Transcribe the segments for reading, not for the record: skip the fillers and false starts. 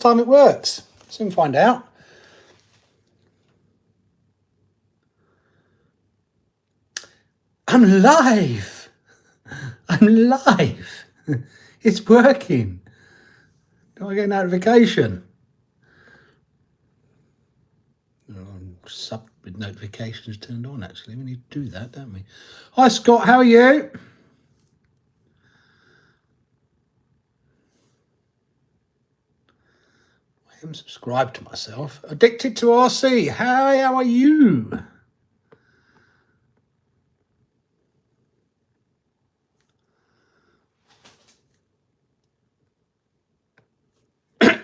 time it works. Soon find out. I'm live. I'm live. It's working. Do I get a notification? Sub with notifications turned on, actually. We need to do that, don't we? Hi, Scott. How are you? I am subscribed to myself. Addicted to RC. Hi, how are you?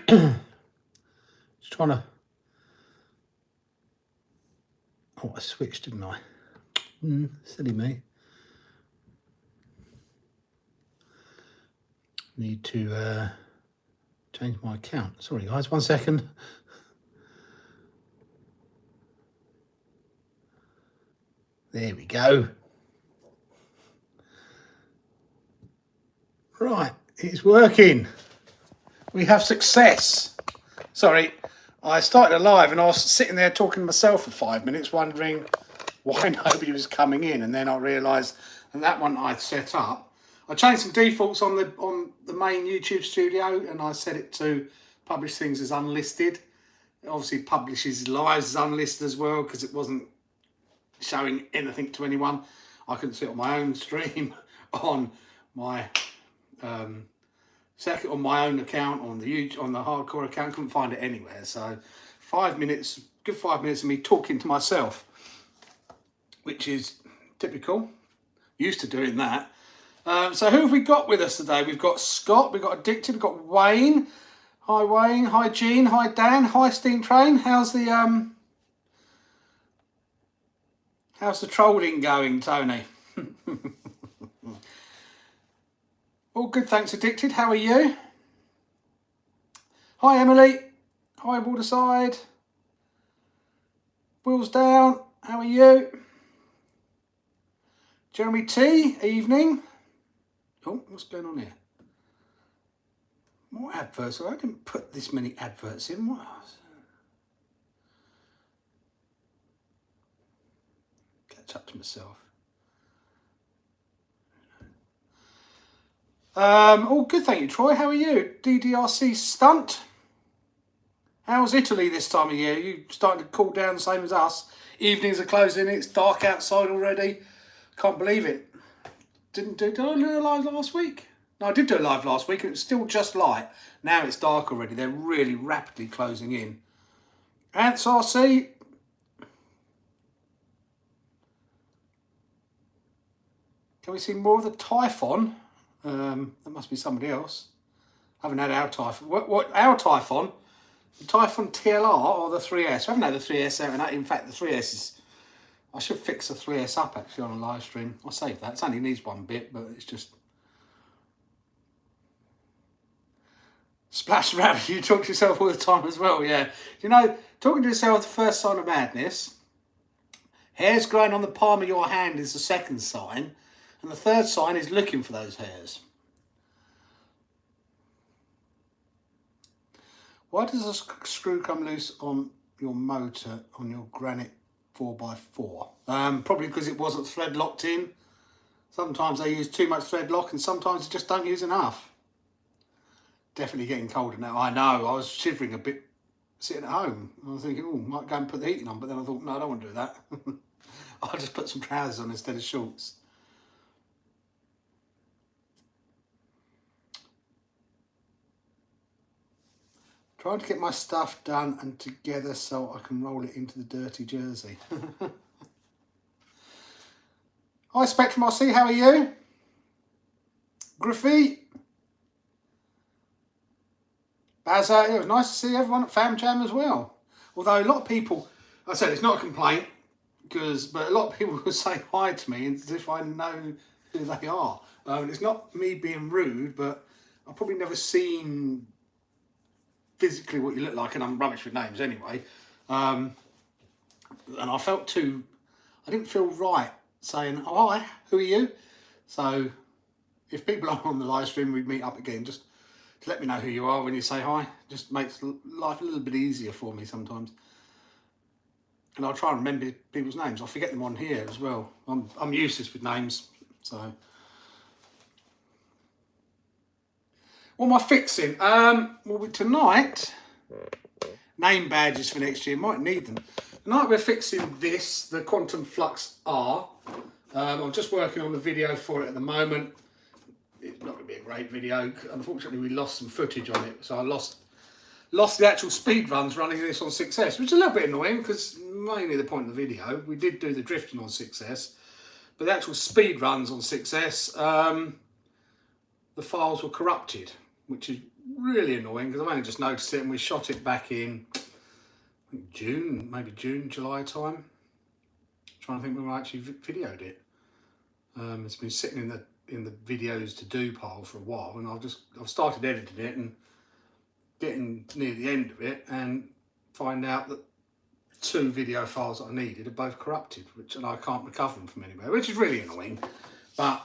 Just trying to... Oh, I switched, didn't I? Silly me. Need to change my account. Sorry, guys, 1 second. There we go. Right, it's working. We have success. Sorry, I started a live and I was sitting there talking to myself for 5 minutes, wondering why nobody was coming in, and then I realised, and that one I'd set up. I changed some defaults on the main YouTube studio, and I set it to publish things as unlisted. It obviously publishes lives as unlisted as well, because it wasn't showing anything to anyone. I couldn't see it on my own stream, on my second, on my own account, on the hardcore account. Couldn't find it anywhere. So 5 minutes, good 5 minutes of me talking to myself, which is typical. Used to doing that. So who have we got with us today? We've got Scott, we've got Addicted, we've got Wayne. Hi Wayne, hi Jean, hi Dan, hi Steam Train. How's the trolling going, Tony? All good, thanks, Addicted. How are you? Hi, Emily. Hi, Waterside. Wheels down. How are you? Jeremy T. Evening. Oh, what's going on here? More adverts. I didn't put this many adverts in. What? Catch up to myself. All good, thank you, Troy. How are you? DDRC stunt. How's Italy this time of year? You starting to cool down the same as us? Evenings are closing. It's dark outside already. Can't believe it. Did I do a live last week? No, I did do a live last week. It was still just light. Now it's dark already. They're really rapidly closing in. Ants RC. Can we see more of the Typhon? That must be somebody else. I haven't had our Typhon. What our Typhon? The Typhon TLR or the 3S? I haven't had the 3S out. In fact, the 3S is... I should fix the 3S up actually on a live stream. I'll save that. It only needs one bit, but it's just... Splash Rabbit, you talk to yourself all the time as well, yeah. You know, talking to yourself, the first sign of madness. Hairs growing on the palm of your hand is the second sign. And the third sign is looking for those hairs. Why does a screw come loose on your motor on your Granite 4x4? Probably because it wasn't thread locked in. Sometimes they use too much thread lock and sometimes they just don't use enough. Definitely getting colder now. I know, I was shivering a bit sitting at home. I was thinking, oh, might go and put the heating on, but then I thought, no, I don't want to do that. I'll just put some trousers on instead of shorts. Trying to get my stuff done and together so I can roll it into the dirty jersey. Hi Spectrum RC, how are you? Griffey. Bazza, it was nice to see everyone at Fam Jam as well. Although a lot of people, I said it's not a complaint, but a lot of people will say hi to me as if I know who they are. It's not me being rude, but I've probably never seen physically what you look like, and I'm rubbish with names anyway. And I didn't feel right saying, oh, hi, who are you? So if people are on the live stream, we'd meet up again. Just let me know who you are when you say hi. Just makes life a little bit easier for me sometimes. And I'll try and remember people's names. I forget them on here as well. I'm useless with names, so. What am I fixing? Well, tonight, name badges for next year, might need them. Tonight we're fixing this, the Quantum Flux R. I'm just working on the video for it at the moment. It's not going to be a great video. Unfortunately, we lost some footage on it, so I lost the actual speed runs running this on 6S, which is a little bit annoying because mainly the point of the video. We did do the drifting on 6S, but the actual speed runs on 6S, the files were corrupted, which is really annoying because I've only just noticed it, and we shot it back in June, maybe June, July time. I'm trying to think when I actually videoed it. It's been sitting in the videos to do pile for a while, and I've started editing it and getting near the end of it and find out that 2 video files that I needed are both corrupted, and I can't recover them from anywhere, which is really annoying. But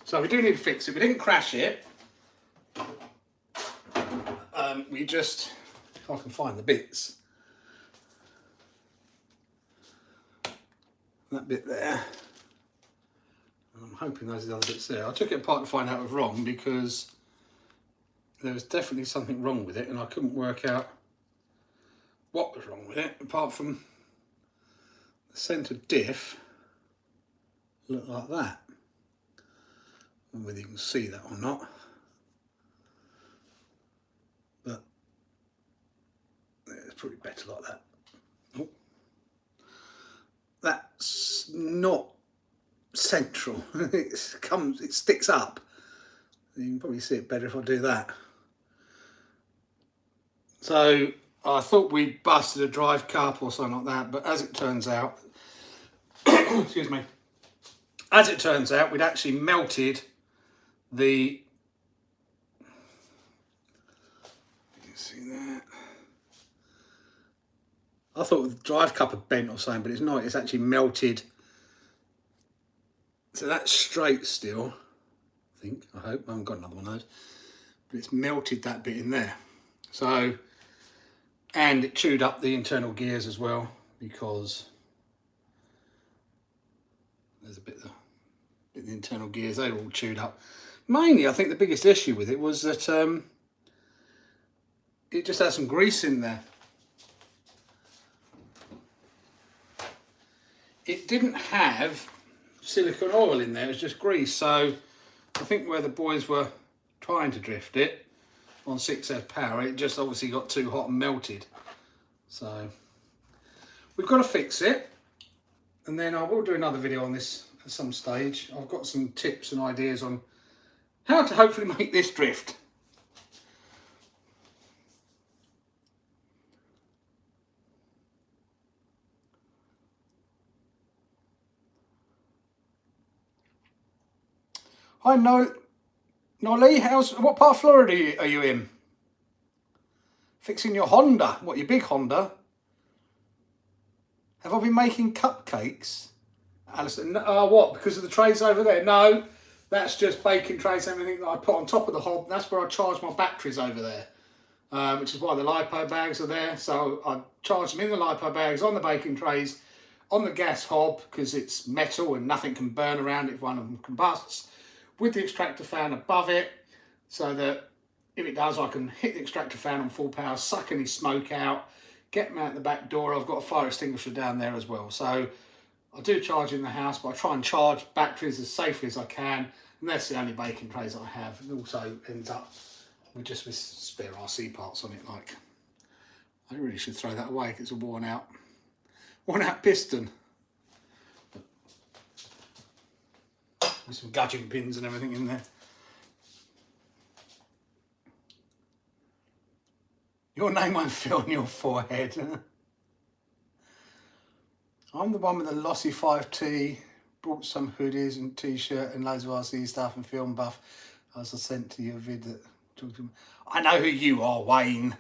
so we do need to fix it. We didn't crash it. We just, if I can find the bits, that bit there. I'm hoping those are the other bits there. I took it apart to find out it was wrong because there was definitely something wrong with it, and I couldn't work out what was wrong with it, apart from the centre diff looked like that. I don't know whether you can see that or not, but it's probably better like that. Oh. That's not central. It sticks up. You can probably see it better if I do that. So I thought we busted a drive cup or something like that, but as it turns out, excuse me, as it turns out, we'd actually melted the, you can see that. I thought the drive cup had bent or something, but it's not. It's actually melted. So that's straight still, I think, I hope. I haven't got another one of those. But it's melted that bit in there. So, and it chewed up the internal gears as well, because there's a bit of the internal gears, they were all chewed up. Mainly, I think the biggest issue with it was that it just had some grease in there. It didn't have silicone oil in there, it was just grease. So I think where the boys were trying to drift it on 6S power, it just obviously got too hot and melted. So we've got to fix it, and then I will do another video on this at some stage. I've got some tips and ideas on how to hopefully make this drift. Hi Nolly, what part of Florida are you in? Fixing your Honda? What, your big Honda? Have I been making cupcakes? Alison, what, because of the trays over there? No, that's just baking trays and everything that I put on top of the hob. That's where I charge my batteries over there, which is why the LiPo bags are there. So I charge them in the LiPo bags, on the baking trays, on the gas hob, because it's metal and nothing can burn around it if one of them combusts, with the extractor fan above it, so that if it does, I can hit the extractor fan on full power, suck any smoke out, get them out the back door. I've got a fire extinguisher down there as well. So I do charge in the house, but I try and charge batteries as safely as I can, and that's the only baking trays I have. It also ends up with just with spare RC parts on it. Like, I really should throw that away because it's a worn out piston. With some gudgeon pins and everything in there. Your name won't fit on your forehead. I'm the one with the Lossy 5T, brought some hoodies and t-shirt and loads of RC stuff and film buff. As I sent to you a vid that talked to me. I know who you are, Wayne.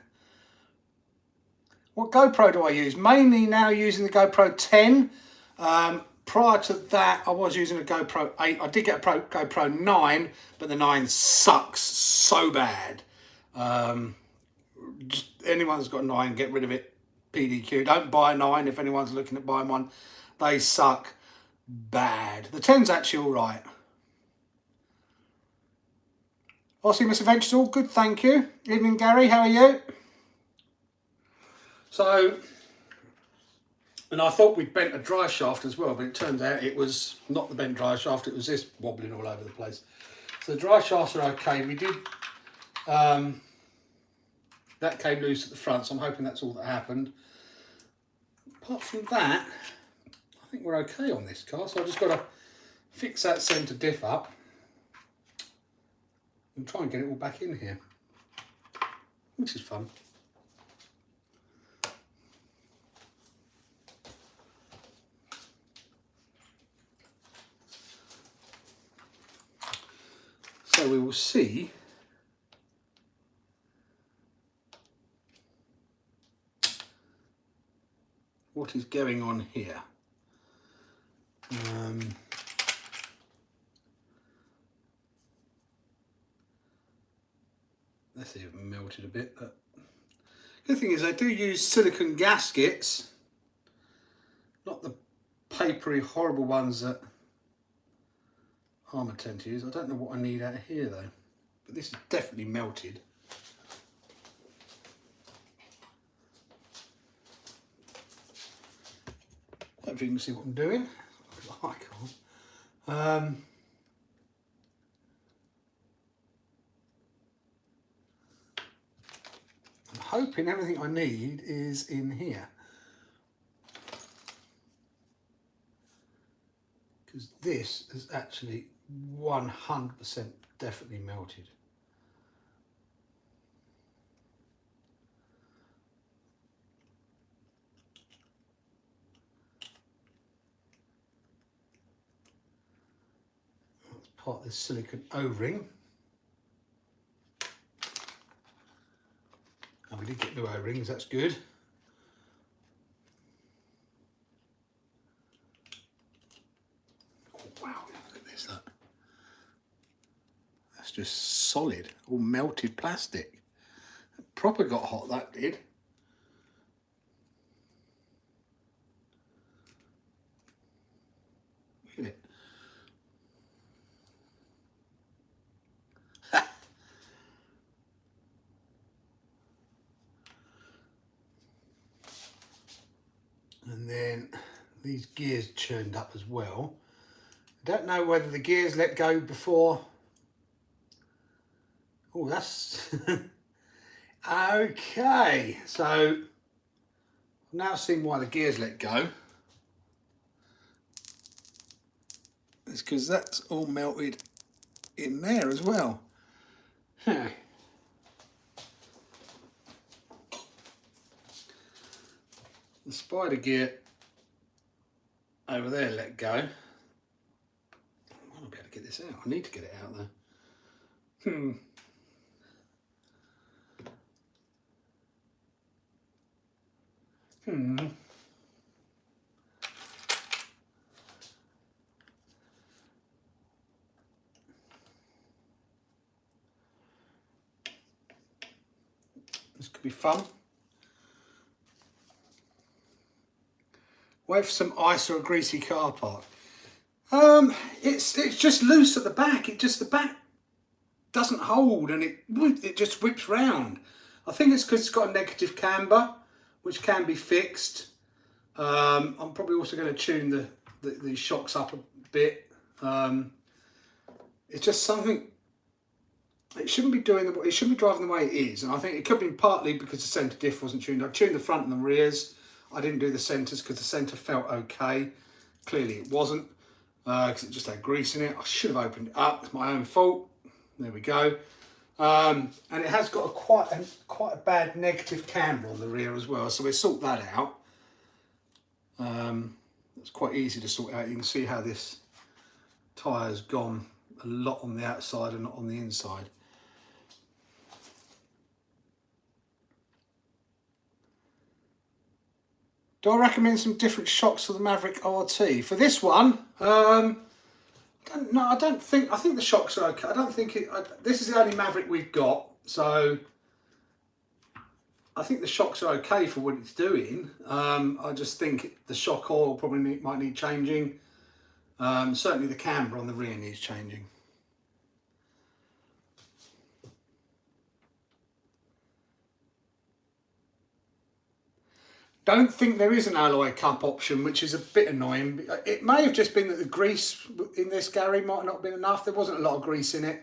What GoPro do I use? Mainly now using the GoPro 10. prior to that, I was using a GoPro 8. I did get a GoPro 9, but the 9 sucks so bad. Anyone that's got a 9, get rid of it. PDQ. Don't buy a 9 if anyone's looking at buying one. They suck bad. The 10's actually all right. Aussie Mr. Ventures, all good, thank you. Evening, Gary, how are you? So, and I thought we'd bent a dry shaft as well, but it turned out it was not the bent dry shaft, it was this wobbling all over the place. So the dry shafts are okay. We did, that came loose at the front, so I'm hoping that's all that happened. Apart from that, I think we're okay on this car, so I've just got to fix that centre diff up and try and get it all back in here, which is fun. So we will see what is going on here. Let's see if it melted a bit. But good thing is I do use silicone gaskets, not the papery horrible ones that Armour tend to use. I don't know what I need out of here though, but this is definitely melted. Hopefully you can see what I'm doing. I can't. I'm hoping everything I need is in here, because this is actually 100% definitely melted. That's part of the silicone O-ring. And we did get new O-rings, that's good. Oh wow, look at this, look. That's just solid, all melted plastic. It proper got hot, that did. Look at it. And then these gears churned up as well. I don't know whether the gears let go before. Oh, that's okay. So I've now seen why the gears let go. It's because that's all melted in there as well. Huh. The spider gear over there let go. I won't be able to get this out. I need to get it out though. This could be fun. Wait for some ice or a greasy car park. It's just loose at the back. The back doesn't hold, and it just whips round. I think it's because it's got a negative camber, which can be fixed. I'm probably also going to tune the shocks up a bit. It's just something. It shouldn't be it shouldn't be driving the way it is, and I think it could be partly because the centre diff wasn't tuned. I tuned the front and the rears. I didn't do the centres because the centre felt okay. Clearly it wasn't, because it just had grease in it. I should have opened it up. It's my own fault. There we go. And it has got quite a bad negative camber on the rear as well. So we'll sort that out. It's quite easy to sort out. You can see how this tyre's gone a lot on the outside and not on the inside. Do I recommend some different shocks for the Maverick RT? For this one, I think the shocks are okay. I don't think this is the only Maverick we've got, so I think the shocks are okay for what it's doing. I just think the shock oil probably might need changing. Certainly the camber on the rear needs changing. Don't think there is an alloy cup option, which is a bit annoying. It may have just been that the grease in this, Gary, might not have been enough. There wasn't a lot of grease in it,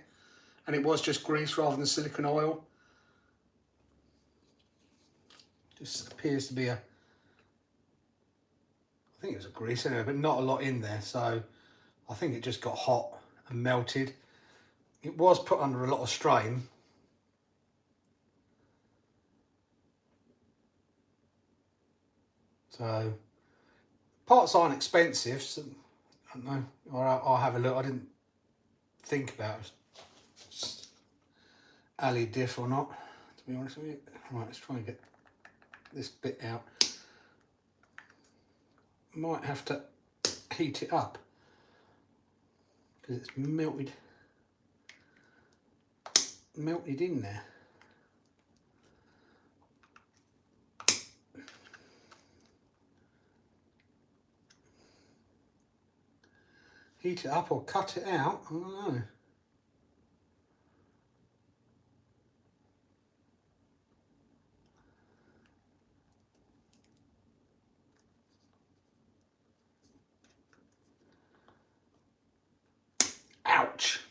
and it was just grease rather than silicone oil. Just appears to be I think it was a grease anyway, but not a lot in there, so I think it just got hot and melted. It was put under a lot of strain. So parts aren't expensive, so I don't know. I'll have a look. I didn't think about alley diff or not, to be honest with you. Right, let's try and get this bit out. Might have to heat it up because it's melted in there. Heat it up or cut it out, I don't know. Ouch.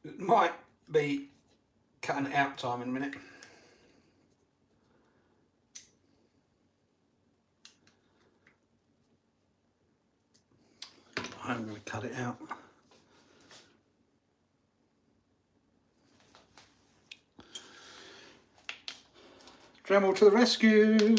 It might be cutting it out time in a minute. I'm going to cut it out. Dremel to the rescue.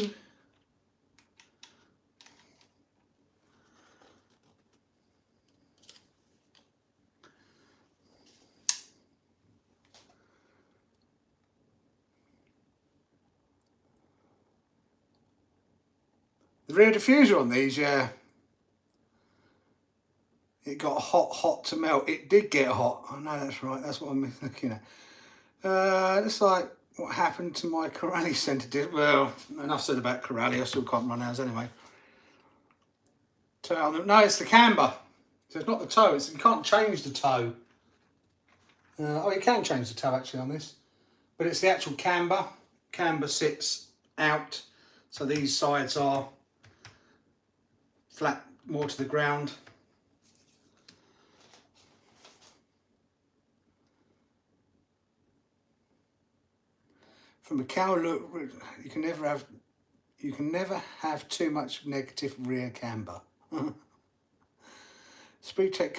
The rear diffuser on these, yeah, it got hot to melt. It did get hot. I know that's right. That's what I'm looking at. It's like what happened to my Corelli centre disc. Well, enough said about Corelli. I still can't run ours anyway. No, it's the camber. So it's not the toe. You can't change the toe. Oh, you can change the toe actually on this, but it's the actual camber. Camber sits out, so these sides are flat, more to the ground. From a cow look, you can never have too much negative rear camber. Speedtech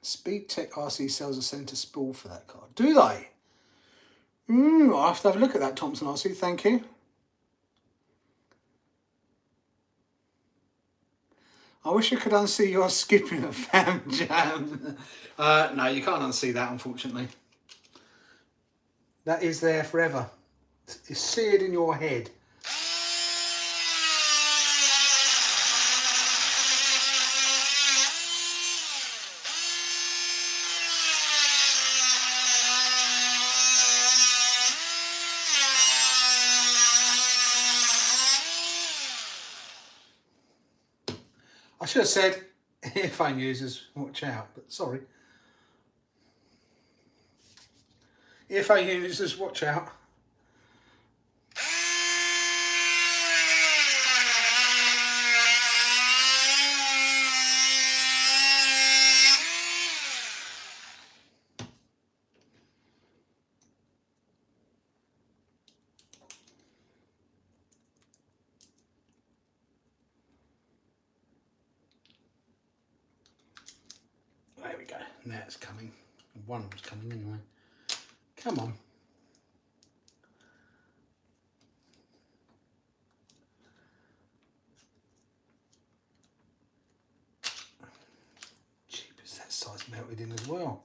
RC sells a centre spool for that car. Do they? I'll have to have a look at that, Thompson RC. Thank you. I wish I could unsee your skipping a fam jam. No, you can't unsee that, unfortunately. That is there forever. It's seared in your head. I should have said, earphone users, watch out, but sorry. Earphone users, watch out. Now it's coming. One was coming anyway. Come on. Jeepers, that side's melted in as well.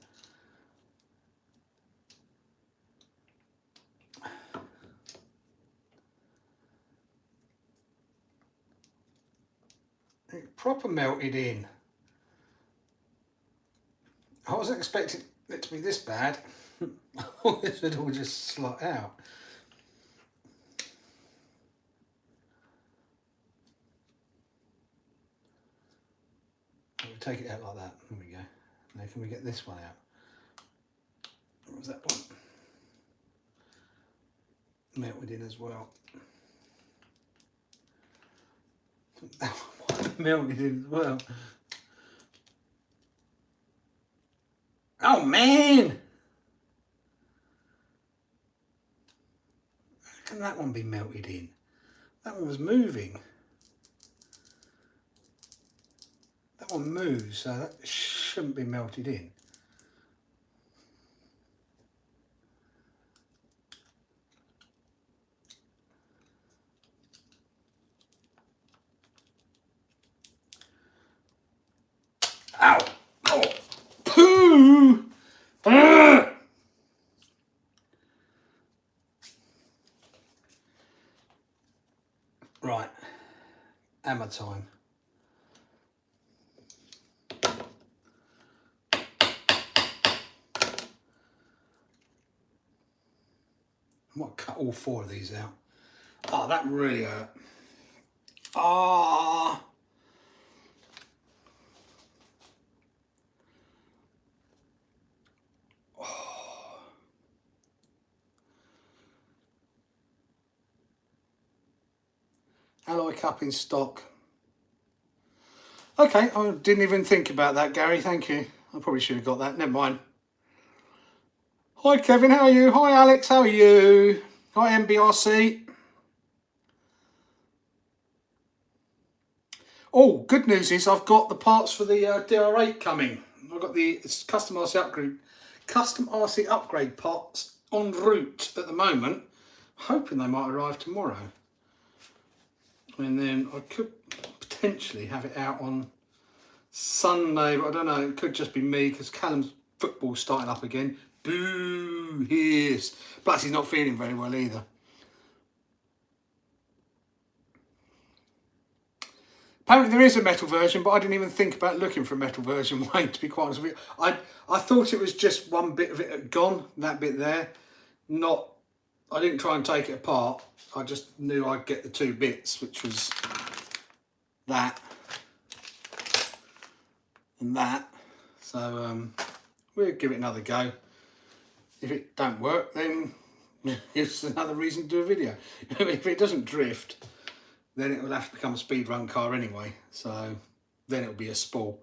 It proper melted in. I wasn't expecting it to be this bad. This would all just slot out. We'll take it out like that. There we go. Now can we get this one out? What was that one? Melted in as well. That one melted in as well. Oh man! How can that one be melted in? That one was moving. That one moves, so that shouldn't be melted in. Ow! Oh! Poo! Ugh! Right, hammer time. I might cut all 4 of these out. Oh, that really hurt. Ah. Oh. Alloy cup in stock. Okay, I didn't even think about that, Gary. Thank you. I probably should have got that. Never mind. Hi, Kevin. How are you? Hi, Alex. How are you? Hi, MBRC. Oh, good news is I've got the parts for the DR8 coming. I've got the custom RC upgrade parts en route at the moment. Hoping they might arrive tomorrow. And then I could potentially have it out on Sunday, but I don't know. It could just be me because Callum's football's starting up again. Boo! Yes. Plus, he's not feeling very well either. Apparently there is a metal version, but I didn't even think about looking for a metal version, Wayne, to be quite honest with you. I thought it was just one bit of it had gone, that bit there. I didn't try and take it apart. I just knew I'd get the 2 bits, which was that and that. So we'll give it another go. If it don't work, then it's another reason to do a video. If it doesn't drift, then it will have to become a speed run car anyway. So then it'll be a spool.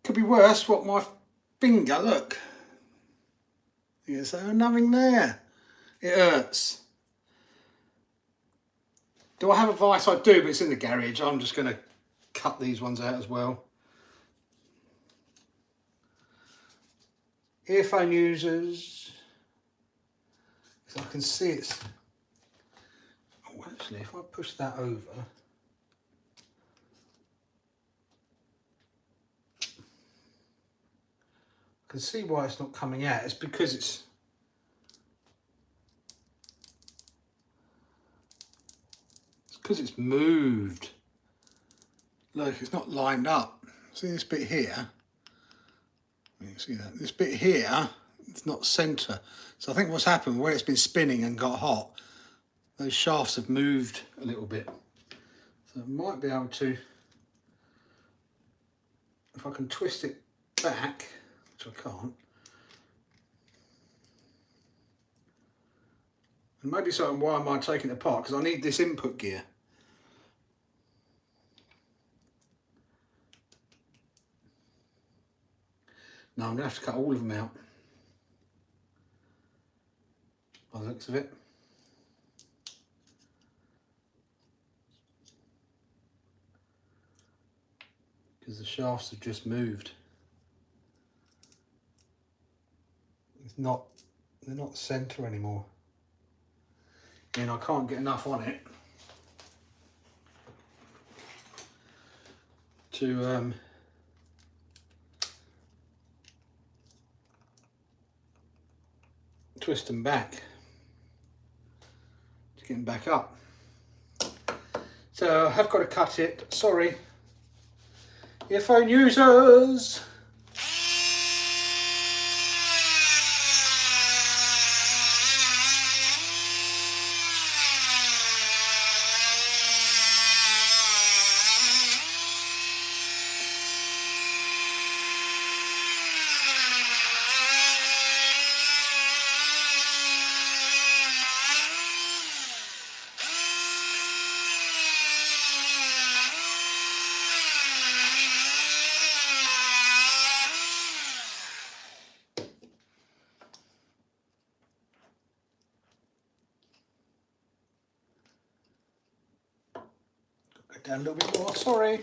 Could be worse. What, my finger, look. There's nothing there. It hurts. Do I have a vice? I do, but it's in the garage. I'm just going to cut these ones out as well. Earphone users. So I can see it's... Oh, actually, if I push that over... I can see why it's not coming out. It's because it's... it's moved. Look, it's not lined up. See this bit here? You can see that. This bit here, it's not centre. So I think what's happened, where it's been spinning and got hot, those shafts have moved a little bit. So I might be able to, if I can twist it back, which I can't. And maybe something, why am I taking it apart? Because I need this input gear. No, I'm going to have to cut all of them out, by the looks of it. Because because the shafts have just moved. They're not the centre anymore. And I can't get enough on it to twist them back to get them back up. So I have got to cut it. Sorry, earphone users. Down a little bit more, sorry.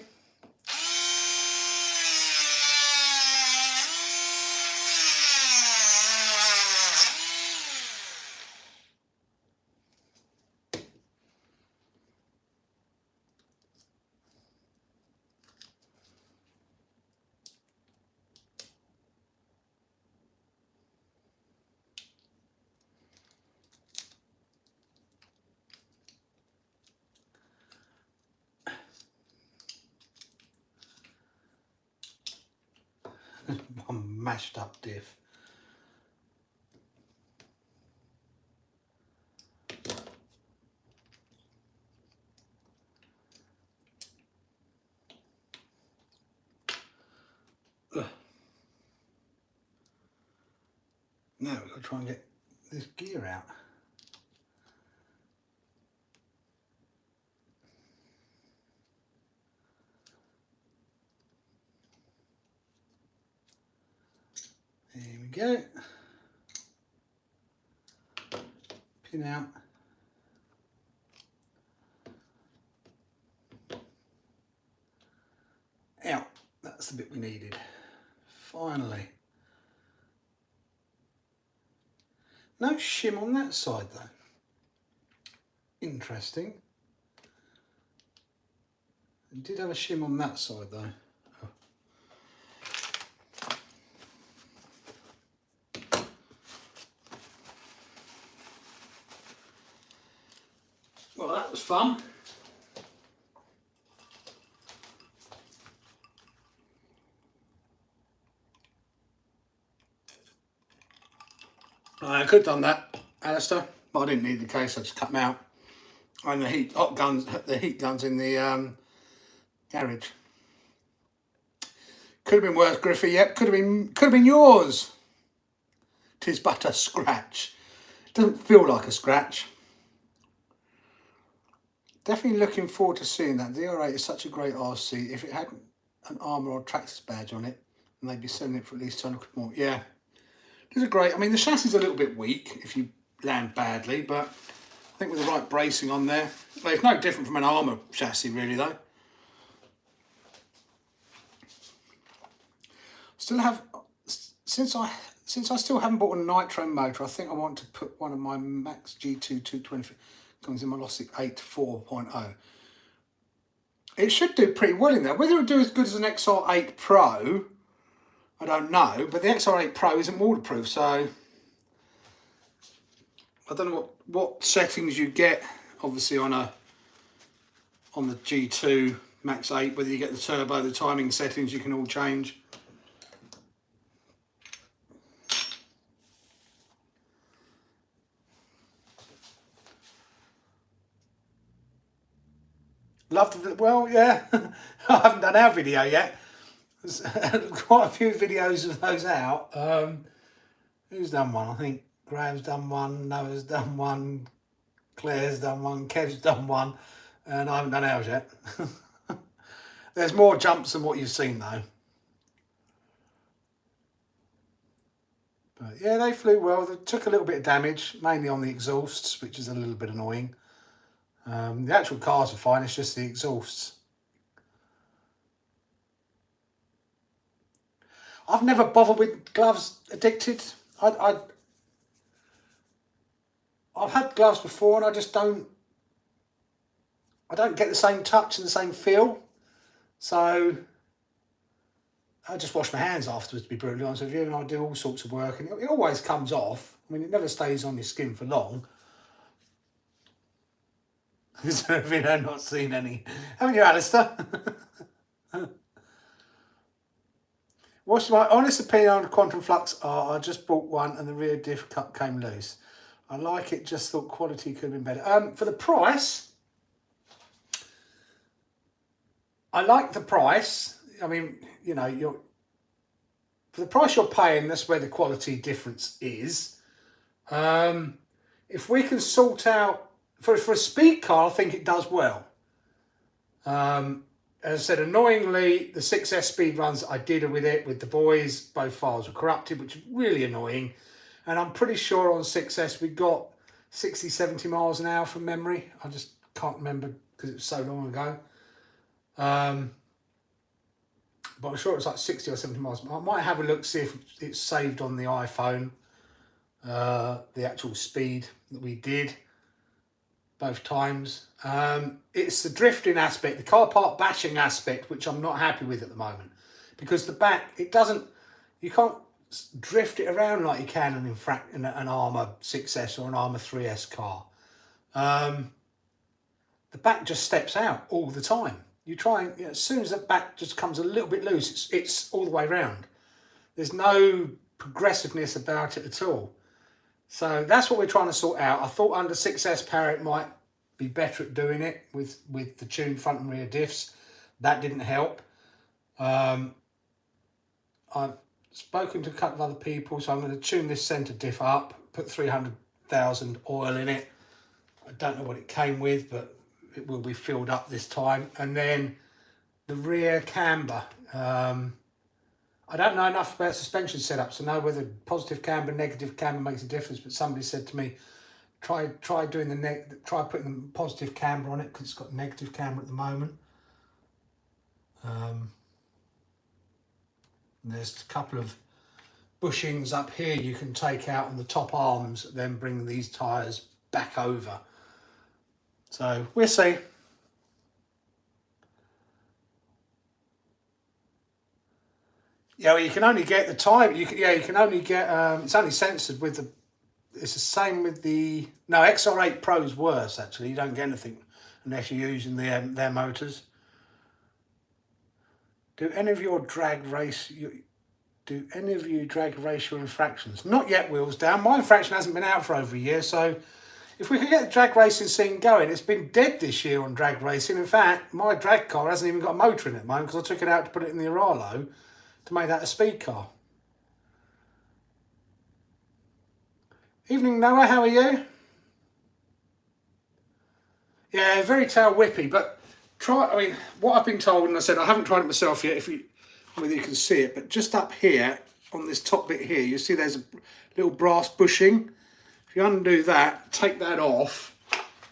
One mashed up diff. Ugh. Now we've got to try and get this gear out. There we go. Pin out. Out. That's the bit we needed. Finally. No shim on that side though. Interesting. It did have a shim on that side though. Well, that was fun. I could have done that, Alistair, but I didn't need the case. I just cut them out. And the heat guns in the garage. Could have been worse, Griffey. Yep, could have been yours. 'Tis but a scratch. It doesn't feel like a scratch. Definitely looking forward to seeing that. The R8 is such a great RC. If it had an Armour or Traxxas badge on it, and they'd be selling it for at least 200 quid more. Yeah, these are great. I mean, the chassis is a little bit weak if you land badly, but I think with the right bracing on there, well, it's no different from an Armour chassis, really, though. Still have, since I still haven't bought a nitro motor, I think I want to put one of my Max G2 220. Comes in my Lossic 8 4.0. It should do pretty well in there. Whether it would do as good as an XR8 Pro, I don't know. But the XR8 Pro isn't waterproof, so I don't know what settings you get. Obviously on the G2 Max 8, whether you get the turbo, the timing settings, you can all change. Loved it. Well, yeah, I haven't done our video yet. There's quite a few videos of those out. Who's done one? I think Graham's done one, Noah's done one, Claire's done one, Kev's done one, and I haven't done ours yet. There's more jumps than what you've seen though. But yeah, they flew well. They took a little bit of damage, mainly on the exhausts, which is a little bit annoying. The actual cars are fine, it's just the exhausts. I've never bothered with gloves addicted. I've had gloves before and I just don't get the same touch and the same feel. So I just wash my hands afterwards, to be brutally honest with you, and I do all sorts of work, and it always comes off. I mean, it never stays on your skin for long. I've not seen any. Haven't you, Alistair? What's my honest opinion on Quantum Flux? I just bought one and the rear diff cup came loose. I like it, just thought quality could have been better. For the price, I like the price. I mean, you know, for the price you're paying, that's where the quality difference is. If we can sort out, for a speed car, I think it does well. As I said, annoyingly, the 6S speed runs I did with it, with the boys, both files were corrupted, which is really annoying. And I'm pretty sure on 6S we got 60, 70 miles an hour from memory. I just can't remember because it was so long ago. But I'm sure it's like 60 or 70 miles. I might have a look, see if it's saved on the iPhone, the actual speed that we did both times. It's the drifting aspect, the car park bashing aspect, which I'm not happy with at the moment, because the back, you can't drift it around like you can in an Armour 6S or an Armour 3S car. The back just steps out all the time. You try and, as soon as the back just comes a little bit loose, it's all the way around. There's no progressiveness about it at all. So that's what we're trying to sort out. I thought under 6S Power it might be better at doing it with the tuned front and rear diffs. That didn't help. I've spoken to a couple of other people, so I'm going to tune this centre diff up, put 300,000 oil in it. I don't know what it came with, but it will be filled up this time. And then the rear camber. I don't know enough about suspension setups to know whether positive camber, negative camber makes a difference, but somebody said to me, try putting the positive camber on it because it's got negative camber at the moment. There's a couple of bushings up here you can take out on the top arms, then bring these tyres back over. So we'll see. Yeah, well, you can only get the tyre. You can only get. It's only censored with the. It's the same with the. No, XR8 Pro is worse actually. You don't get anything unless you're using their motors. Do any of you drag race your infractions? Not yet, Wheels Down. My infraction hasn't been out for over a year, so if we could get the drag racing scene going, it's been dead this year on drag racing. In fact, my drag car hasn't even got a motor in it at the moment because I took it out to put it in the Aralo to make that a speed car. Evening, Noah, how are you? Yeah, very tail whippy, but what I've been told, and I said I haven't tried it myself yet, whether you can see it, but just up here, on this top bit here, you see there's a little brass bushing. If you undo that, take that off,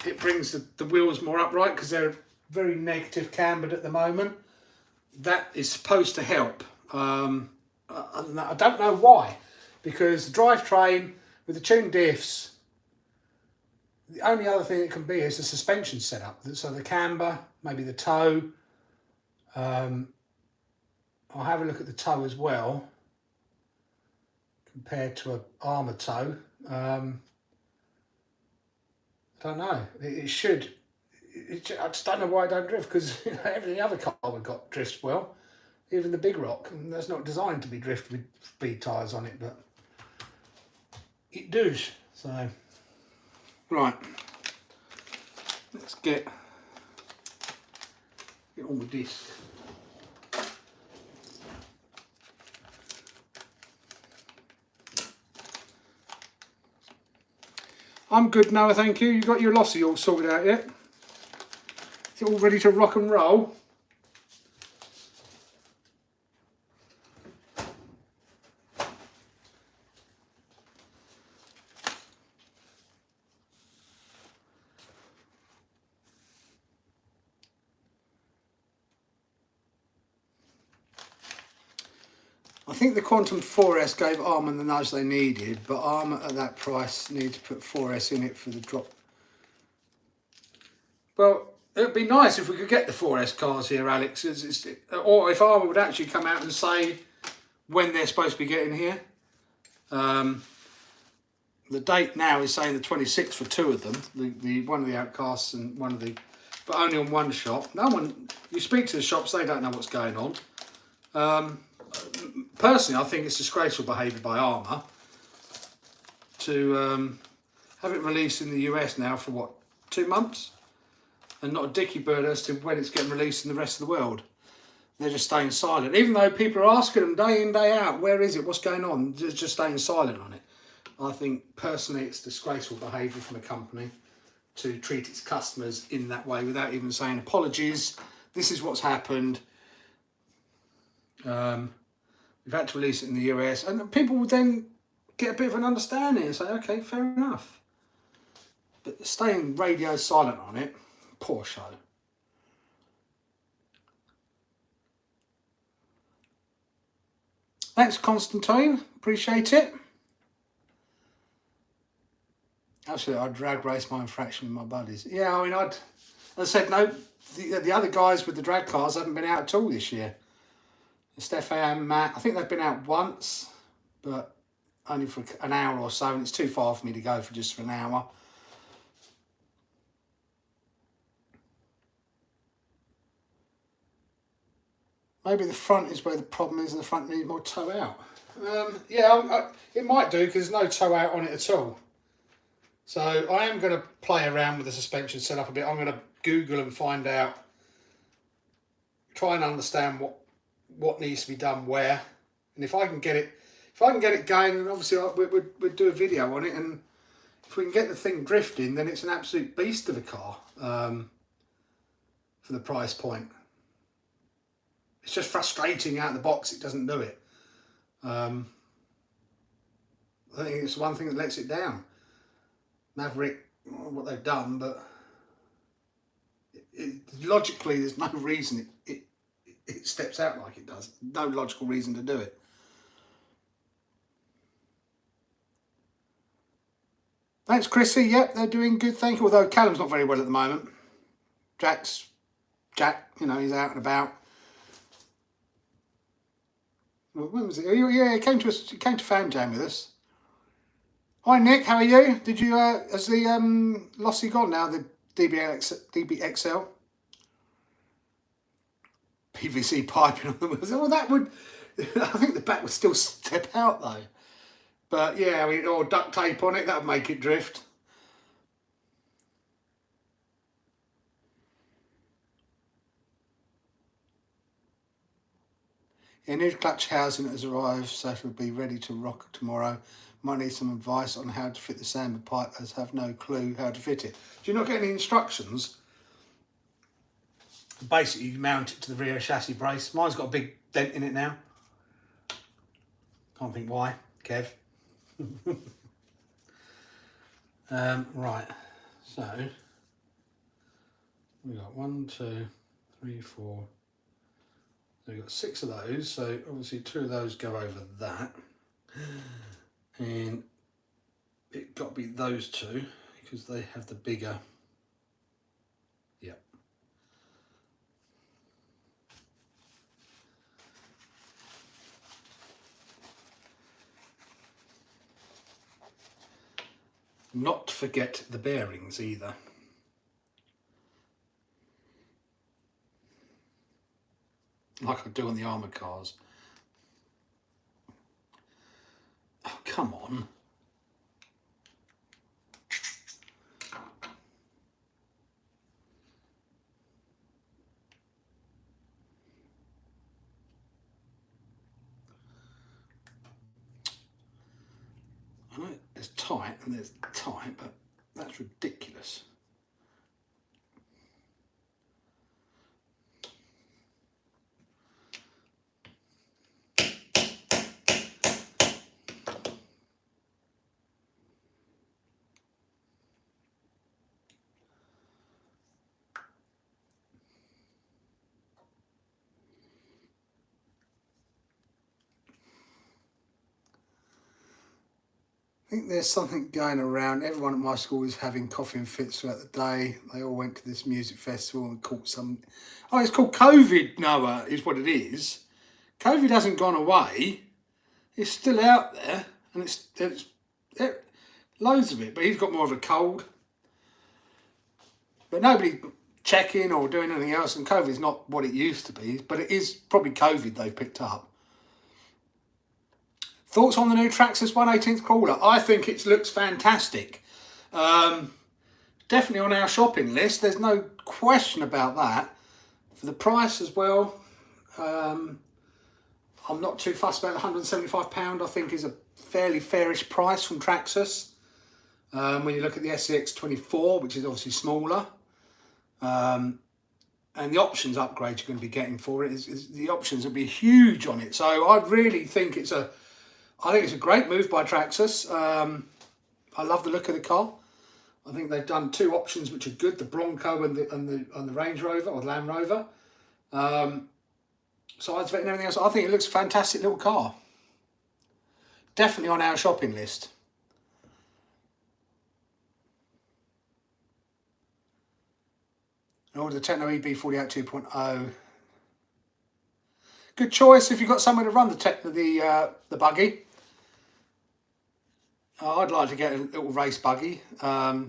it brings the wheels more upright because they're very negative cambered at the moment. That is supposed to help. I don't know why, because the drivetrain with the tuned diffs, the only other thing it can be is the suspension setup. So the camber, maybe the toe. I'll have a look at the toe as well, compared to an Armour toe. I don't know. It should. I just don't know why I don't drift, because every other car we've got drifts well. Even the Big Rock, and that's not designed to be drift with speed tyres on it, but it does. So, right, let's get on with this. I'm good, Noah, thank you. You got your lossy all sorted out yet? Is it all ready to rock and roll? I think the Quantum 4S gave Armour the nudge they needed, but Armour at that price need to put 4S in it for the drop. Well, it would be nice if we could get the 4S cars here, Alex, or if Armour would actually come out and say when they're supposed to be getting here. The date now is saying the 26th for two of them, the one of the Outcasts and one of the, but only on one shop. No one, you speak to the shops, they don't know what's going on. Personally, I think it's disgraceful behaviour by Armour to have it released in the US now for what, 2 months? And not a dicky bird as to when it's getting released in the rest of the world. They're just staying silent. Even though people are asking them day in, day out, where is it, what's going on? They're just staying silent on it. I think personally it's disgraceful behaviour from a company to treat its customers in that way without even saying apologies. This is what's happened. We've had to release it in the US, and people would then get a bit of an understanding and say, okay, fair enough. But staying radio silent on it, poor show. Thanks, Constantine. Appreciate it. Absolutely, I'd drag race my infraction with my buddies. Yeah, I mean, as I said, no, the other guys with the drag cars haven't been out at all this year. Stefan, Matt, I think they've been out once, but only for an hour or so, and it's too far for me to go for just for an hour. Maybe the front is where the problem is, and the front needs more toe out. Yeah, it might do, because there's no toe out on it at all. So I am going to play around with the suspension setup a bit. I'm going to Google and find out, try and understand what needs to be done where, and if I can get it going, then obviously we'd do a video on it, and if we can get the thing drifting, then it's an absolute beast of a car for the price point. It's just frustrating out of the box it doesn't do it. I think it's one thing that lets it down. Maverick, what they've done, but logically there's no reason it steps out like it does. No logical reason to do it. Thanks, Chrissy. Yep, they're doing good, thank you. Although Callum's not very well at the moment. Jack, you know, he's out and about. Well, when was it? Yeah, he came to us. He came to Fan Jam with us. Hi Nick, how are you? Did you has the Lossy gone now? The DBXL PVC piping on them. Well, that would. I think the back would still step out though. But yeah, I mean, or duct tape on it, that would make it drift. Yeah, new clutch housing has arrived, so it will be ready to rock tomorrow. Might need some advice on how to fit the Samba pipe, as have no clue how to fit it. Do you not get any instructions? Basically, you mount it to the rear chassis brace. Mine's got a big dent in it now. Can't think why, Kev. Right, so we've got 1, 2, 3, 4. So we've got 6 of those, so obviously 2 of those go over that. And it got to be those 2 because they have the bigger. Yep. Not to forget the bearings either. Like I do on the armoured cars. Oh, come on. I know it's tight and there's tight, but that's ridiculous. I think there's something going around. Everyone at my school is having coughing fits throughout the day. They all went to this music festival and caught some... Oh, it's called COVID, Noah, is what it is. COVID hasn't gone away. It's still out there, and it's loads of it, but he's got more of a cold. But nobody checking or doing anything else, and COVID's not what it used to be, but it is probably COVID they've picked up. Thoughts on the new Traxxas 1/18 crawler? I think it looks fantastic. Definitely on our shopping list. There's no question about that. For the price as well, I'm not too fussed about £175. I think is a fairly fairish price from Traxxas. When you look at the SCX24, which is obviously smaller, and the options upgrade you're going to be getting for it is the options will be huge on it. So I really think it's a great move by Traxxas. I love the look of the car. I think they've done two options which are good: the Bronco and the Range Rover or the Land Rover. Besides that and everything else, I think it looks a fantastic little car. Definitely on our shopping list. And order the Techno EB48 2.0. Good choice if you've got somewhere to run the buggy. I'd like to get a little race buggy, but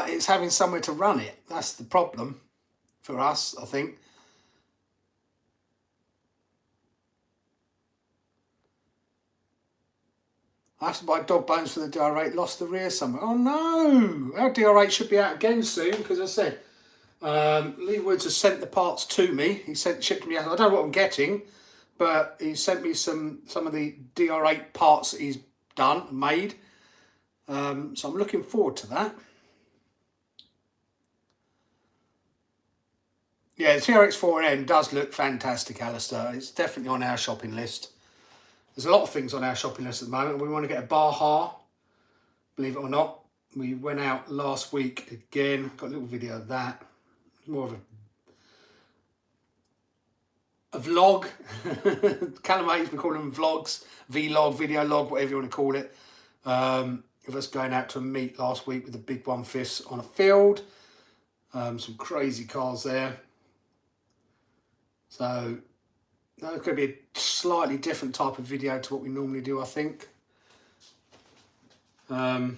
it's having somewhere to run it. That's the problem for us, I think. I have to buy dog bones for the DR8, lost the rear somewhere. Oh no! Our DR8 should be out again soon, because as I said, Lee Woods has sent the parts to me. He shipped me out. I don't know what I'm getting, but he sent me some of the DR8 parts that he's made. So I'm looking forward to that. Yeah, the TRX4N does look fantastic, Alistair. It's definitely on our shopping list. There's a lot of things on our shopping list at the moment. We want to get a Baja, believe it or not. We went out last week again, got a little video of that. More of a vlog. Callum Hayes, we call them vlogs, vlog, video log, whatever you want to call it. Of us going out to a meet last week with the Big 1/5 on a field. Some crazy cars there. So that's going to be a slightly different type of video to what we normally do, I think. That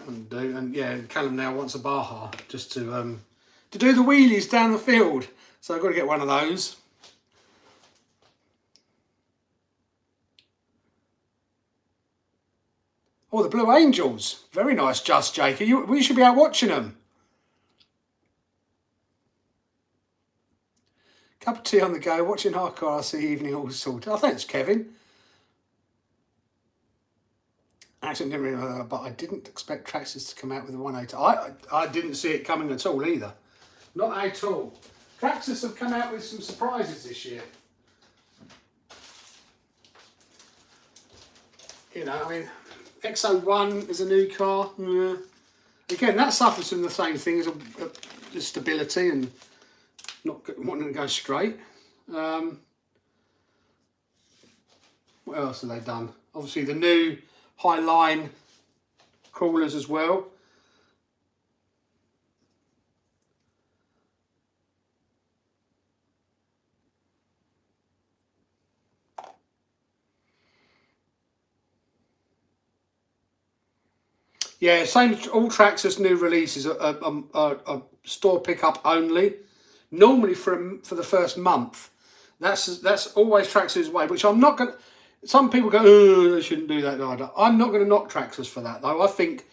wouldn't do. And yeah, Callum now wants a Baja just to do the wheelies down the field. So I've got to get one of those. Oh, the Blue Angels. Very nice, Just Jake. We should be out watching them. Cup of tea on the go, watching Hardcore RC evening all sorted. Oh, thanks, Kevin. Actually, I didn't really know that, but I didn't expect Traxxas to come out with a 1/8. I didn't see it coming at all either. Not at all. Traxxas have come out with some surprises this year. You know, I mean, XO1 is a new car. Again, that suffers from the same thing as a stability and not wanting to go straight. What else have they done? Obviously, the new Highline crawlers as well. Yeah, same. All Traxxas new releases are store pickup only. Normally for the first month. That's always Traxxas' way, which I'm not going to... Some people go, oh, they shouldn't do that either. I'm not going to knock Traxxas for that, though. I think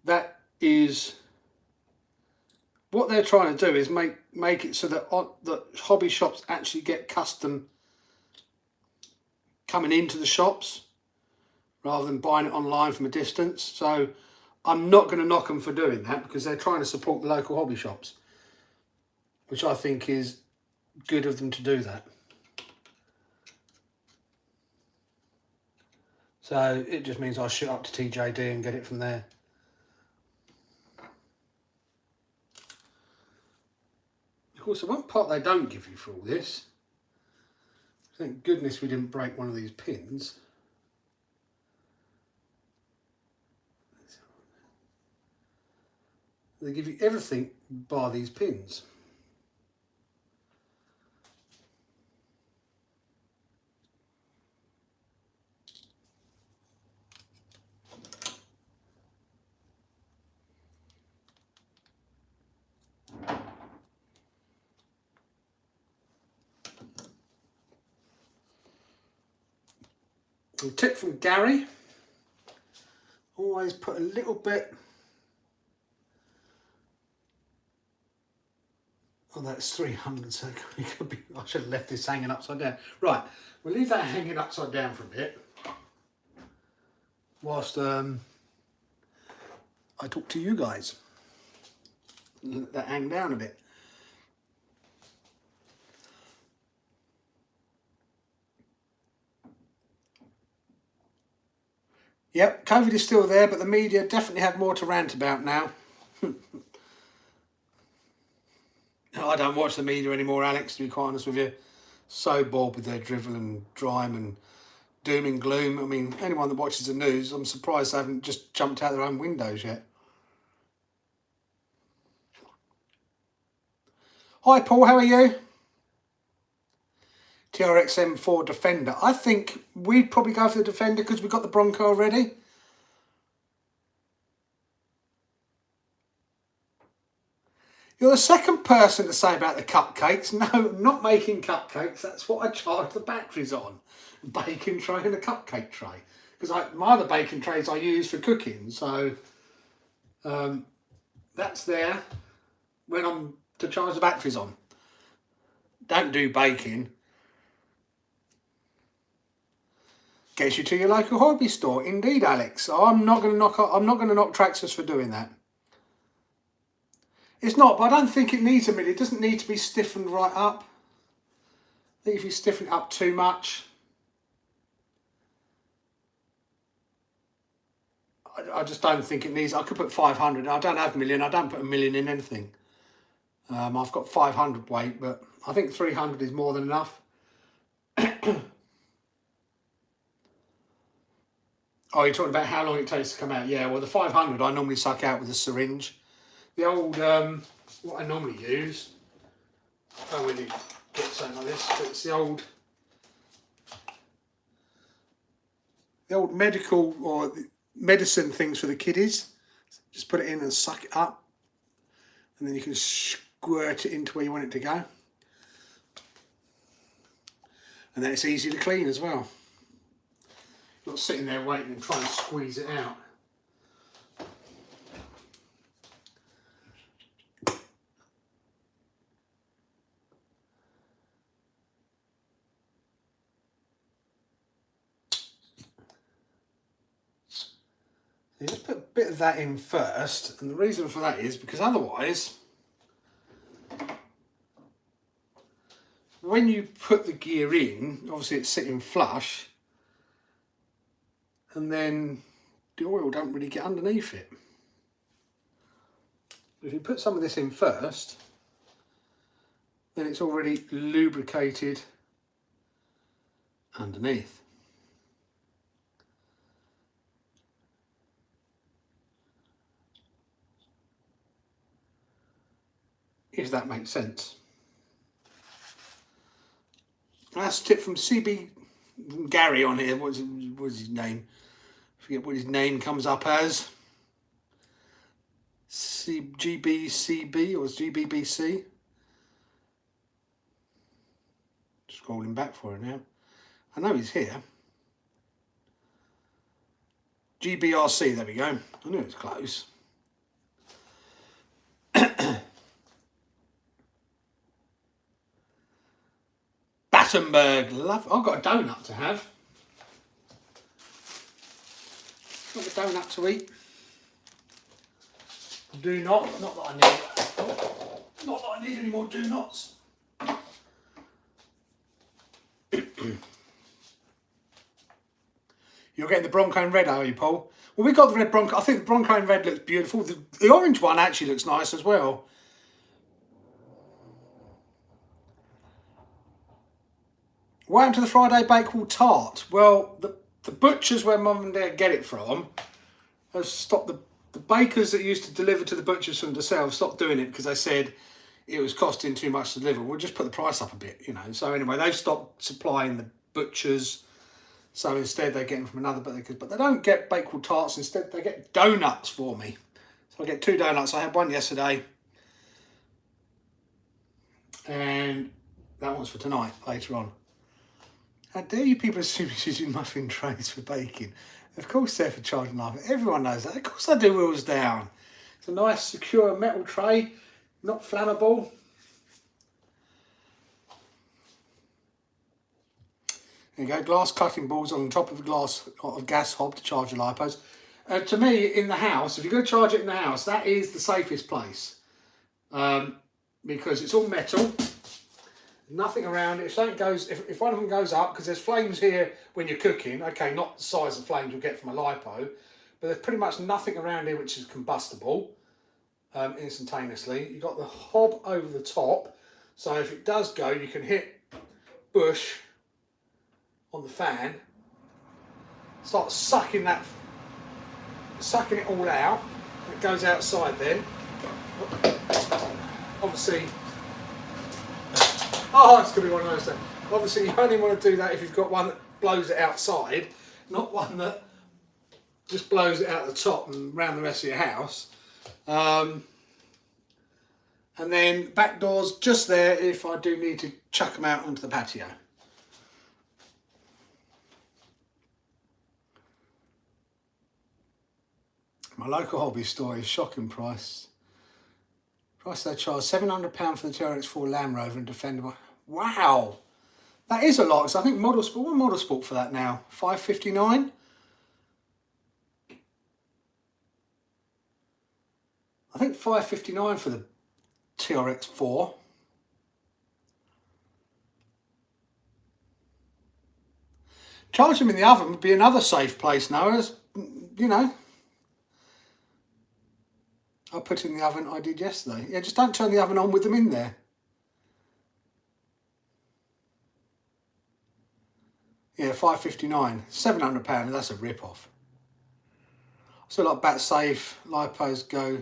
that is... What they're trying to do is make it so that hobby shops actually get custom coming into the shops rather than buying it online from a distance. So I'm not going to knock them for doing that, because they're trying to support the local hobby shops, which I think is good of them to do that. So it just means I shoot up to TJD and get it from there. Of course, the one part they don't give you for all this, thank goodness we didn't break one of these pins. They give you everything by these pins. A tip from Gary, always put a little bit, oh that's 300, so it could be, I should have left this hanging upside down. Right, we'll leave that hanging upside down for a bit, whilst I talk to you guys. Let that hang down a bit. Yep, COVID is still there, but the media definitely have more to rant about now. I don't watch the media anymore, Alex, to be quite honest with you. So bored with their drivel and grime and doom and gloom. I mean, anyone that watches the news, I'm surprised they haven't just jumped out their own windows yet. Hi, Paul, how are you? TRX M4 Defender. I think we'd probably go for the Defender because we've got the Bronco already. You're the second person to say about the cupcakes. No, I'm not making cupcakes. That's what I charge the batteries on. Baking tray and a cupcake tray. Because my other baking trays I use for cooking. So that's there when I'm to charge the batteries on. Don't do baking. Gets you to your local hobby store. Indeed, Alex. I'm not going to knock Traxxas for doing that. It's not, but I don't think it needs a mill. It doesn't need to be stiffened right up. I think if you stiffen it up too much, I just don't think it needs. I could put 500. I don't have million. I don't put a million in anything. I've got 500 weight, but I think 300 is more than enough. Oh, you're talking about how long it takes to come out? Yeah, well, the 500 I normally suck out with a syringe. The old, what I normally use, I don't really get something like this, but it's the old medical or medicine things for the kiddies. Just put it in and suck it up, and then you can squirt it into where you want it to go. And then it's easy to clean as well. Not sitting there waiting and trying to squeeze it out. You just put a bit of that in first, and the reason for that is because otherwise, when you put the gear in, obviously it's sitting flush, and then the oil don't really get underneath it. If you put some of this in first, then it's already lubricated underneath. If that makes sense. That's a tip from CB Gary on here. What's his name? I forget what his name comes up as. GBCB or GBBC. Scrolling back for it now. I know he's here. GBRC, there we go. I knew it was close. Battenberg, love. I've got a donut to have. Got a donut to eat. Do not that I need. Not that I need any more do nots. You're getting the Bronco in red, are you, Paul? Well, we got the red Bronco. I think the Bronco in red looks beautiful. The orange one actually looks nice as well. What happened to the Friday Bakewell tart? Well, the butchers where Mum and Dad get it from has stopped The bakers that used to deliver to the butchers from themselves stopped doing it because they said it was costing too much to deliver. We'll just put the price up a bit, you know. So anyway, they've stopped supplying the butchers. So instead they get them from another baker. But they don't get Bakewell tarts. Instead they get donuts for me. So I get 2 donuts. I had one yesterday. And that one's for tonight, later on. How dare you people assume it's using muffin trays for baking? Of course they're for charging life. Everyone knows that. Of course I do wheels down. It's a nice, secure metal tray, not flammable. There you go, glass cutting boards on the top of a gas hob to charge your lipos. To me, in the house, if you're going to charge it in the house, that is the safest place. Because it's all metal. Nothing around it. If something goes, if one of them goes up, because there's flames here when you're cooking. Okay, not the size of flames you'll get from a lipo, but there's pretty much nothing around here which is combustible instantaneously. You've got the hob over the top, so if it does go, you can hit push on the fan, start sucking it all out. It goes outside then. Obviously. Oh, it's going to be one of those things. Obviously, you only want to do that if you've got one that blows it outside, not one that just blows it out the top and around the rest of your house. And then back doors just there if I do need to chuck them out onto the patio. My local hobby store is shocking price. Price they charge £700 for the TRX4 Land Rover and Defender. Wow, that is a lot. So I think Motorsport. What Motorsport for that now? £559. I think £559 for the TRX4. Charge them in the oven would be another safe place now, as you know. I put in the oven I did yesterday. Yeah, just don't turn the oven on with them in there. Yeah, £559, £700. That's a rip-off. So like Bat Safe, lipos go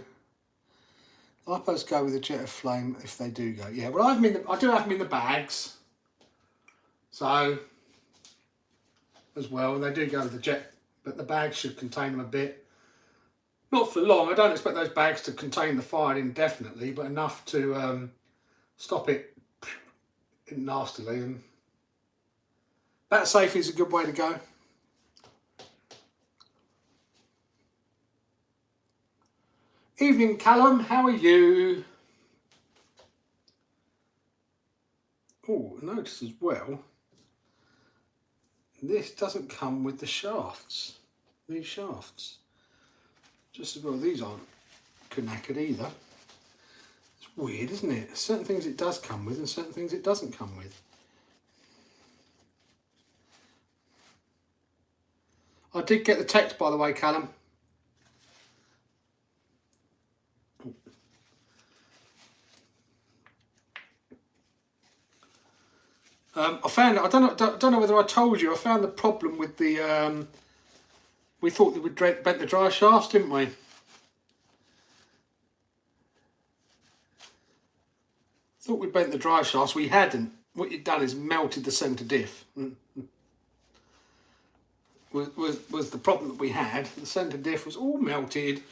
with a jet of flame if they do go. Yeah, well I do have them in the bags. So as well, they do go with the jet, but the bags should contain them a bit. Not for long. I don't expect those bags to contain the fire indefinitely, but enough to stop it nastily. And Bat Safe is a good way to go. Evening, Callum. How are you? Oh, notice as well, this doesn't come with the shafts. These shafts. Just as well, these aren't knackered either. It's weird, isn't it? Certain things it does come with and certain things it doesn't come with. I did get the text, by the way, Callum. I found, I don't know whether I told you, I found the problem with the, we thought that we'd bent the dry shafts, didn't we? Thought we'd bent the dry shafts, we hadn't. What you'd done is melted the centre diff. Was the problem that we had. The centre diff was all melted.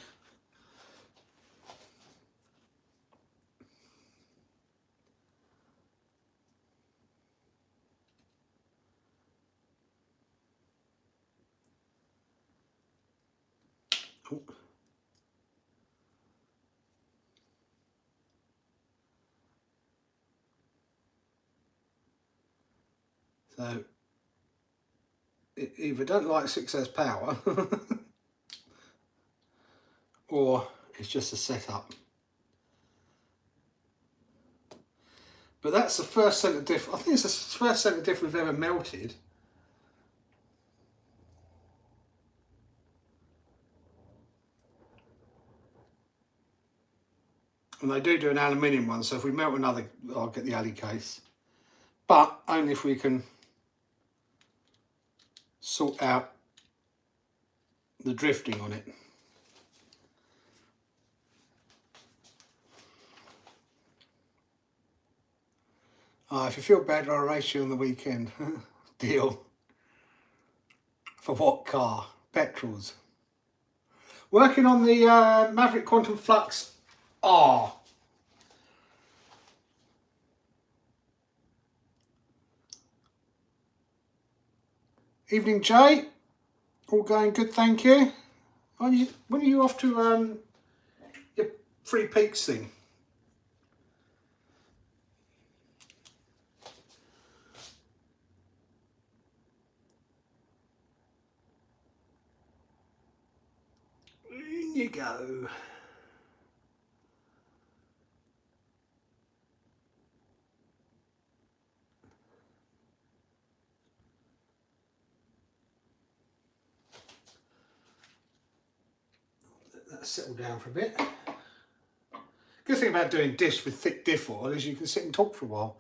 Oh. So it either don't like 6S power or it's just a setup. But that's the first centre diff. I think it's the first centre diff we've ever melted. And they do an aluminium one, so if we melt another, I'll get the alley case. But only if we can sort out the drifting on it. If you feel bad, I'll race you on the weekend. Deal. For what car? Petrols. Working on the Maverick Quantum Flux R. Evening, Jay. All going good, thank you. When are you off to your Free Peaks thing? In you go. Let that settle down for a bit. Good thing about doing dish with thick diff oil is you can sit and talk for a while.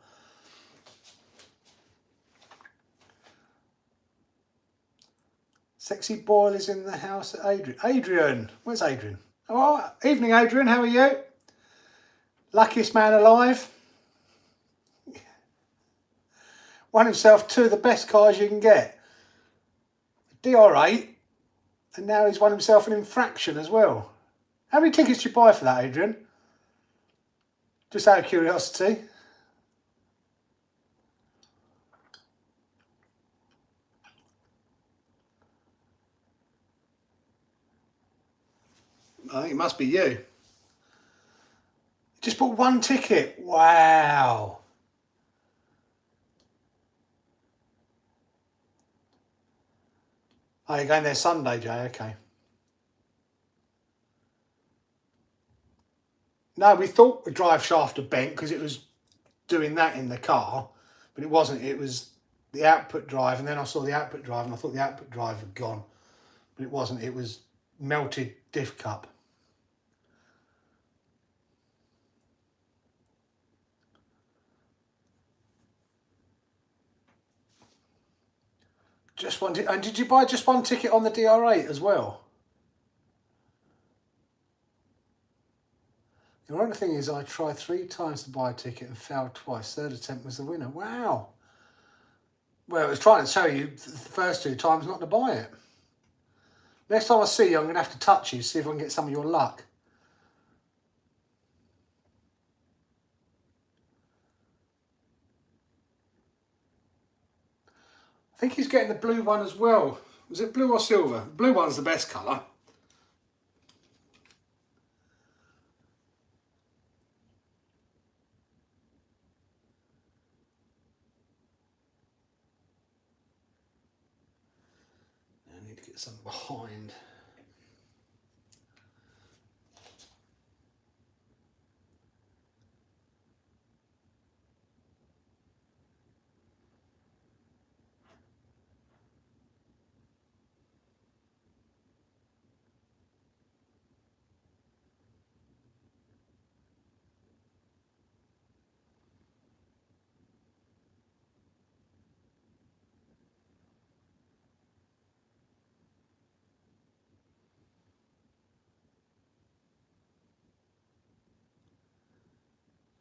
Sexy Boyle is in the house at Adrian. Adrian, where's Adrian? Oh, evening, Adrian. How are you? Luckiest man alive. Won himself 2 of the best cars you can get. DR8, and now he's won himself an infraction as well. How many tickets did you buy for that, Adrian? Just out of curiosity. I think it must be you. Just bought 1 ticket. Wow. Oh, you're going there Sunday, Jay? Okay. No, we thought the drive shaft had bent because it was doing that in the car, but it wasn't. It was the output drive, and then I saw the output drive, and I thought the output drive had gone, but it wasn't. It was melted diff cup. Just one. And did you buy just 1 ticket on the DR8 as well? The only thing is, I tried 3 times to buy a ticket and failed twice. 3rd attempt was the winner. Wow. Well, I was trying to tell you the first 2 times not to buy it. Next time I see you, I'm going to have to touch you, see if I can get some of your luck. I think he's getting the blue one as well. Was it blue or silver? The blue one's the best colour. I need to get some behind.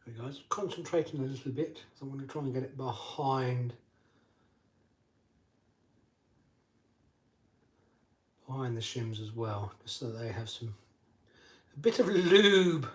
There we go. Just concentrating a little bit. So I'm going to try and get it behind the shims as well, just so they have a bit of lube.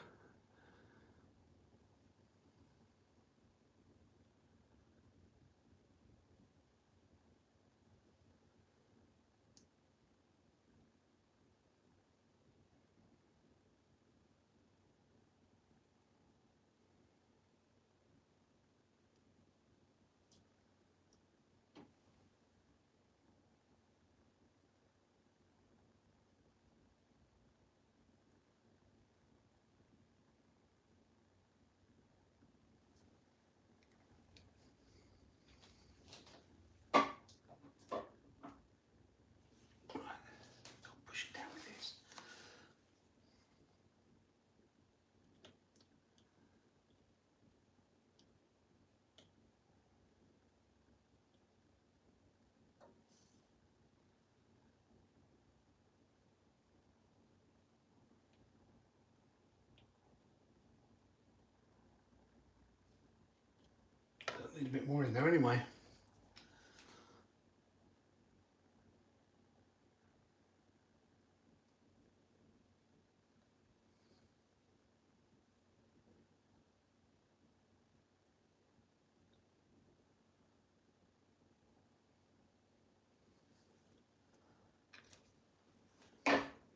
Need a bit more in there anyway.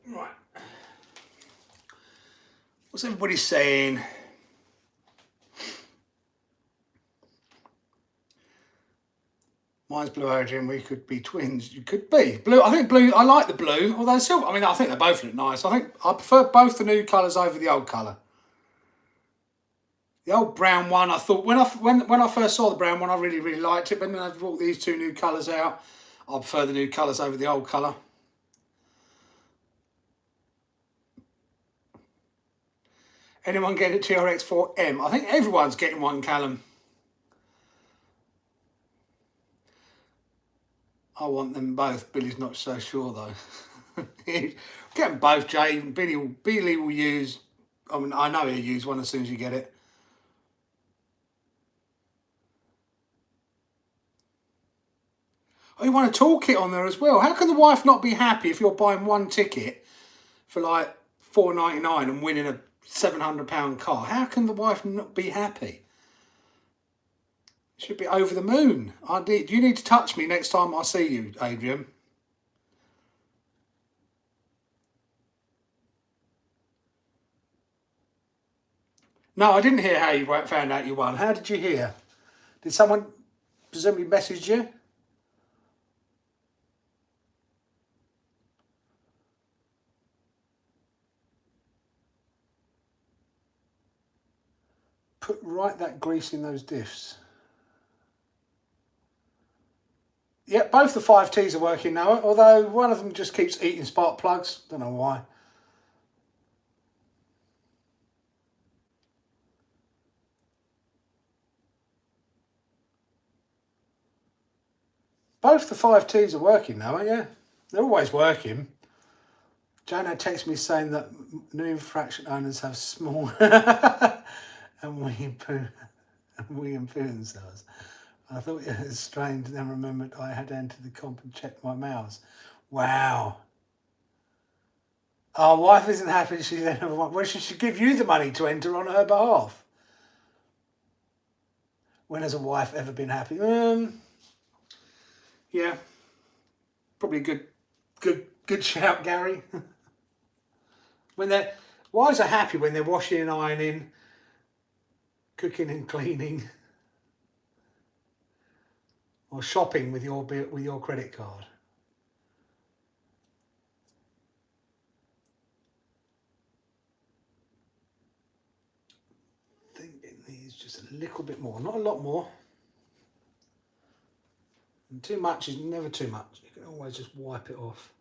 Right. What's everybody saying? Mine's blue, Adrian. We could be twins. You could be blue. I think blue. I like the blue. Although silver. I mean, I think they both look nice. I think I prefer both the new colours over the old colour. The old brown one, I thought when I first saw the brown one, I really liked it. But then they've brought these two new colours out. I prefer the new colours over the old colour. Anyone getting a TRX4M? I think everyone's getting one, Callum. I want them both. Billy's not so sure though. Get them both, Jay. Billy will use. I mean, I know he'll use one as soon as you get it. Oh, you want a toolkit on there as well? How can the wife not be happy if you're buying one ticket for like $4.99 and winning a £700 car? How can the wife not be happy? Should be over the moon. You need to touch me next time I see you, Adrian. No, I didn't hear how you found out you won. How did you hear? Did someone presumably message you? Put right that grease in those diffs. Yeah, both the 5Ts are working now, although one of them just keeps eating spark plugs. Don't know why. Both the 5Ts are working now, yeah. They're always working. Jana texts me saying that new infraction owners have small and we and poo themselves. I thought it was strange, then remembered I had entered the comp and checked my mouse. Wow. Our wife isn't happy she's entered one. Well, she should give you the money to enter on her behalf. When has a wife ever been happy? Yeah. Probably good shout, Gary. When wives are happy when they're washing and ironing, cooking and cleaning, or shopping with your credit card. I think it needs just a little bit more, not a lot more. And too much is never too much. You can always just wipe it off.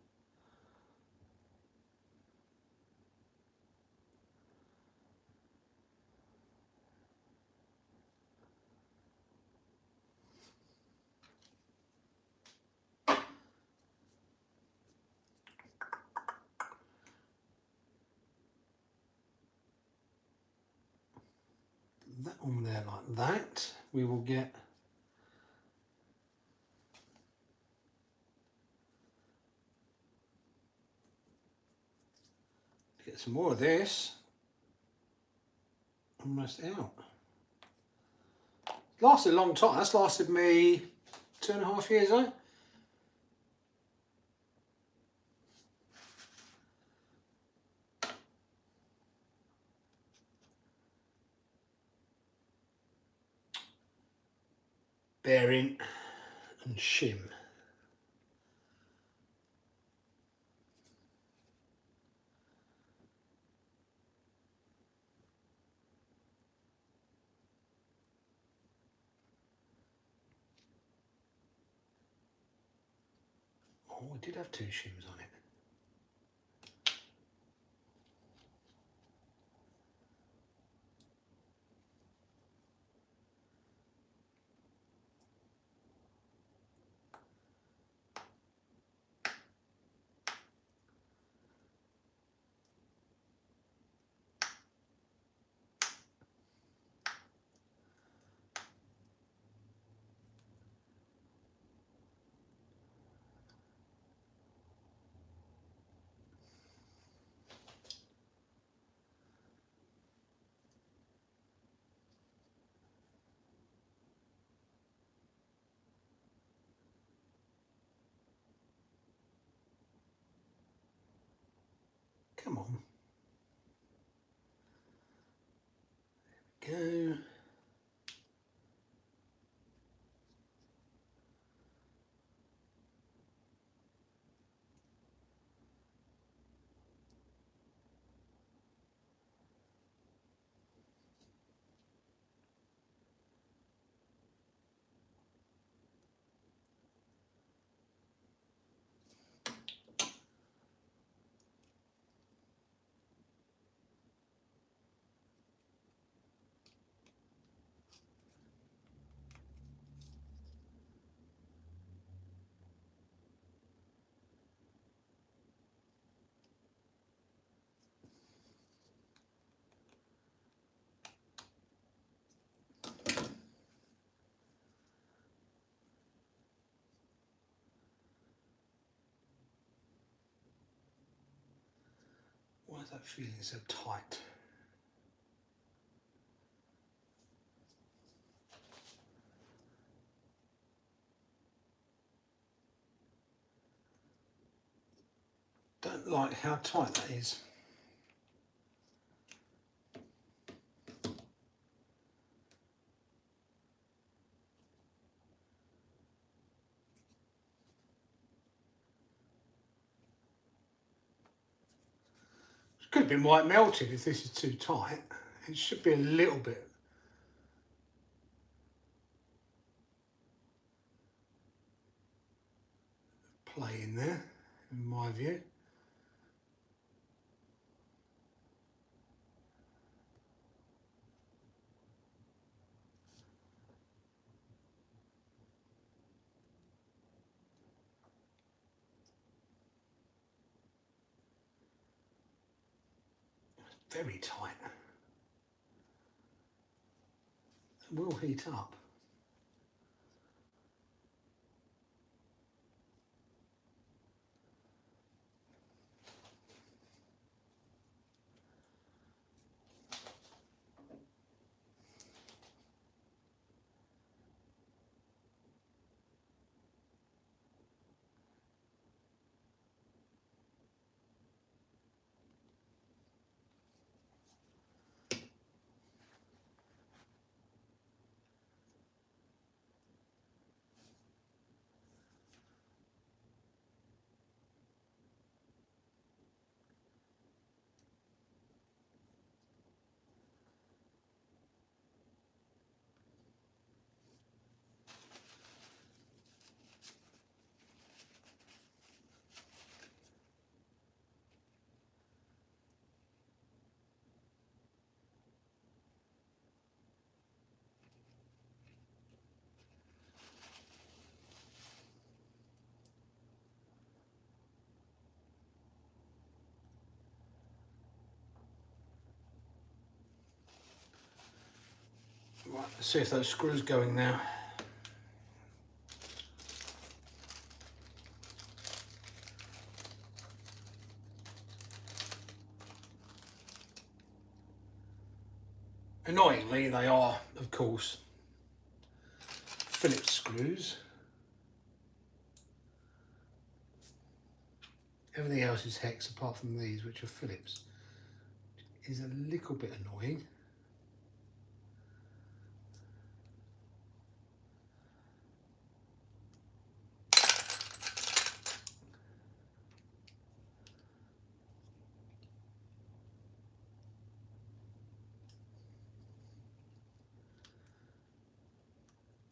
That on there like that. We will get some more of this. Almost out. Lasted a long time. That's lasted me 2.5 years, eh? Bearing and shim. Oh, we did have 2 shims on it. come on. There we go. Why is that feeling so tight? Don't like how tight that is. It could have been white melted if this is too tight. It should be a little bit. Play in there, in my view. Very tight. It will heat up. Right, let's see if those screws going now. Annoyingly, they are, of course, Phillips screws. Everything else is hex apart from these, which are Phillips. Is a little bit annoying.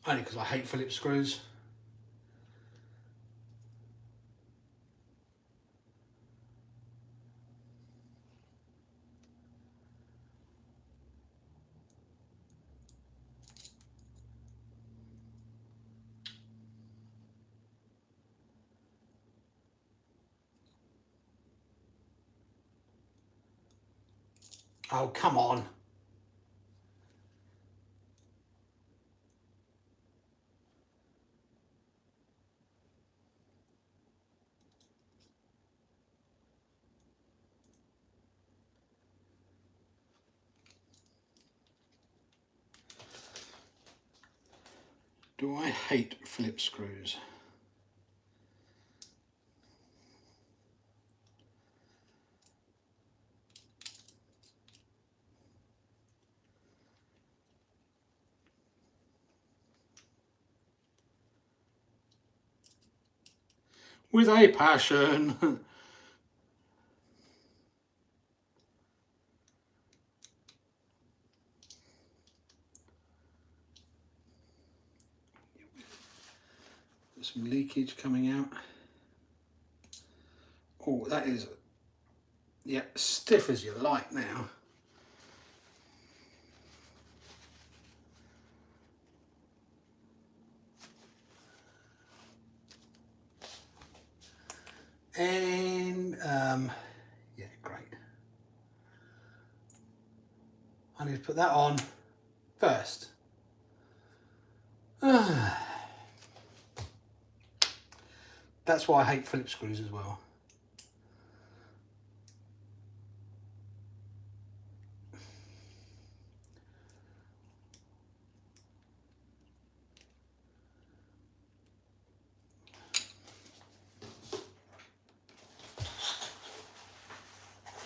Only because I hate Phillips screws. Oh, come on. Do I hate Phillips screws? with a passion. Some leakage coming out. Oh, that is, yeah, stiff as you like now. And yeah, great. I need to put that on first. That's why I hate Phillips screws as well.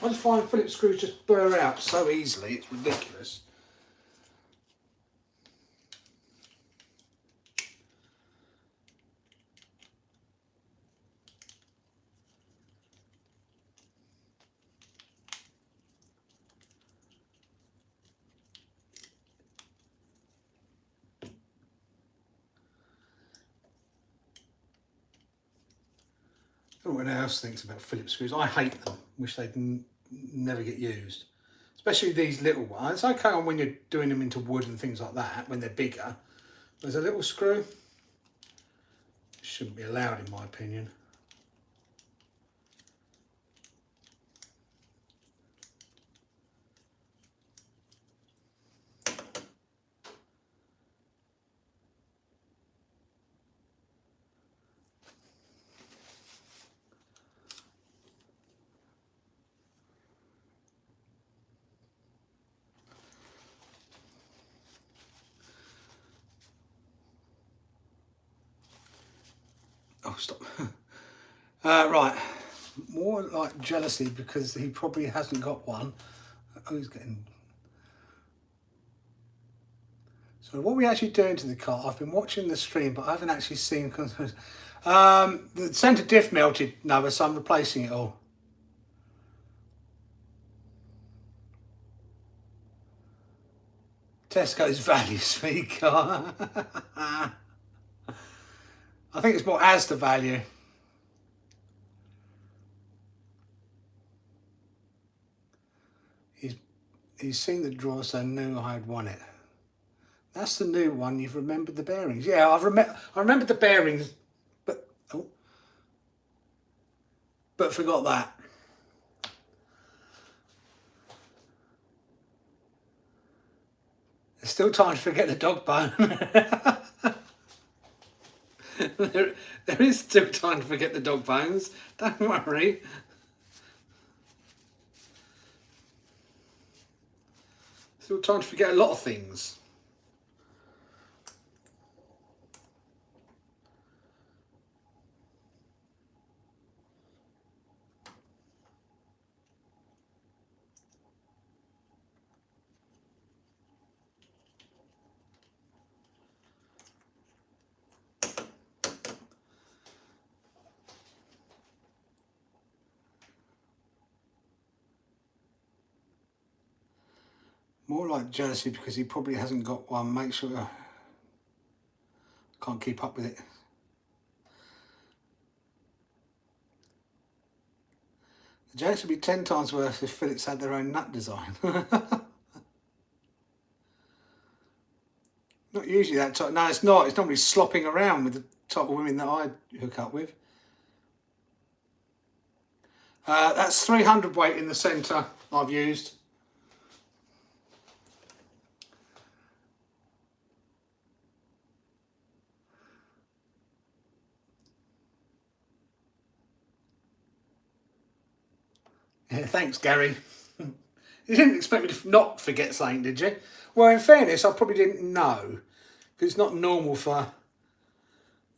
I just find Phillips screws just burr out so easily, it's ridiculous. I don't know what anyone else thinks about Phillips screws. I hate them. Wish they'd never get used. Especially these little ones. It's okay on when you're doing them into wood and things like that, when they're bigger. There's a little screw. Shouldn't be allowed in my opinion. Oh, stop. Right. More like jealousy because he probably hasn't got one. Oh, he's getting... So what are we actually doing to the car? I've been watching the stream, but I haven't actually seen... the centre diff melted, Nova, so I'm replacing it all. Tesco's value speed car. I think it's more Asda value. He's seen the drawer, so knew I had won it. That's the new one. You've remembered the bearings. Yeah, I remembered the bearings, but forgot that. There's still time to forget the dog bone. there is still time to forget the dog bones. Don't worry. Still time to forget a lot of things. More like jealousy because he probably hasn't got one. Make sure I can't keep up with it. The jealousy would be 10 times worse if Phillips had their own nut design. Not usually that type. No, it's not. It's normally slopping around with the type of women that I hook up with. That's 300 weight in the centre I've used. Yeah, thanks, Gary. You didn't expect me to not forget something, did you? Well, in fairness, I probably didn't know. Because it's not normal for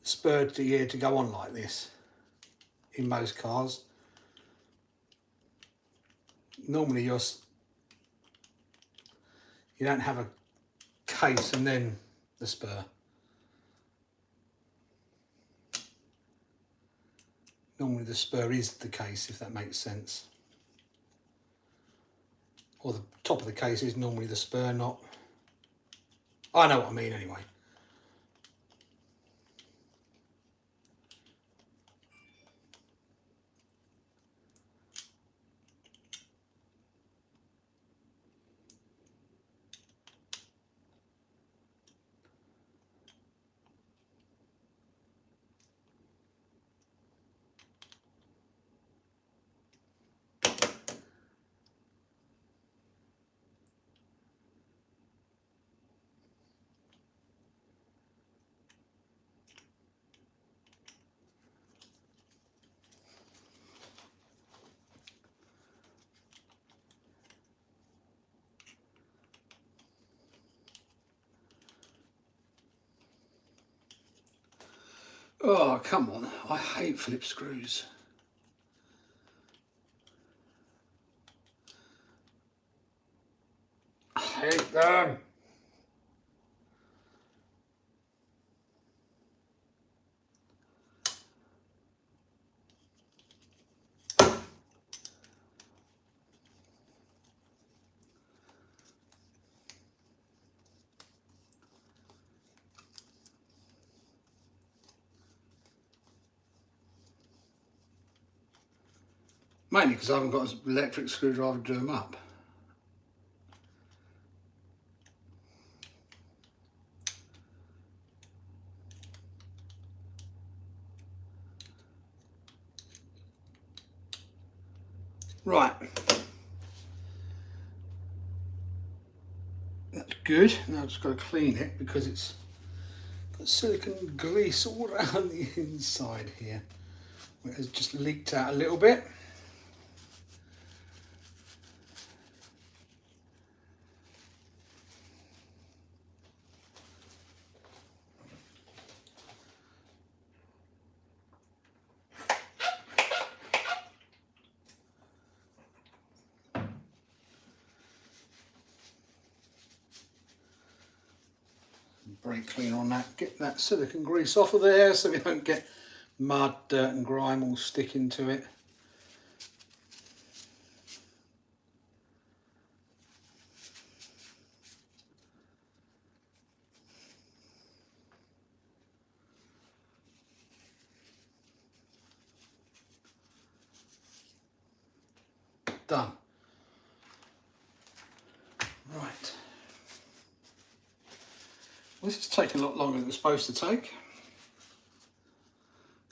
spur to year to go on like this in most cars. Normally you don't have a case and then the spur. normally the spur is the case, if that makes sense. Or the top of the case is normally the spur, not... I know what I mean anyway. Oh, come on. I hate Phillips screws. I hate them. Mainly because I haven't got an electric screwdriver to do them up. Right. That's good. Now I've just got to clean it because it's got silicone grease all around the inside here. It has just leaked out a little bit. Brake cleaner on that, get that silicone grease off of there so we don't get mud, dirt and grime all sticking to it. Done. Right. This is taking a lot longer than it's supposed to take.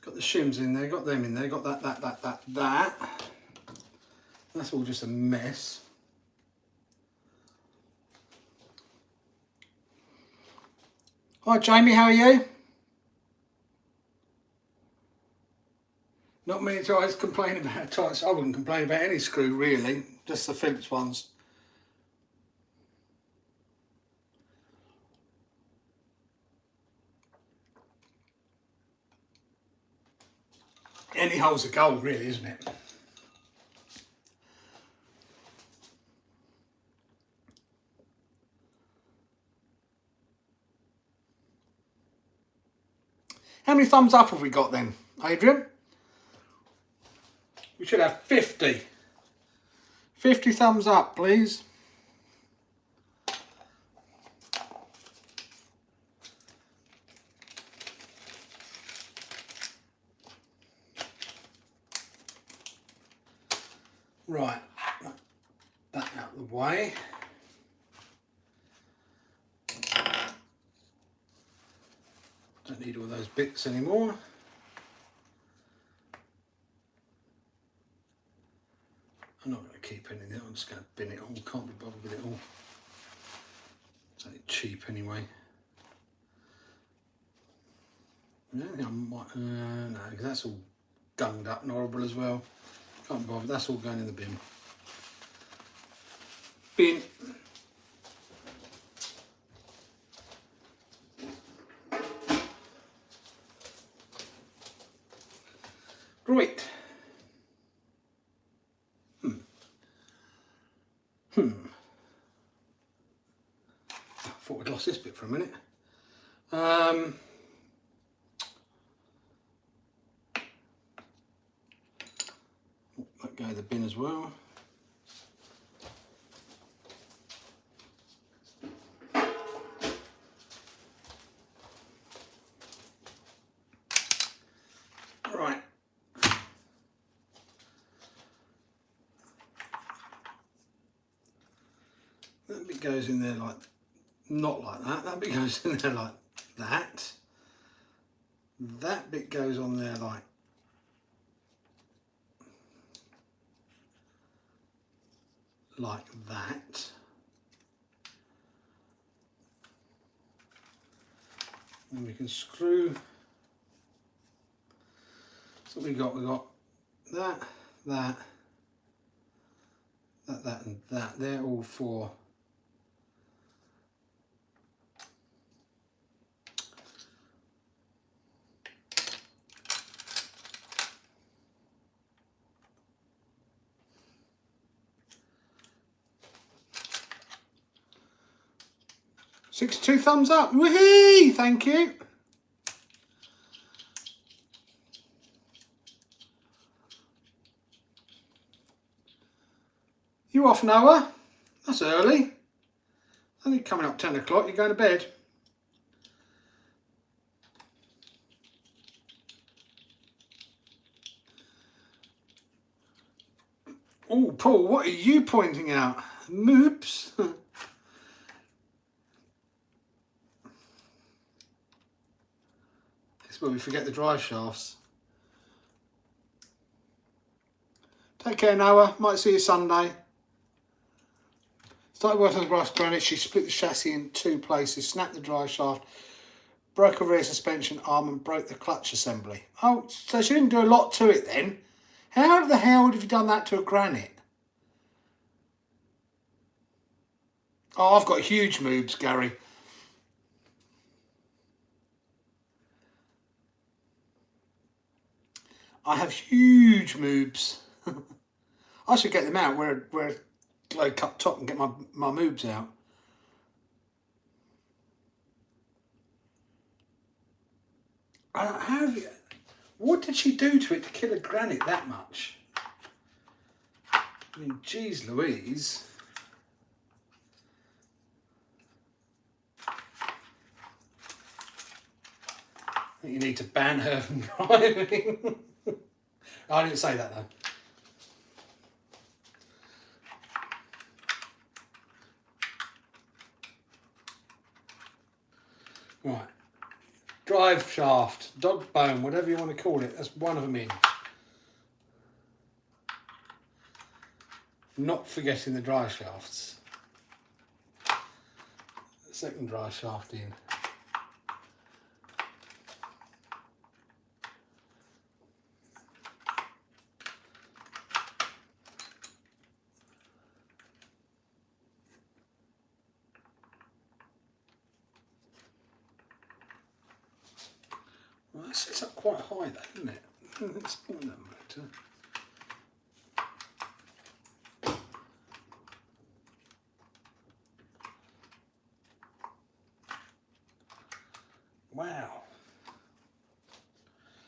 Got the shims in there, got them in there, got that. That's all just a mess. Hi Jamie, how are you? Not many times complaining about tights. I wouldn't complain about any screw really, just the Phillips ones. Any hole's a goal really, isn't it? How many thumbs up have we got then, Adrian? We should have 50. 50 thumbs up, please. Right, that out of the way. Don't need all those bits anymore. I'm not going to keep anything, I'm just going to bin it all, can't be bothered with it all. It's only cheap anyway. Yeah, I might, no, because that's all gunged up and horrible as well. Can't be bothered, that's all going in the bin. Bin. Right. I thought I'd lost this bit for a minute. go to the bin as well. Right. That bit goes in there like, not like that. That bit goes in there like that. That bit goes on there like that. And we can screw. So we got that, that, and that. They're all four. Two thumbs up. Woohoo! Thank you. You off, Noah? That's early. Only coming up 10 o'clock. You're going to bed. Oh, Paul, what are you pointing out? Moops. This is where we forget the drive shafts. Take care, Noah. Might see you Sunday. Started working on the brass granite. She split the chassis in two places, snapped the drive shaft, broke a rear suspension arm and broke the clutch assembly. Oh, so she didn't do a lot to it then. How the hell would have you done that to a granite? Oh, I've got huge moves, Gary. I have huge moves. I should get them out, wear a glow cut top and get my moves out. What did she do to it to kill a granite that much? I mean, geez Louise. I think you need to ban her from driving. I didn't say that though. Right. Drive shaft, dog bone, whatever you want to call it. That's one of them in. Not forgetting the drive shafts. The second drive shaft in. Well, that sits up quite high though, doesn't it? Let's point that motor. Wow.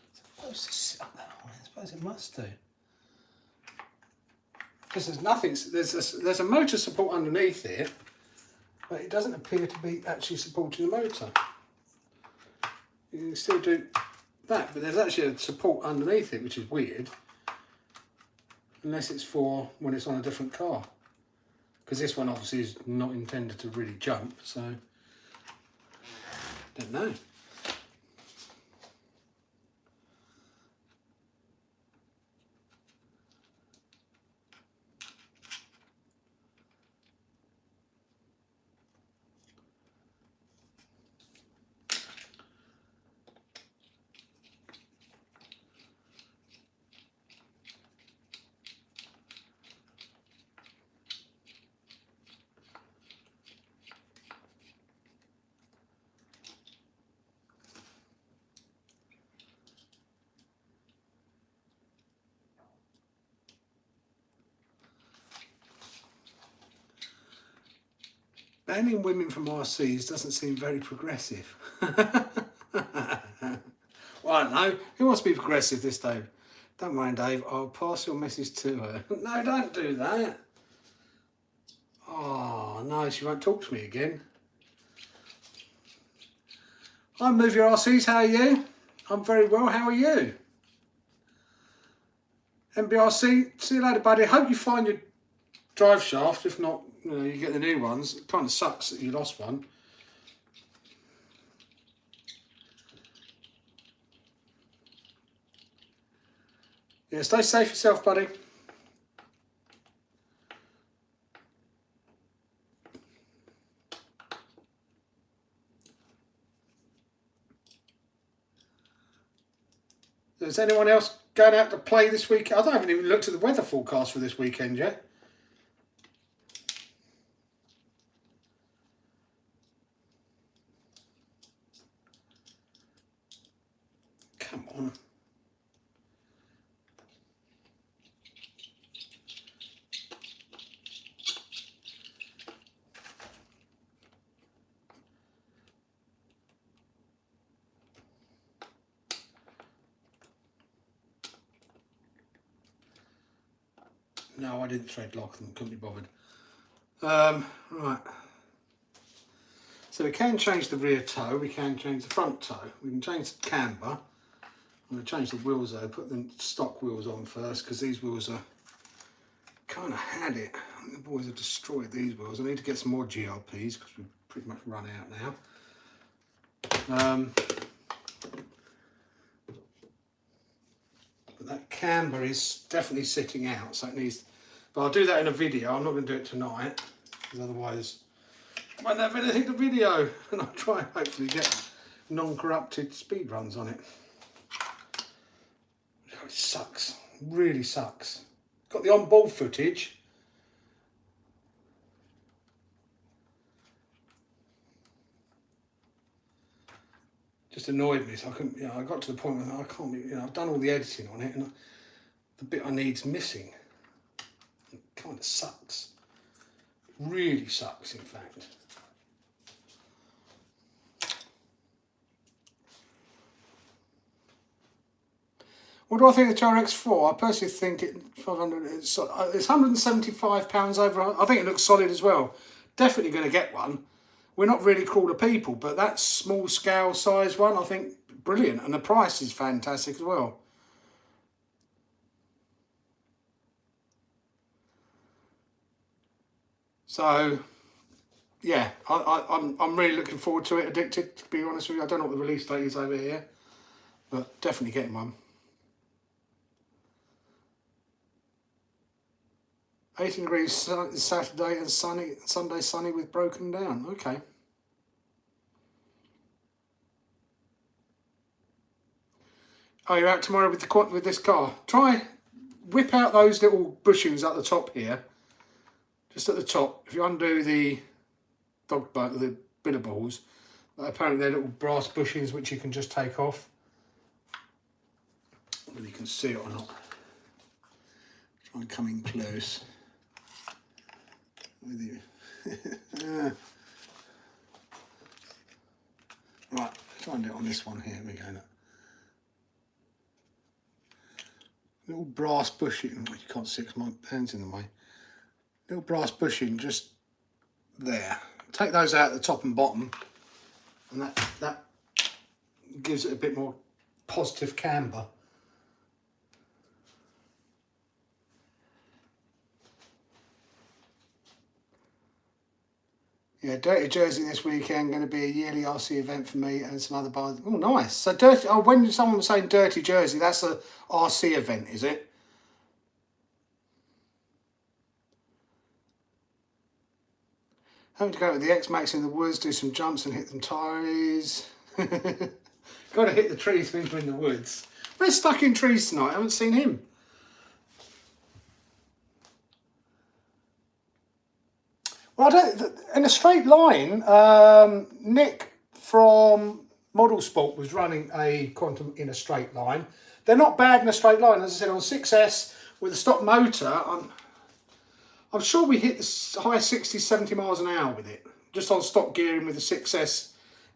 It's supposed to sit up that high. I suppose it must do. Because there's nothing, there's a motor support underneath it, but it doesn't appear to be actually supporting the motor. You can still do that, but there's actually a support underneath it, which is weird. Unless it's for when it's on a different car. Because this one obviously is not intended to really jump, so don't know. Banning women from RCs doesn't seem very progressive. Well, I don't know. Who wants to be progressive this day? Don't mind, Dave. I'll pass your message to her. No, don't do that. Oh, no, she won't talk to me again. Hi, Move Your RCs. How are you? I'm very well. How are you? MBRC, see you later, buddy. Hope you find your drive shaft. If not, you get the new ones. It kind of sucks that you lost one. Yeah, stay safe yourself, buddy. Is anyone else going out to play this week? I haven't even looked at the weather forecast for this weekend yet. Come on. No, I didn't thread lock them, couldn't be bothered. Right. So we can change the rear toe, we can change the front toe, we can change the camber. I'm going to change the wheels though, put the stock wheels on first because these wheels are kind of had it. I think the boys have destroyed these wheels. I need to get some more GRPs because we've pretty much run out now. But that camber is definitely sitting out, so it needs. But I'll do that in a video. I'm not going to do it tonight because otherwise I won't have anything to video. And I'll try and hopefully get non-corrupted speed runs on it. Oh, it sucks. Really sucks. Got the on-board footage. Just annoyed me, so I couldn't. I got to the point where I can't. I've done all the editing on it, and the bit I need's missing. It kind of sucks. It really sucks, in fact. What do I think of the TRX4? I personally think it's £175 over. I think it looks solid as well. Definitely going to get one. We're not really crawler people, but that small scale size one, I think, brilliant. And the price is fantastic as well. So, yeah, I'm really looking forward to it. Addicted, to be honest with you. I don't know what the release date is over here, but definitely getting one. 18 degrees Saturday and Sunday sunny with broken down. Okay. Oh, you're out tomorrow with this car. Try whip out those little bushings at the top here. Just at the top. If you undo the dog bone, the bit balls, apparently they're little brass bushings which you can just take off. Whether you can see it or not. Try and come in close. With you. Right, try and do it on this one here. Here we go. Look. Little brass bushing. You can't see because my hand's in the way. Little brass bushing just there. Take those out at the top and bottom, and that gives it a bit more positive camber. Yeah, Dirty Jersey this weekend, going to be a yearly RC event for me and some other bars. Oh, nice. So Dirty. Oh, when someone was saying Dirty Jersey, that's a RC event, is it? Having to go with the X-Max in the woods, do some jumps and hit some tires. Got to hit the trees when you're in the woods. We're stuck in trees tonight. I haven't seen him. Well, in a straight line, Nick from Model Sport was running a Quantum in a straight line. They're not bad in a straight line. As I said, on 6S with a stock motor, I'm sure we hit the high 60, 70 miles an hour with it. Just on stock gearing with the 6S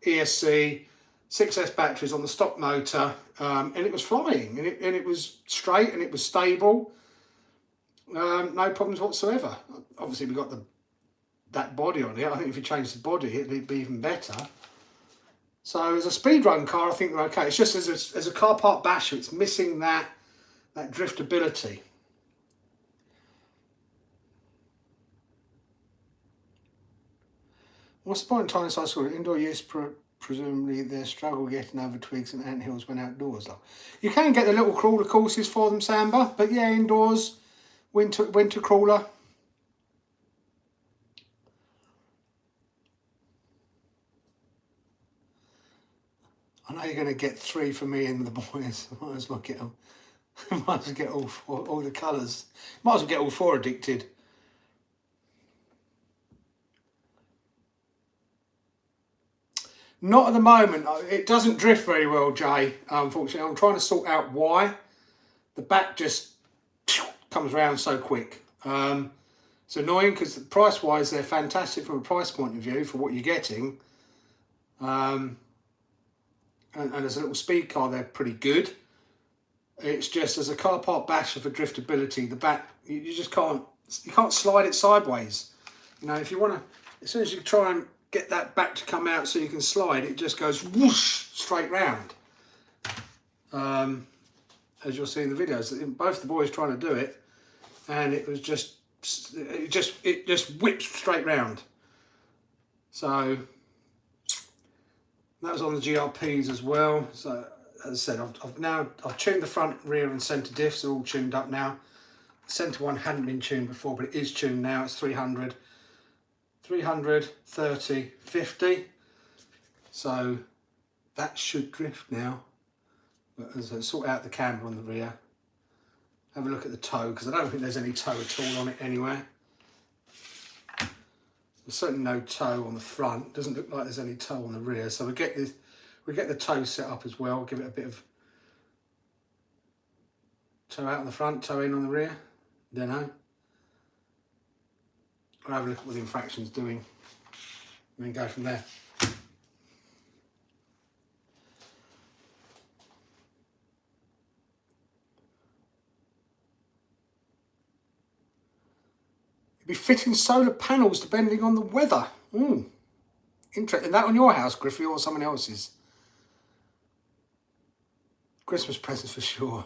ESC, 6S batteries on the stock motor, and it was flying, and it was straight, and it was stable. No problems whatsoever. Obviously, we got that body on it. I think if you change the body, it'd be even better. So as a speed run car, I think they're okay. It's just as a car park basher, it's missing that driftability. What's the point in tying size school? Indoor use, presumably their struggle getting over twigs and anthills when outdoors. Though you can get the little crawler courses for them, Samba, but yeah, indoors, winter crawler. I know you're going to get 3 for me and the boys. Might as well get them. Might as well get all the colours. Might as well get all 4 addicted. Not at the moment. It doesn't drift very well, Jay. Unfortunately, I'm trying to sort out why. The back just comes round so quick. It's annoying because price-wise, they're fantastic from a price point of view for what you're getting. And as a little speed car, they're pretty good. It's just as a car park basher for driftability, the back, you just can't slide it sideways. You know, if you want to, as soon as you try and get that back to come out so you can slide, it just goes whoosh straight round. As you'll see in the videos, both the boys trying to do it, and it was it just whips straight round. So that was on the GRPs as well. So as I said, I've tuned the front, rear and centre diffs, are all tuned up now. The centre one hadn't been tuned before, but it is tuned now. It's 300, 30, 50. So that should drift now. But as I sort out the camber on the rear, have a look at the toe, because I don't think there's any toe at all on it anywhere. There's certainly no toe on the front. Doesn't look like there's any toe on the rear. So we get the toe set up as well. Give it a bit of toe out on the front, toe in on the rear. Don't know. I'll have a look at what the infraction's doing and then go from there. You'd be fitting solar panels depending on the weather. Interesting. That on your house, Griffey, or someone else's? Christmas presents for sure.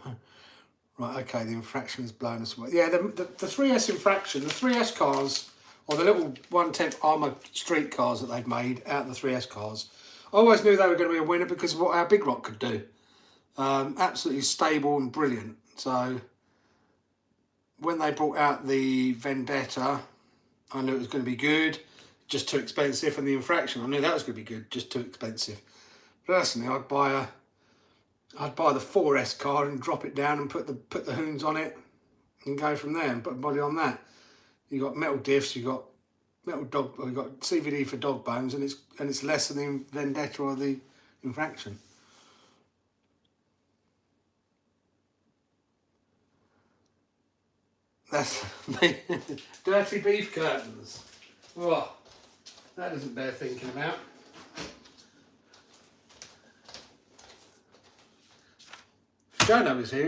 Right, okay, the infraction has blown us away. Yeah, the 3S infraction, the 3S cars, or the little 1/10 armour street cars that they've made out of the 3S cars, I always knew they were going to be a winner because of what our Big Rock could do. Absolutely stable and brilliant. So when they brought out the Vendetta, I knew it was going to be good, just too expensive, and the infraction, I knew that was going to be good, just too expensive. Personally, I'd buy the 4S car and drop it down and put the hoons on it and go from there and put a body on that. You got metal diffs, you got you got CVD for dog bones, and it's less than the Vendetta or the infraction. That's dirty beef curtains. Oh, that doesn't bear thinking about. If Jono was here,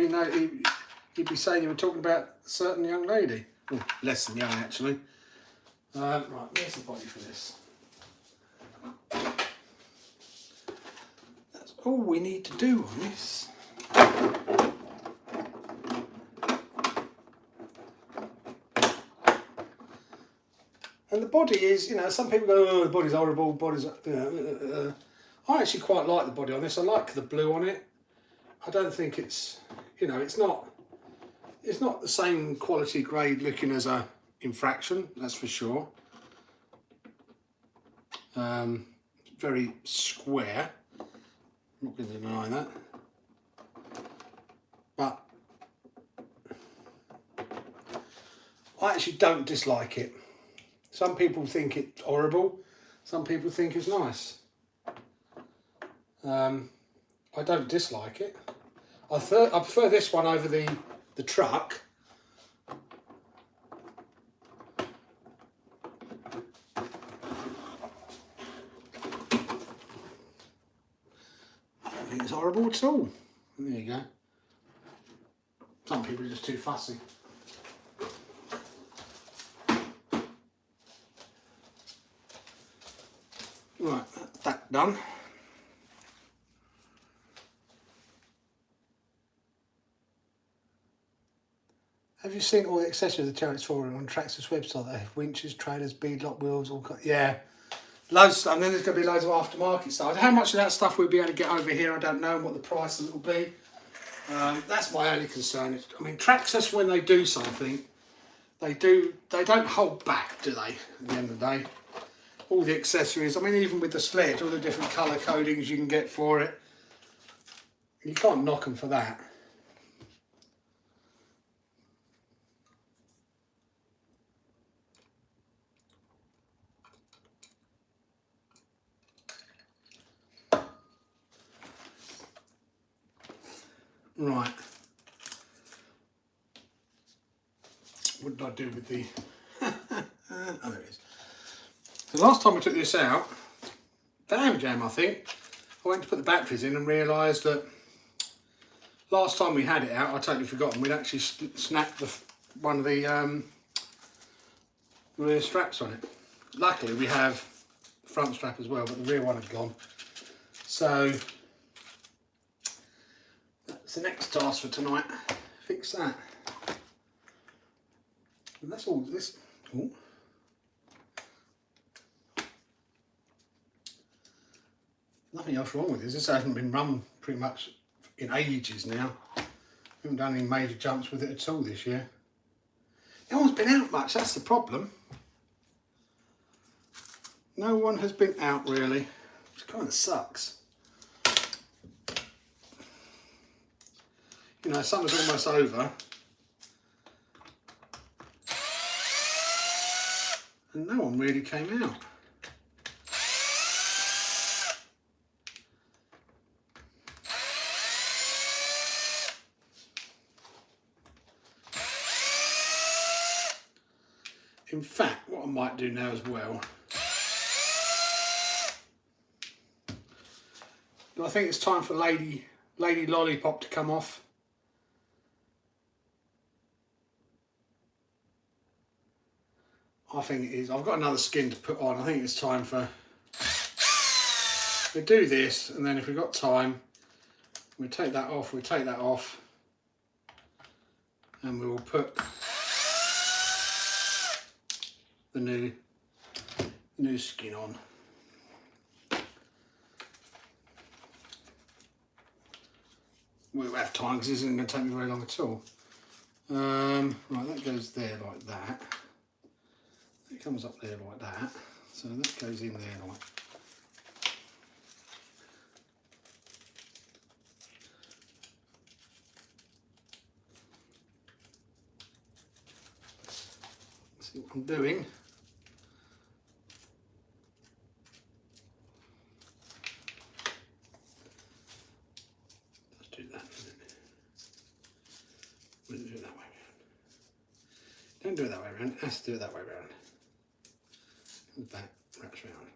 he'd be saying you were talking about a certain young lady. Oh, less than young, actually. Right, where's the body for this? That's all we need to do on this. And the body is, some people go, oh, the body's horrible, I actually quite like the body on this. I like the blue on it. I don't think it's, it's not the same quality grade looking as a infraction, that's for sure. Very square, I'm not going to deny that. But I actually don't dislike it. Some people think it's horrible, some people think it's nice. I don't dislike it. I prefer this one over the truck. think it's horrible at all. There you go. Some people are just too fussy. Right, that's that done. Have you seen all the accessories the Terrence Forum on Traxxas website? They have winches, trailers, beadlock wheels, all yeah. Loads of stuff, and then there's going to be loads of aftermarket stuff. How much of that stuff we'll be able to get over here, I don't know, and what the price of it will be. That's my only concern. I mean, Traxxas, when they do something, they don't hold back, do they, at the end of the day? All the accessories, I mean, even with the sled, all the different colour codings you can get for it. You can't knock them for that. Right. What did I do with the... oh, there it is. The last time I took this out, damn jam, I think, I went to put the batteries in and realised that last time we had it out, I totally forgotten, we'd actually snapped one of the rear straps on it. Luckily we have the front strap as well, but the rear one had gone. So that's the next task for tonight, fix that. And that's all this. Ooh. Nothing else wrong with this. This hasn't been run pretty much in ages now. We haven't done any major jumps with it at all this year. No one's been out much, that's the problem. No one has been out really, which kind of sucks. You know, summer's almost over. And no one really came out. In fact, what I might do now as well, do I think it's time for Lady Lollipop to come off? I think it is. I've got another skin to put on. I think it's time for... we'll do this, and then if we've got time, we'll take that off, and we will put the new skin on. We'll have time because this isn't going to take me very long at all. Right, that goes there like that. It comes up there like that. So that goes in there like. See what I'm doing. Let's do that. We'll do it that way around. Don't do it that way around. It has to do it that way around. The back wraps around.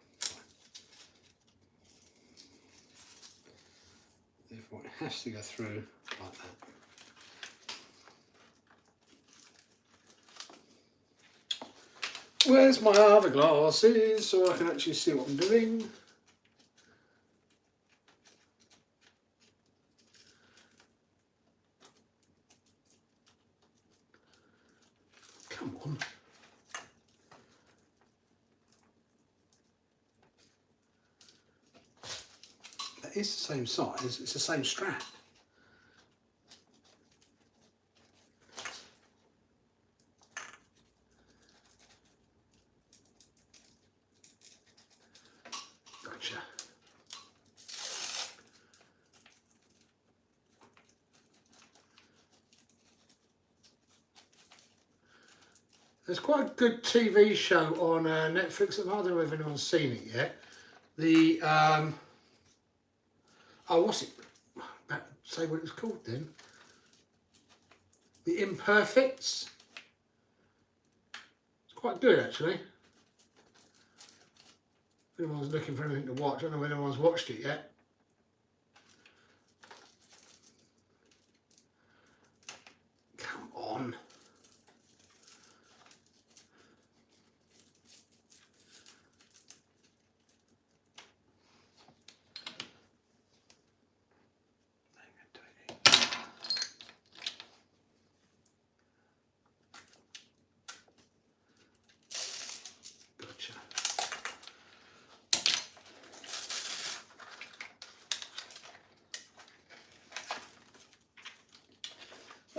Therefore, it has to go through like that. Where's my other glasses so I can actually see what I'm doing? Come on. That is the same size, it's the same strap. Gotcha. There's quite a good TV show on Netflix. I don't know if anyone's seen it yet. The oh, what's it? Say what it was called then. The Imperfects. It's quite good actually. If anyone's looking for anything to watch, I don't know if anyone's watched it yet.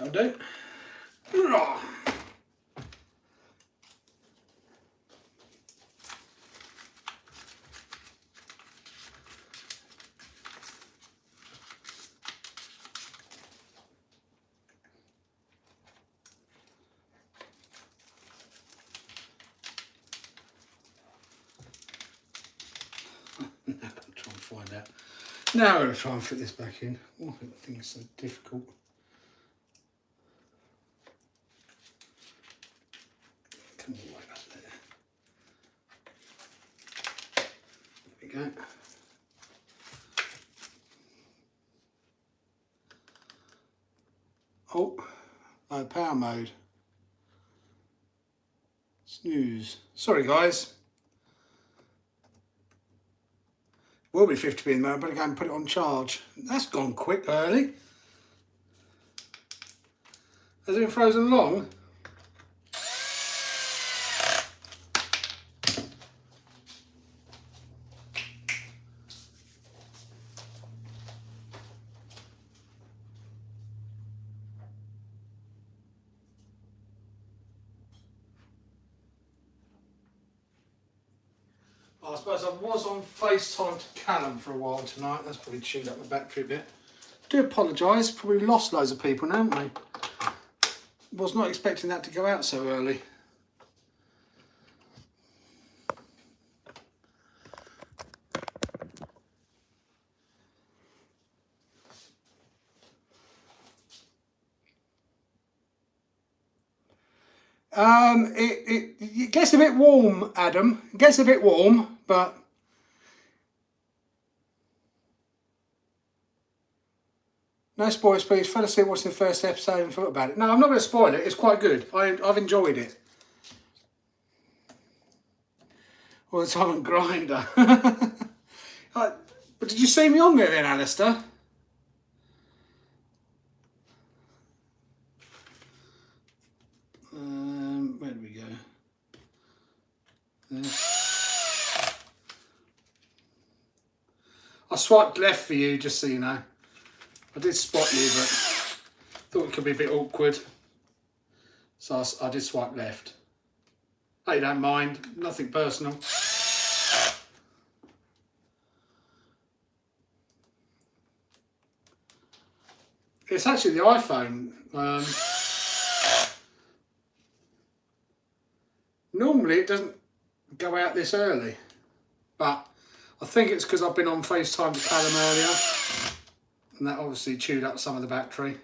That'll do. Ugh. Now I'm going to try and find out. Now I'm going to try and fit this back in. Oh, I think it's so difficult. Come all the way back there. There we go. Oh, no power mode. Snooze. Sorry guys. Will be 50p in the moment, better go and put it on charge. That's gone quick early. Has it been frozen long? I suppose I was on FaceTime to Callum for a while tonight. That's probably chewed up the battery a bit. Do apologise, probably lost loads of people now, haven't we? Was not expecting that to go out so early. It gets a bit warm, Adam. It gets a bit warm, but no spoilers, please. Fell asleep watching the first episode and forgot about it. No, I'm not going to spoil it. It's quite good. I've enjoyed it. All the time on Grinder. But did you see me on there then, Alistair? Where do we go? There. I swiped left for you, just so you know. I did spot you, but thought it could be a bit awkward. So I did swipe left. Hey, don't mind, nothing personal. It's actually the iPhone. Normally it doesn't go out this early, but I think it's because I've been on FaceTime to Callum earlier, and that obviously chewed up some of the battery.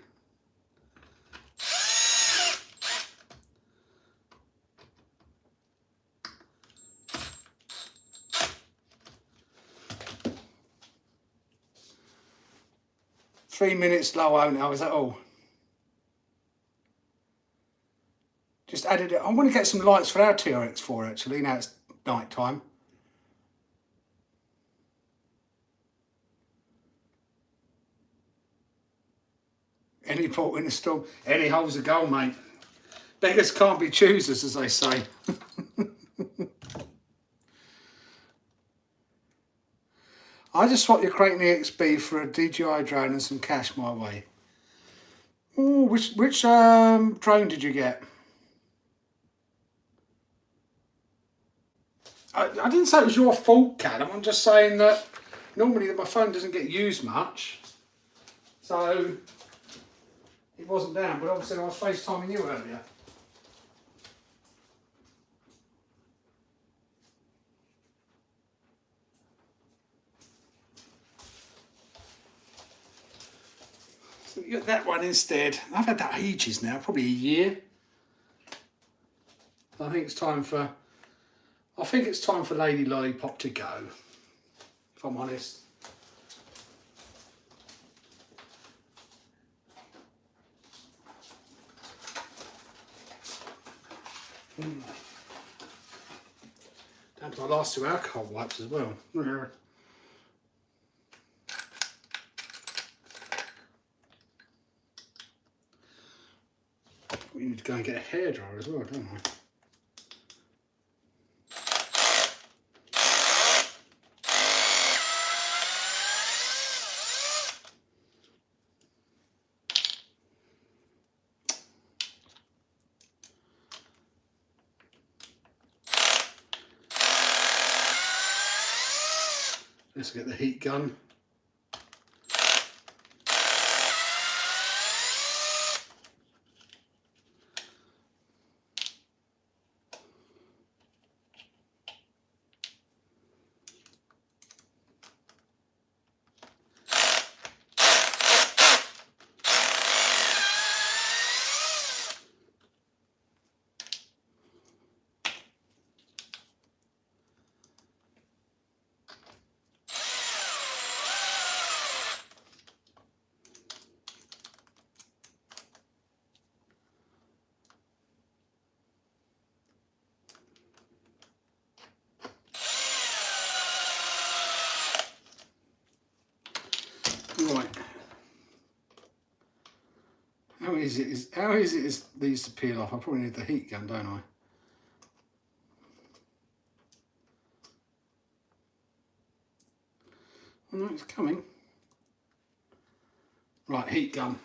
Three minutes low, won't it? Is that all? Just added it. I want to get some lights for our TRX4 actually, now it's night time. Any port in the storm, any hole's a goal, mate. Beggars can't be choosers, as they say. I just swapped your Kraken EXB for a DJI drone and some cash my way. Ooh, which drone did you get? I didn't say it was your fault, Callum. I'm just saying that normally my phone doesn't get used much, so it wasn't down. But obviously I was FaceTiming you earlier. So you got that one instead. I've had that ages now, probably a year. I think it's time for Lady Lollipop to go, if I'm honest. Down to my last two alcohol wipes as well. We need to go and get a hairdryer as well, don't I? Let's get the heat gun. Right. How easy is these to peel off? I probably need the heat gun, don't I? Oh no, it's coming. Right, heat gun.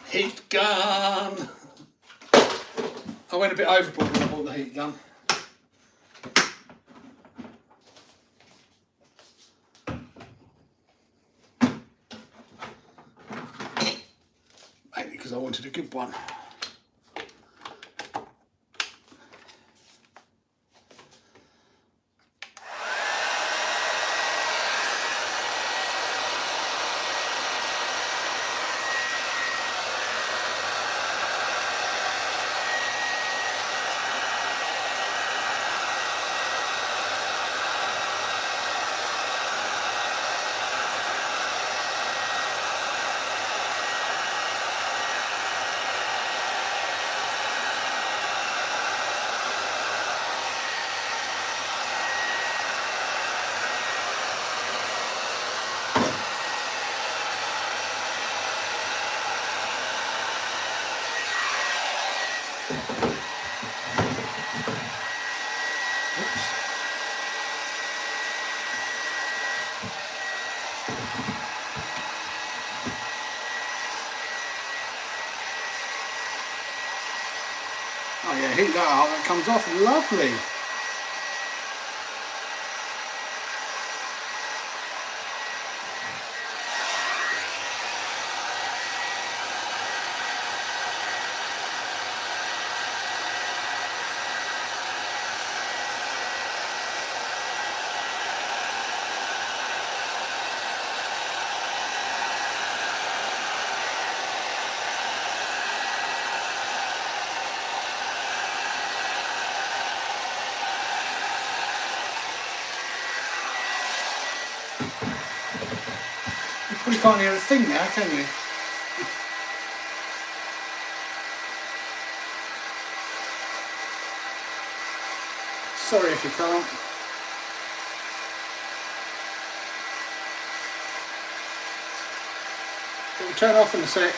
Heat gun! I went a bit overboard when I bought the heat gun. Mainly because I wanted a good one. Oh yeah, heat that up, that comes off lovely. You probably can't hear a thing now, can you? Sorry if you can't. It will turn off in a sec.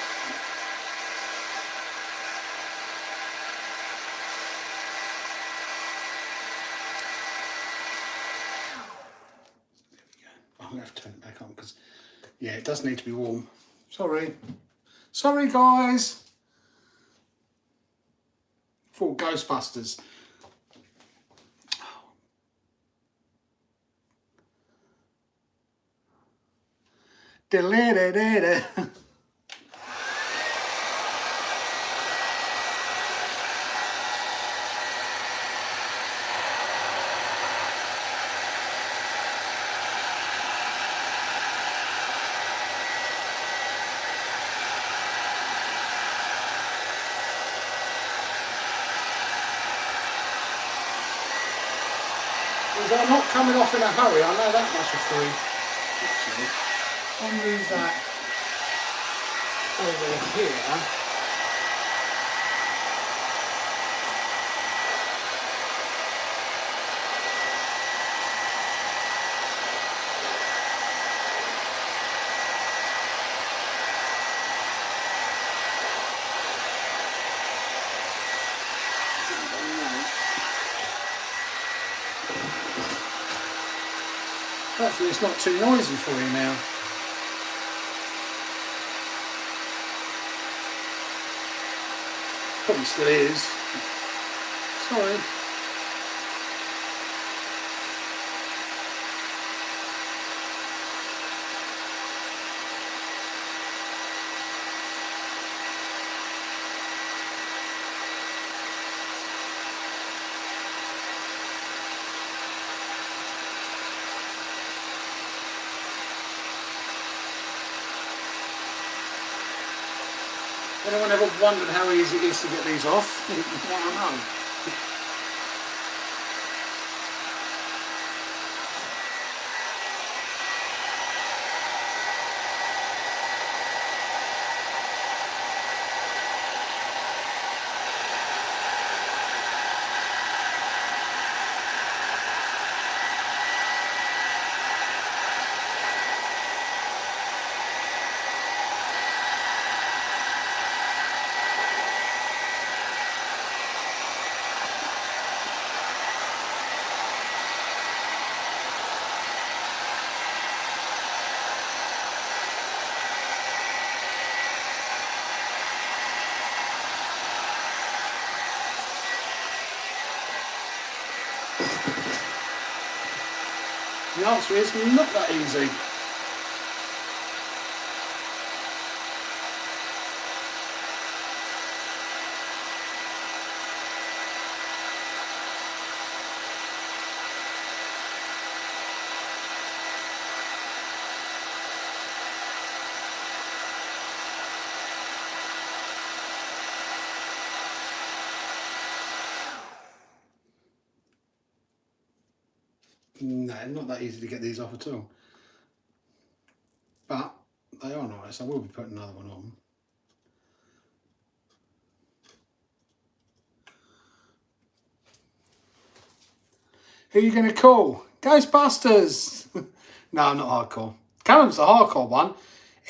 I'm going to have to turn it back on because, yeah, it does need to be warm. Sorry. Sorry, guys. For Ghostbusters. Da-da-da-da-da. I'm not coming off in a hurry, I know that much for free. Actually, I'll move that over here. Hopefully it's not too noisy for you now. Probably still is. Sorry. Anyone ever wondered how easy it is to get these off? I don't know. The answer is not that easy. No, not that easy to get these off at all. But they are nice. I will be putting another one on. Who are you going to call? Ghostbusters! No, I'm not hardcore. Callum's the hardcore one.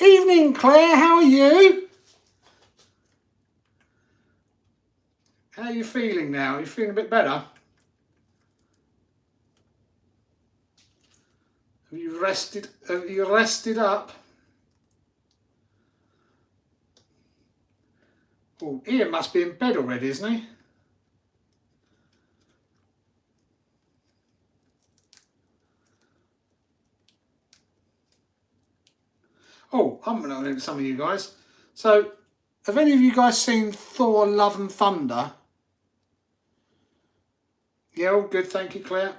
Evening, Claire. How are you? How are you feeling now? Are you feeling a bit better? Have you rested? Have you rested up? Oh, Ian must be in bed already, isn't he? Oh, I'm going to look at some of you guys. So, have any of you guys seen Thor: Love and Thunder? Yeah, all good. Thank you, Claire.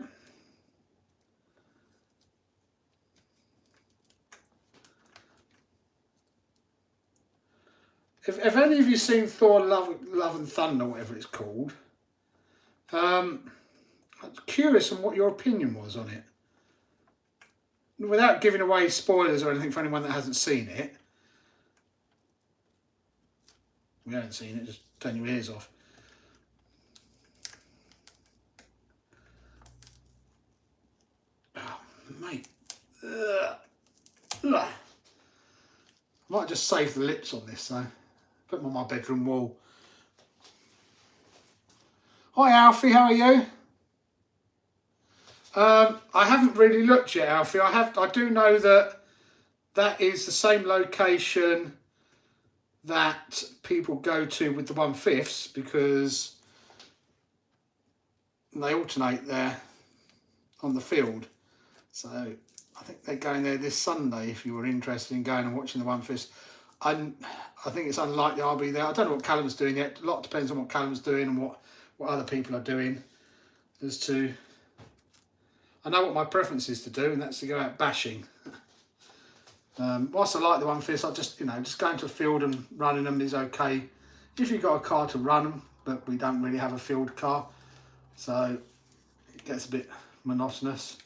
If any of you seen Thor: Love and Thunder, whatever it's called, I'm curious on what your opinion was on it. Without giving away spoilers or anything for anyone that hasn't seen it. We haven't seen it, just turn your ears off. Oh, mate. Ugh. Ugh. I might just save the lips on this though. Put them on my bedroom wall. Hi Alfie, how are you? I haven't really looked yet, Alfie. I do know that is the same location that people go to with the 1/5 because they alternate there on the field. So I think they're going there this Sunday if you were interested in going and watching the 1/5. I think it's unlikely I'll be there. I don't know what Callum's doing yet. A lot depends on what Callum's doing and what other people are doing as to... I know what my preference is to do, and that's to go out bashing. Whilst I like the 1/5, I just going to a field and running them is okay. If you've got a car to run them, but we don't really have a field car, so it gets a bit monotonous.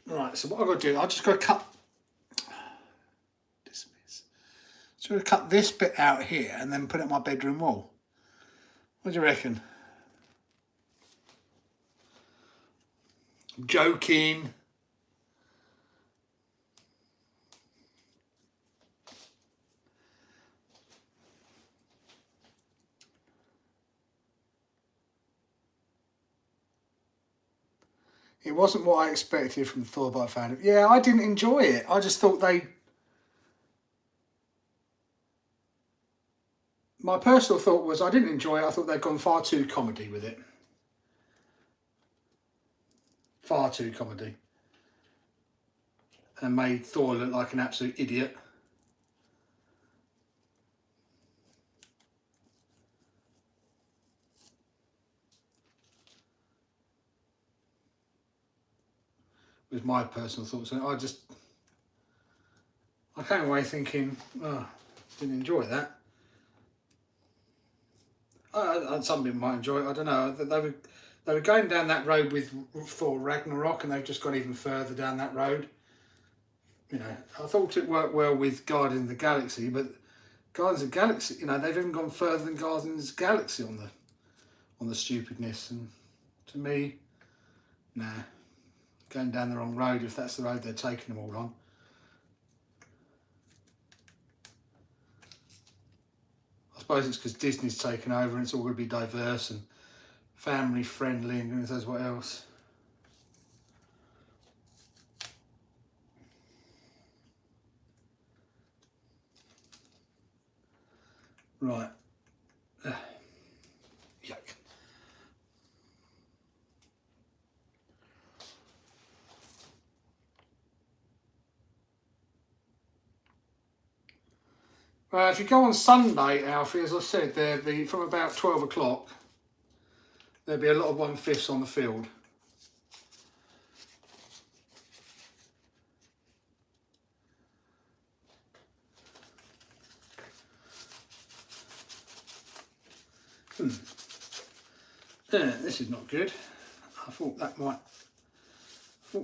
Right, so what I've got to do, I've just got to cut... So I'm going to cut this bit out here and then put it on my bedroom wall. What do you reckon? I'm joking. It wasn't what I expected from Thor, but I found it. Yeah, I didn't enjoy it. I just thought they... My personal thought was I didn't enjoy it. I thought they'd gone far too comedy with it. Far too comedy. And made Thor look like an absolute idiot. Was my personal thoughts. And I came away thinking, oh, didn't enjoy that. Some people might enjoy it. I don't know. They were going down that road with Thor Ragnarok, and they've just gone even further down that road. You know, I thought it worked well with Guardians of the Galaxy, but Guardians of the Galaxy, you know, they've even gone further than Guardians of the Galaxy on the stupidness. And to me, nah, going down the wrong road if that's the road they're taking them all on. I suppose it's because Disney's taken over and it's all going to be diverse and family friendly and who knows what else. Right. Yuck. If you go on Sunday, Alfie, as I said, there'll be from about 12 o'clock, there'll be a lot of 1/5s on the field. This is not good. I thought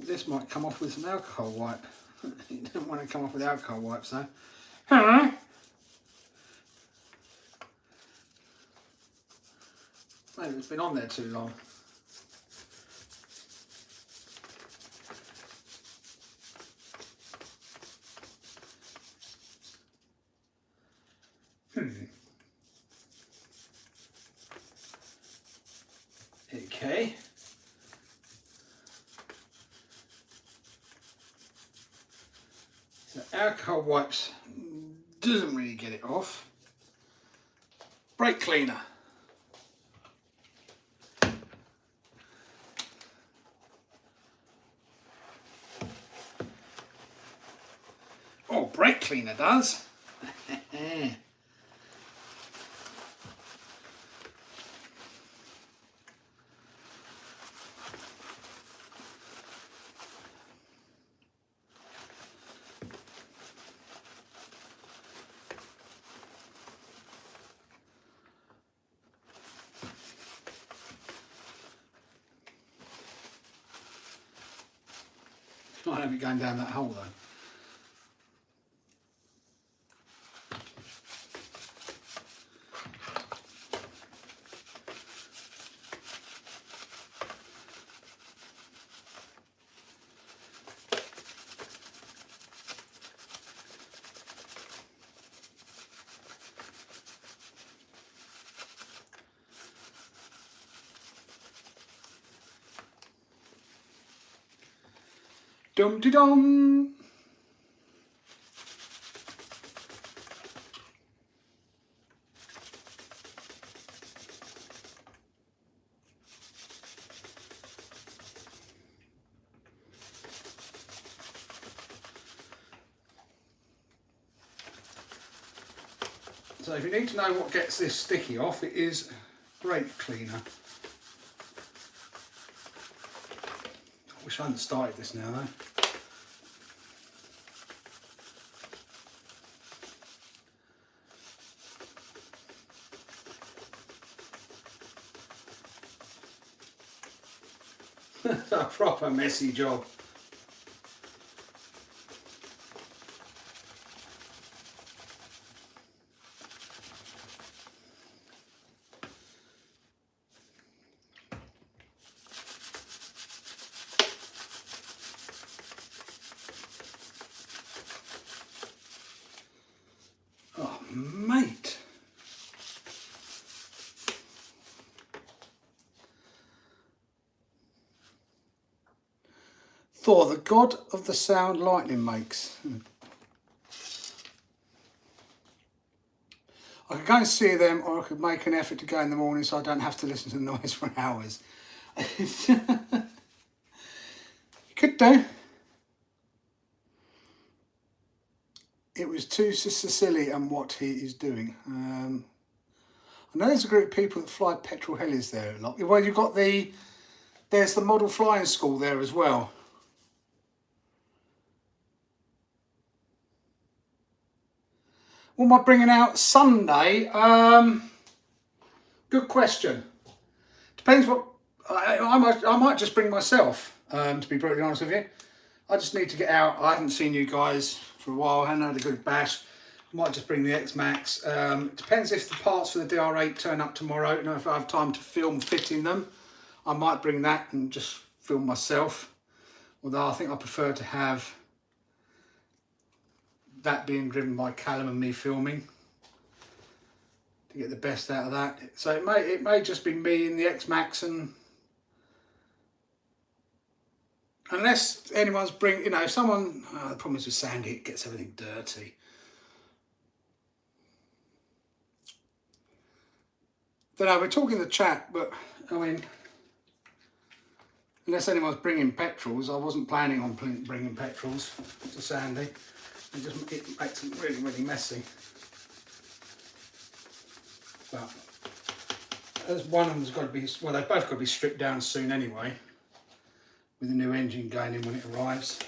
this might come off with some alcohol wipe. You don't want to come off with alcohol wipes though. Huh? Maybe it's been on there too long. Okay. So alcohol wipes doesn't really get it off. Brake cleaner. Oh, brake cleaner does. I don't be going down that hole though. Dum-de-dum! So if you need to know what gets this sticky off, it is brake cleaner. I wish I hadn't started this now though. It's a proper messy job. Oh, mate. 4, the God of the Sound Lightning Makes. I could go and see them, or I could make an effort to go in the morning so I don't have to listen to the noise for hours. You could do. It was too silly and what he is doing. I know there's a group of people that fly petrol helis there a lot. Well, you've got there's the model flying school there as well. What am I bringing out Sunday? Good question. Depends what, I might just bring myself, to be brutally honest with you. I just need to get out. I haven't seen you guys for a while. I haven't had a good bash. I might just bring the X-Max. It depends if the parts for the DR8 turn up tomorrow. You know, if I have time to film fitting them, I might bring that and just film myself. Although I think I prefer to have that being driven by Callum and me filming to get the best out of that. So it may just be me and the X-Max, and unless anyone's if someone, the problem is with Sandy, it gets everything dirty. Don't know, we're talking the chat, but I mean, unless anyone's bringing petrols, I wasn't planning on bringing petrols to Sandy. It makes it really, really messy. But as one of them's got to be, well, they've both got to be stripped down soon anyway, with the new engine going in when it arrives.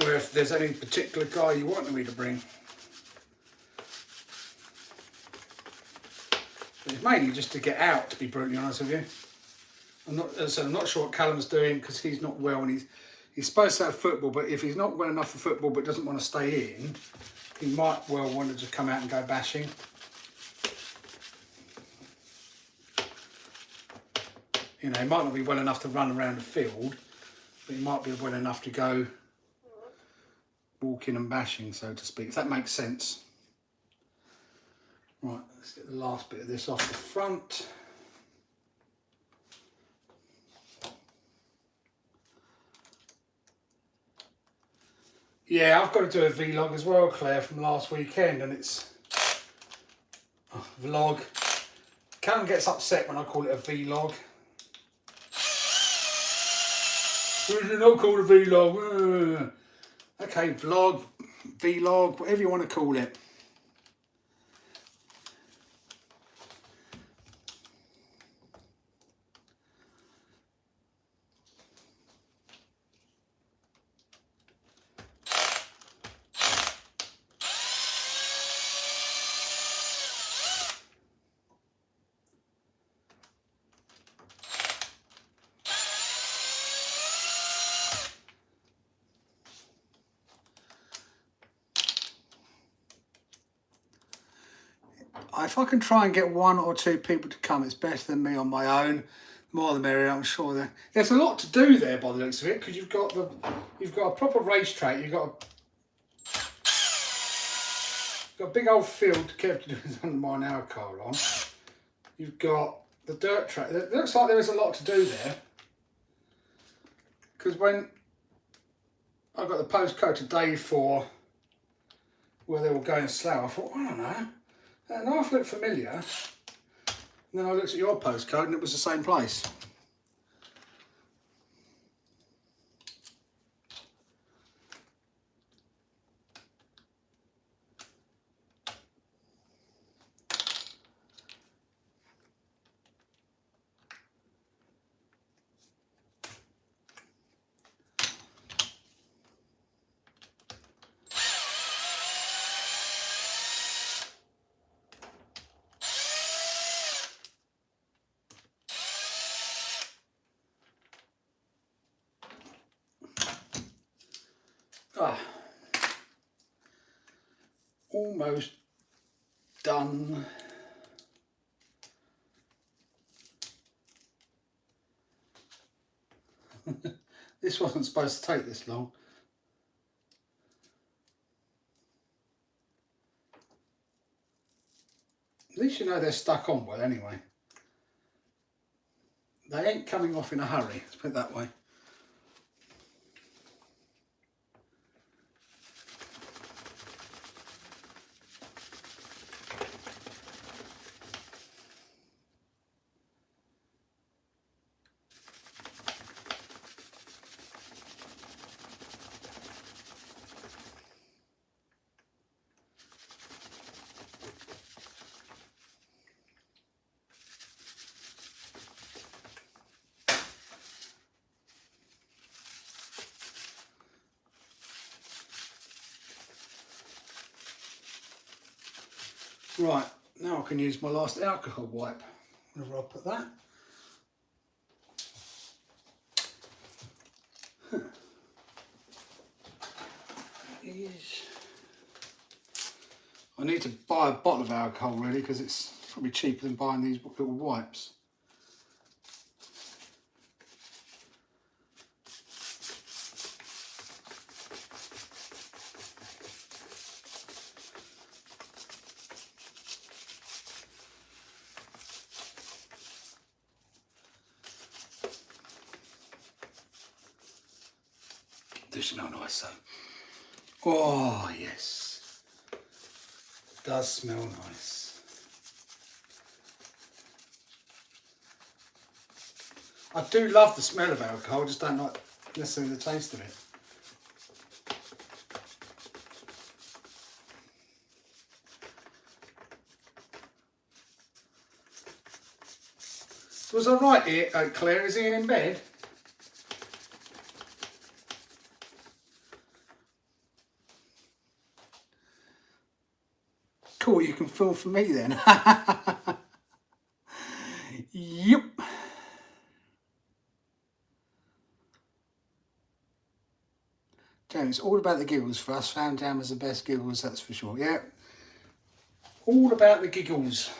Or if there's any particular car you want me to bring. But it's mainly just to get out, to be brutally honest with you. I'm not sure what Callum's doing, because he's not well, and he's supposed to have football, but if he's not well enough for football but doesn't want to stay in, he might well want to just come out and go bashing. You know, he might not be well enough to run around the field, but he might be well enough to go walking and bashing, so to speak, if that makes sense. Right, let's get the last bit of this off the front. Yeah, I've got to do a vlog as well, Claire, from last weekend, and it's vlog. Callum gets upset when I call it a vlog. It's not called a vlog. Okay, vlog, vlog, whatever you want to call it. If I can try and get 1 or 2 people to come, it's better than me on my own. The more the merrier, I'm sure. There's a lot to do there by the looks of it, because you've got a proper racetrack. You've got a big old field kept under my now car on. You've got the dirt track. It looks like there is a lot to do there, because when I got the postcode today for where they were going slow, I thought, I don't know. And I looked familiar, and then I looked at your postcode and it was the same place. Almost done. This wasn't supposed to take this long. At least you know they're stuck on well anyway. They ain't coming off in a hurry, let's put it that way. Right, now I can use my last alcohol wipe. Whenever I put that. I need to buy a bottle of alcohol really because it's probably cheaper than buying these little wipes. They smell nice though. Oh yes, it does smell nice. I do love the smell of alcohol, just don't like necessarily the taste of it. Was I right here, Claire? Is Ian in bed? Cool, you can film for me then. Yep. James, all about the giggles for us. Found Jam as the best giggles, that's for sure. Yeah. All about the giggles.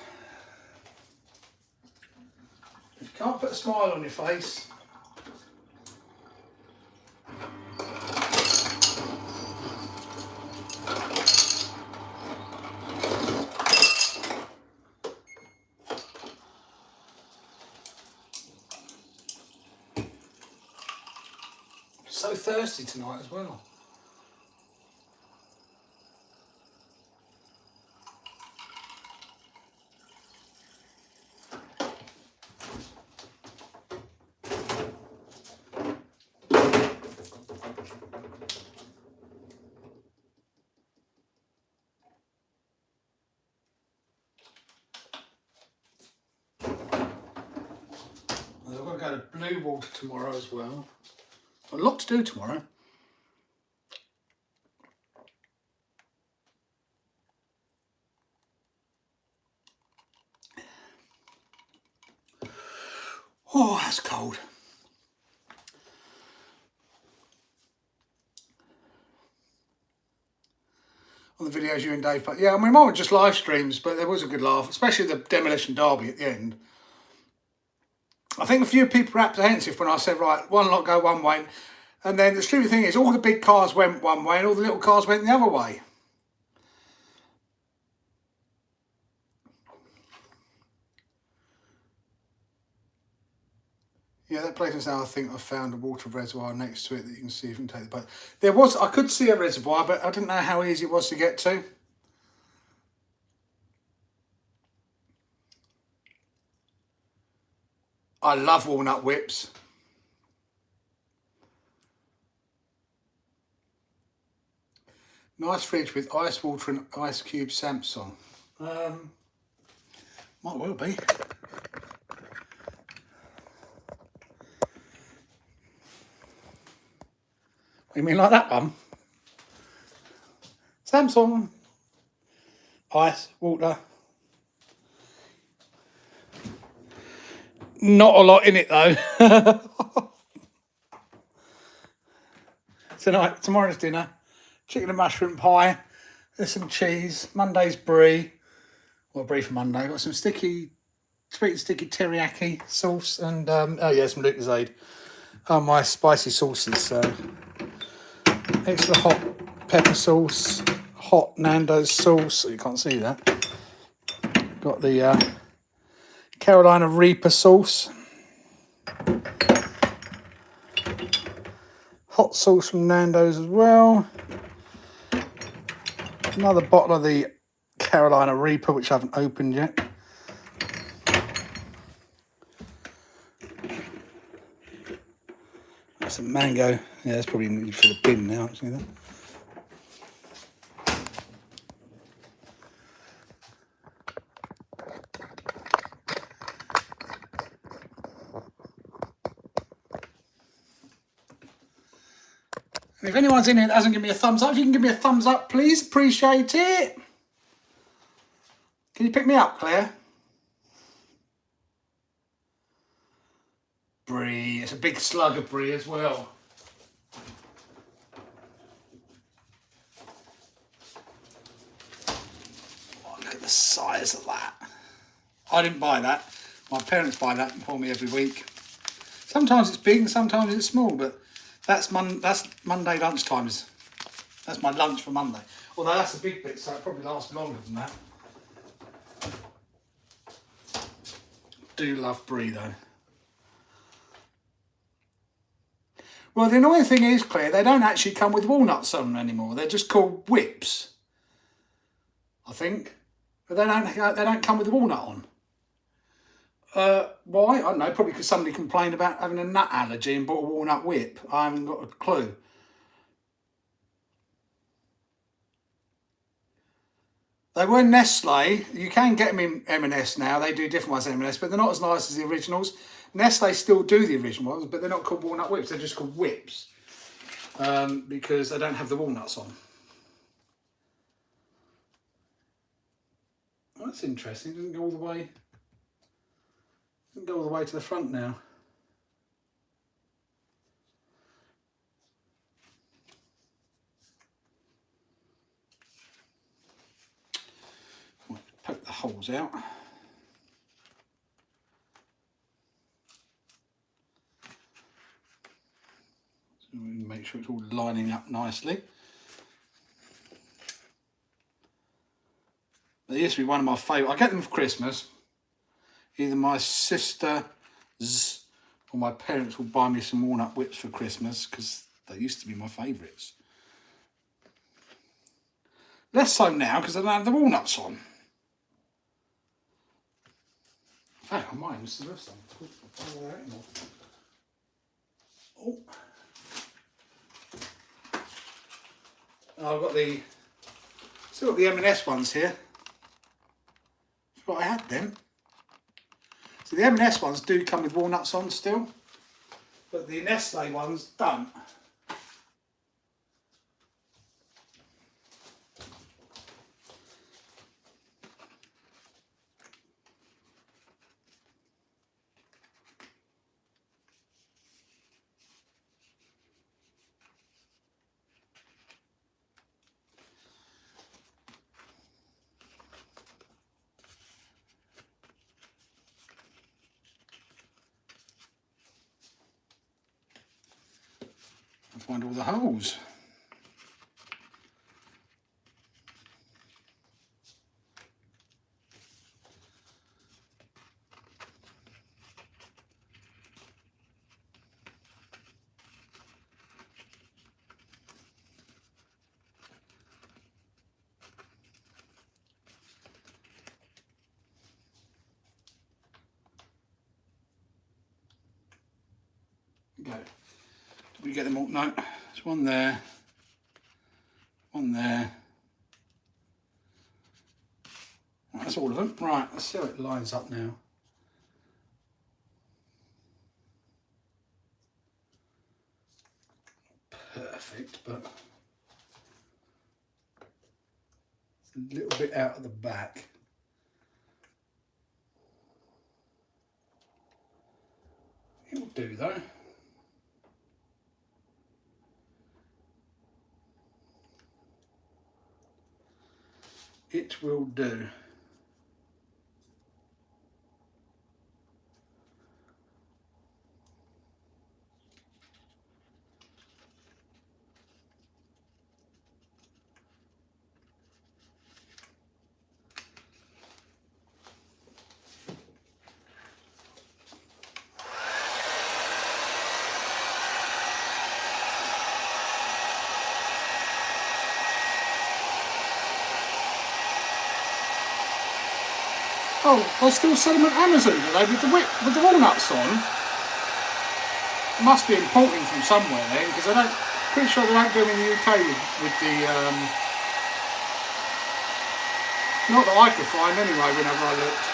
If you can't put a smile on your face. So thirsty tonight as well. I've got to go to Blue Water tomorrow as well. A lot to do tomorrow. Oh, that's cold. On the videos you and Dave, but yeah, I mean, mine were just live streams, but there was a good laugh, especially the demolition derby at the end. I think a few people were apprehensive when I said, right, one lot go one way, and then the stupid thing is all the big cars went one way and all the little cars went the other way. Yeah, that place is now, I think I've found a water reservoir next to it that you can see if you can take the boat. There was, I could see a reservoir, but I didn't know how easy it was to get to. I love walnut whips. Nice fridge with ice water and ice cube Samsung. Might well be. You mean like that one? Samsung. Ice, water. Not a lot in it though. Tonight, tomorrow's dinner. Chicken and mushroom pie. There's some cheese. Monday's brie. Well, brie for Monday. Got some sticky, sweet and sticky teriyaki sauce. And, oh yeah, some Lucozade. Oh, my spicy sauces. So, extra hot pepper sauce. Hot Nando's sauce. So you can't see that. Got the Carolina Reaper sauce. Hot sauce from Nando's as well. Another bottle of the Carolina Reaper, which I haven't opened yet. That's a mango. Yeah, that's probably needed for the bin now, actually. That. And if anyone's in here that hasn't given me a thumbs up, if you can give me a thumbs up, please, appreciate it. Can you pick me up, Claire? Brie, it's a big slug of brie as well. Oh, look at the size of that. I didn't buy that. My parents buy that for me every week. Sometimes it's big and sometimes it's small, but that's Monday lunchtimes. That's my lunch for Monday. Although that's a big bit, so it probably lasts longer than that. Do love brie though. Well, the annoying thing is, Claire, they don't actually come with walnuts on them anymore. They're just called whips, I think. But they don't come with a walnut on. Why? I don't know. Probably because somebody complained about having a nut allergy and bought a walnut whip. I haven't got a clue. They were Nestle. You can get them in M&S now. They do different ones in M&S, but they're not as nice as the originals. Nestle still do the original ones, but they're not called walnut whips. They're just called whips because they don't have the walnuts on. Well, that's interesting. It doesn't go all the way. Doesn't go all the way to the front now. Poke the holes out. So we can make sure it's all lining up nicely. They used to be one of my favourite. I get them for Christmas. Either my sister's or my parents will buy me some walnut whips for Christmas because they used to be my favourites. Less so now because I don't have the walnuts on. In fact, I might even still have some. Oh. I've got still got the M&S ones here. Forgot I had them. So the M&S ones do come with walnuts on still, but the Nestle ones don't. Find all the holes. Go. Did we get them all? No. There's one there. One there. That's all of them. Right, let's see how it lines up now. Perfect, but it's a little bit out of the back. It'll do though. It will do. Oh, they still sell them at Amazon, do they? With the walnuts on. Must be importing from somewhere then, because I don't. Pretty sure they don't do them in the UK with the. Not that I could find anyway. Whenever I looked.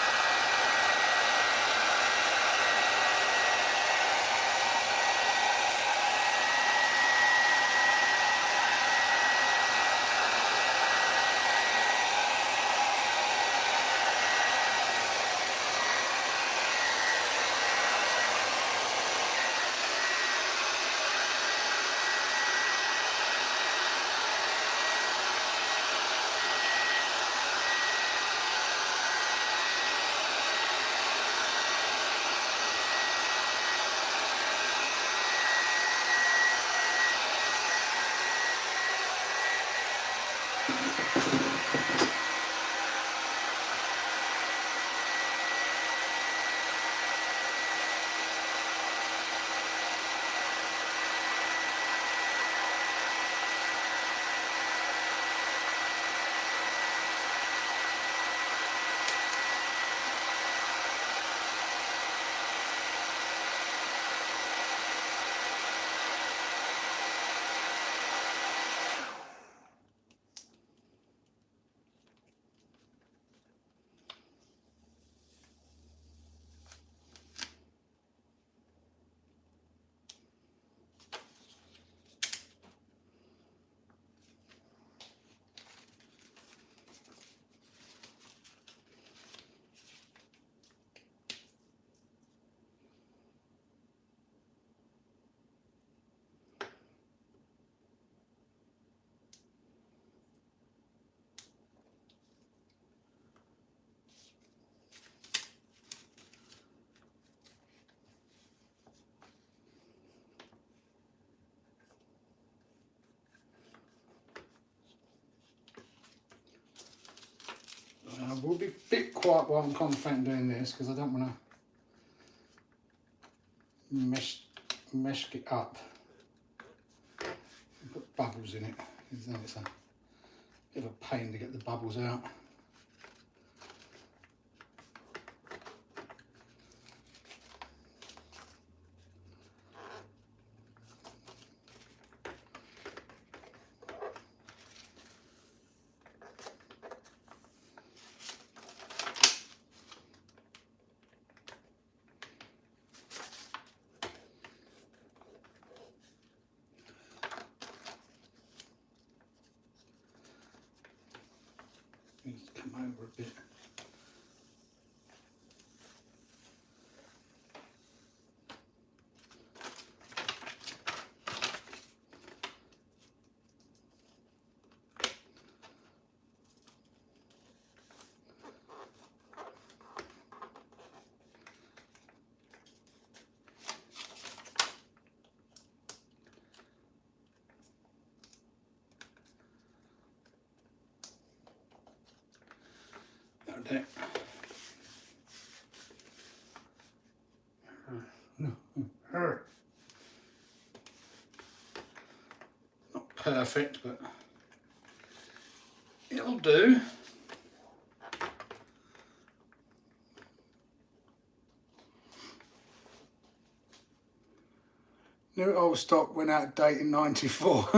We'll be a bit quiet while I'm concentrating doing this because I don't want to mesh it up. Put bubbles in it, because then it's a bit of a pain to get the bubbles out. Come over a bit. That'll do. Not perfect, but it'll do. New old stock went out of date in '94.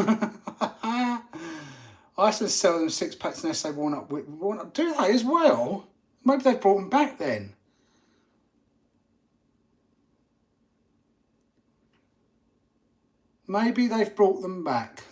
I used to sell them 6-packs and SA walnut. Do they as well? Maybe they brought them back then. Maybe they've brought them back.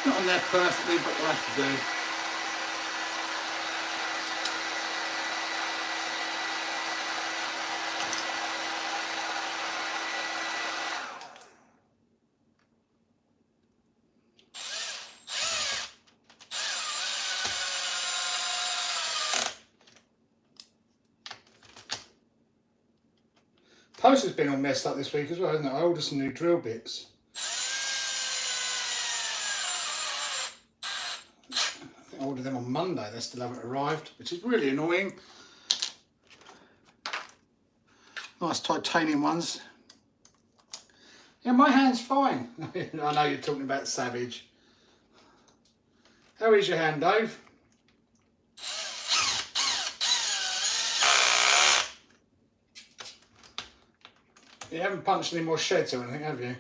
Not on there perfectly, but we'll have to do. Poster's been all messed up this week as well, hasn't it? I ordered some new drill bits. I ordered them on Monday, they still haven't arrived, which is really annoying. Nice titanium ones. Yeah, my hand's fine. I know you're talking about Savage. How is your hand, Dave? You haven't punched any more sheds or anything, have you?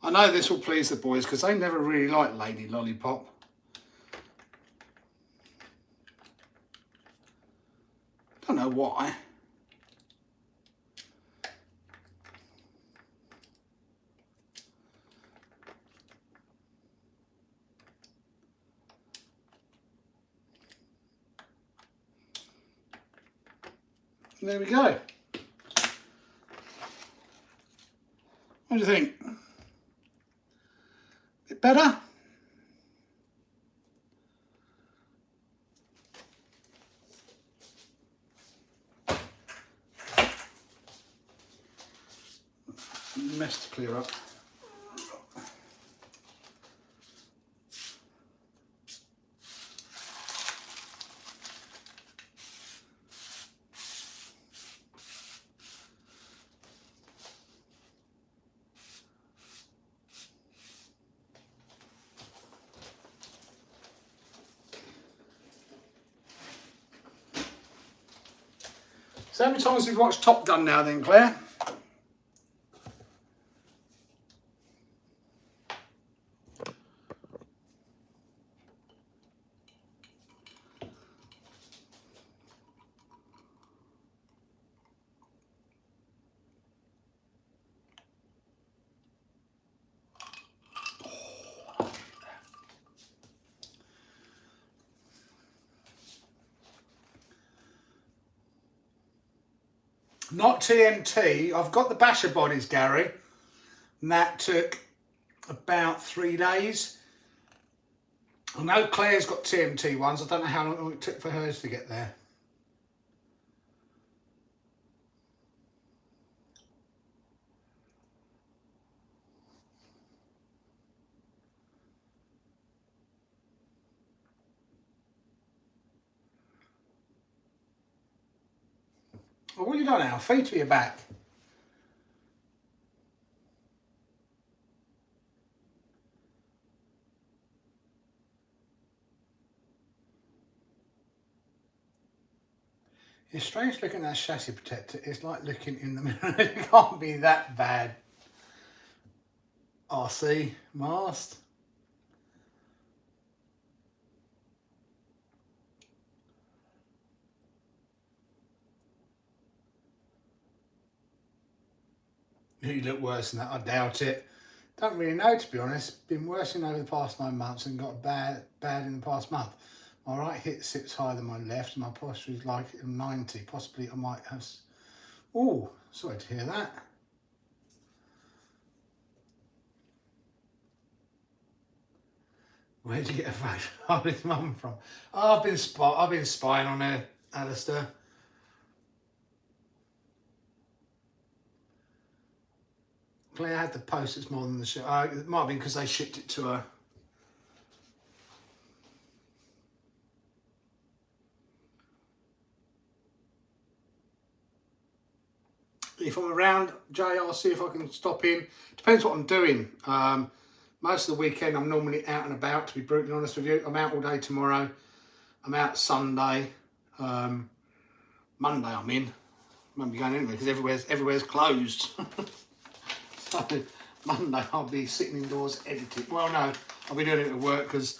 I know this will please the boys because they never really liked Lady Lollipop. Don't know why. There we go. What do you think? Bit better? Mess to clear up. So how many times have you watched Top Gun now then, Claire? Not TNT. I've got the basher bodies, Gary, and that took about 3 days. I know Claire's got TNT ones. I don't know how long it took for hers to get there. Well, what have you done now? Feet to your back. It's strange looking at that chassis protector. It's like looking in the mirror. It can't be that bad. RC mast. You look worse than that, I doubt it. Don't really know, to be honest. Been worsening over the past 9 months and got bad in the past month. My right hip sits higher than my left, and my posture is like 90. Possibly I might have... Oh, sorry to hear that. Where did you get a photo of his mum from? Oh, I've been spying on her, Alistair. Claire had the post that's more than the ship. It might have been because they shipped it to her. If I'm around, Jay, I'll see if I can stop in. Depends what I'm doing. Most of the weekend I'm normally out and about, to be brutally honest with you. I'm out all day tomorrow. I'm out Sunday. Monday I'm in. Won't be going anywhere because everywhere's closed. So Monday I'll be sitting indoors editing. Well, no, I'll be doing it at work because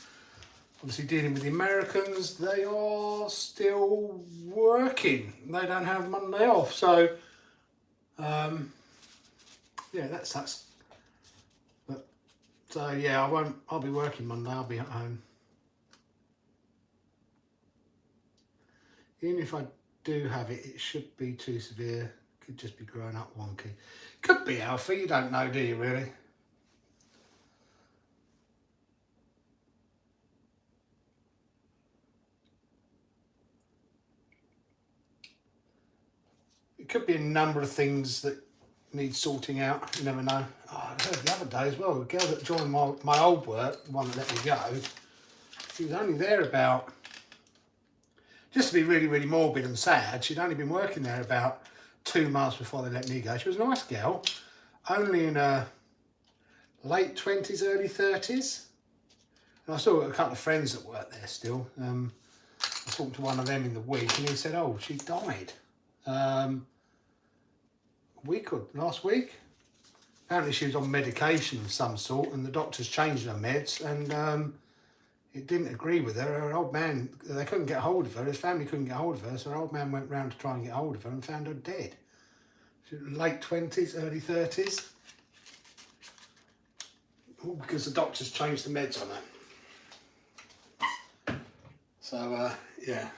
obviously dealing with the Americans, they are still working. They don't have Monday off. So, yeah, that sucks. But, so yeah, I'll be working Monday. I'll be at home. Even if I do have it, it should be too severe. Could just be growing up wonky. Could be, Alfie. You don't know, do you, really? It could be a number of things that need sorting out. You never know. Oh, I heard the other day as well, a girl that joined my old work, the one that let me go, she was only there about, just to be really, really morbid and sad, she'd only been working there about 2 months before they let me go. She was a nice girl, only in her late 20s, early 30s. And I still got a couple of friends that work there still. I talked to one of them in the week and he said, oh, she died. Last week. Apparently she was on medication of some sort and the doctors changed her meds and it didn't agree with her. Her old man, they couldn't get hold of her, his family couldn't get hold of her, so her old man went round to try and get hold of her and found her dead. She was late 20s, early 30s. All because the doctors changed the meds on her. So, yeah.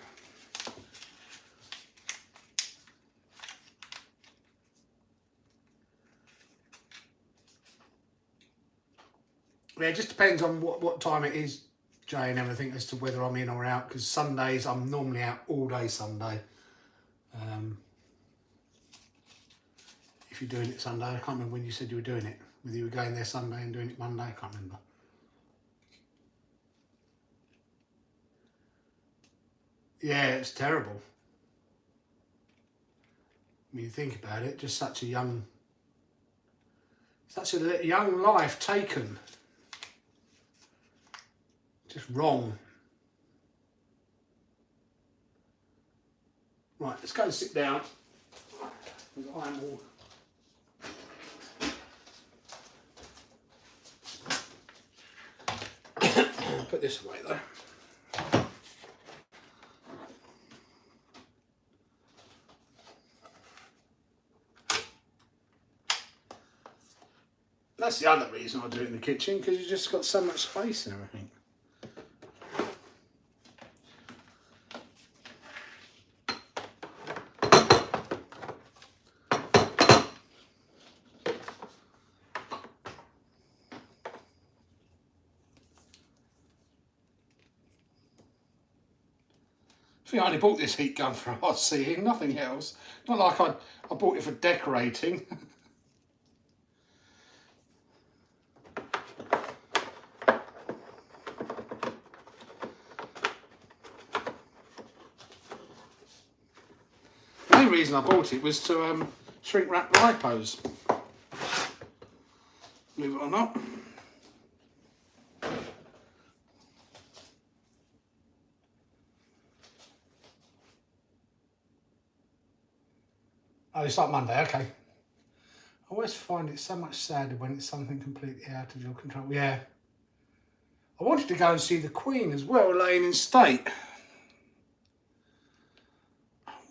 Yeah, it just depends on what time it is, Jay, and everything as to whether I'm in or out, because Sundays, I'm normally out all day Sunday. If you're doing it Sunday, I can't remember when you said you were doing it. Whether you were going there Sunday and doing it Monday, I can't remember. Yeah, it's terrible. When you think about it, just such a young life taken. Just wrong. Right, let's go and sit down. I'm all... Put this away though. That's the other reason I do it in the kitchen, because you've just got so much space and everything. I only bought this heat gun for RCing, nothing else. Not like I bought it for decorating. The main reason I bought it was to shrink wrap lipos. Believe it or not. Oh, it's like Monday, okay. I always find it so much sadder when it's something completely out of your control. Yeah. I wanted to go and see the Queen as well, laying in state.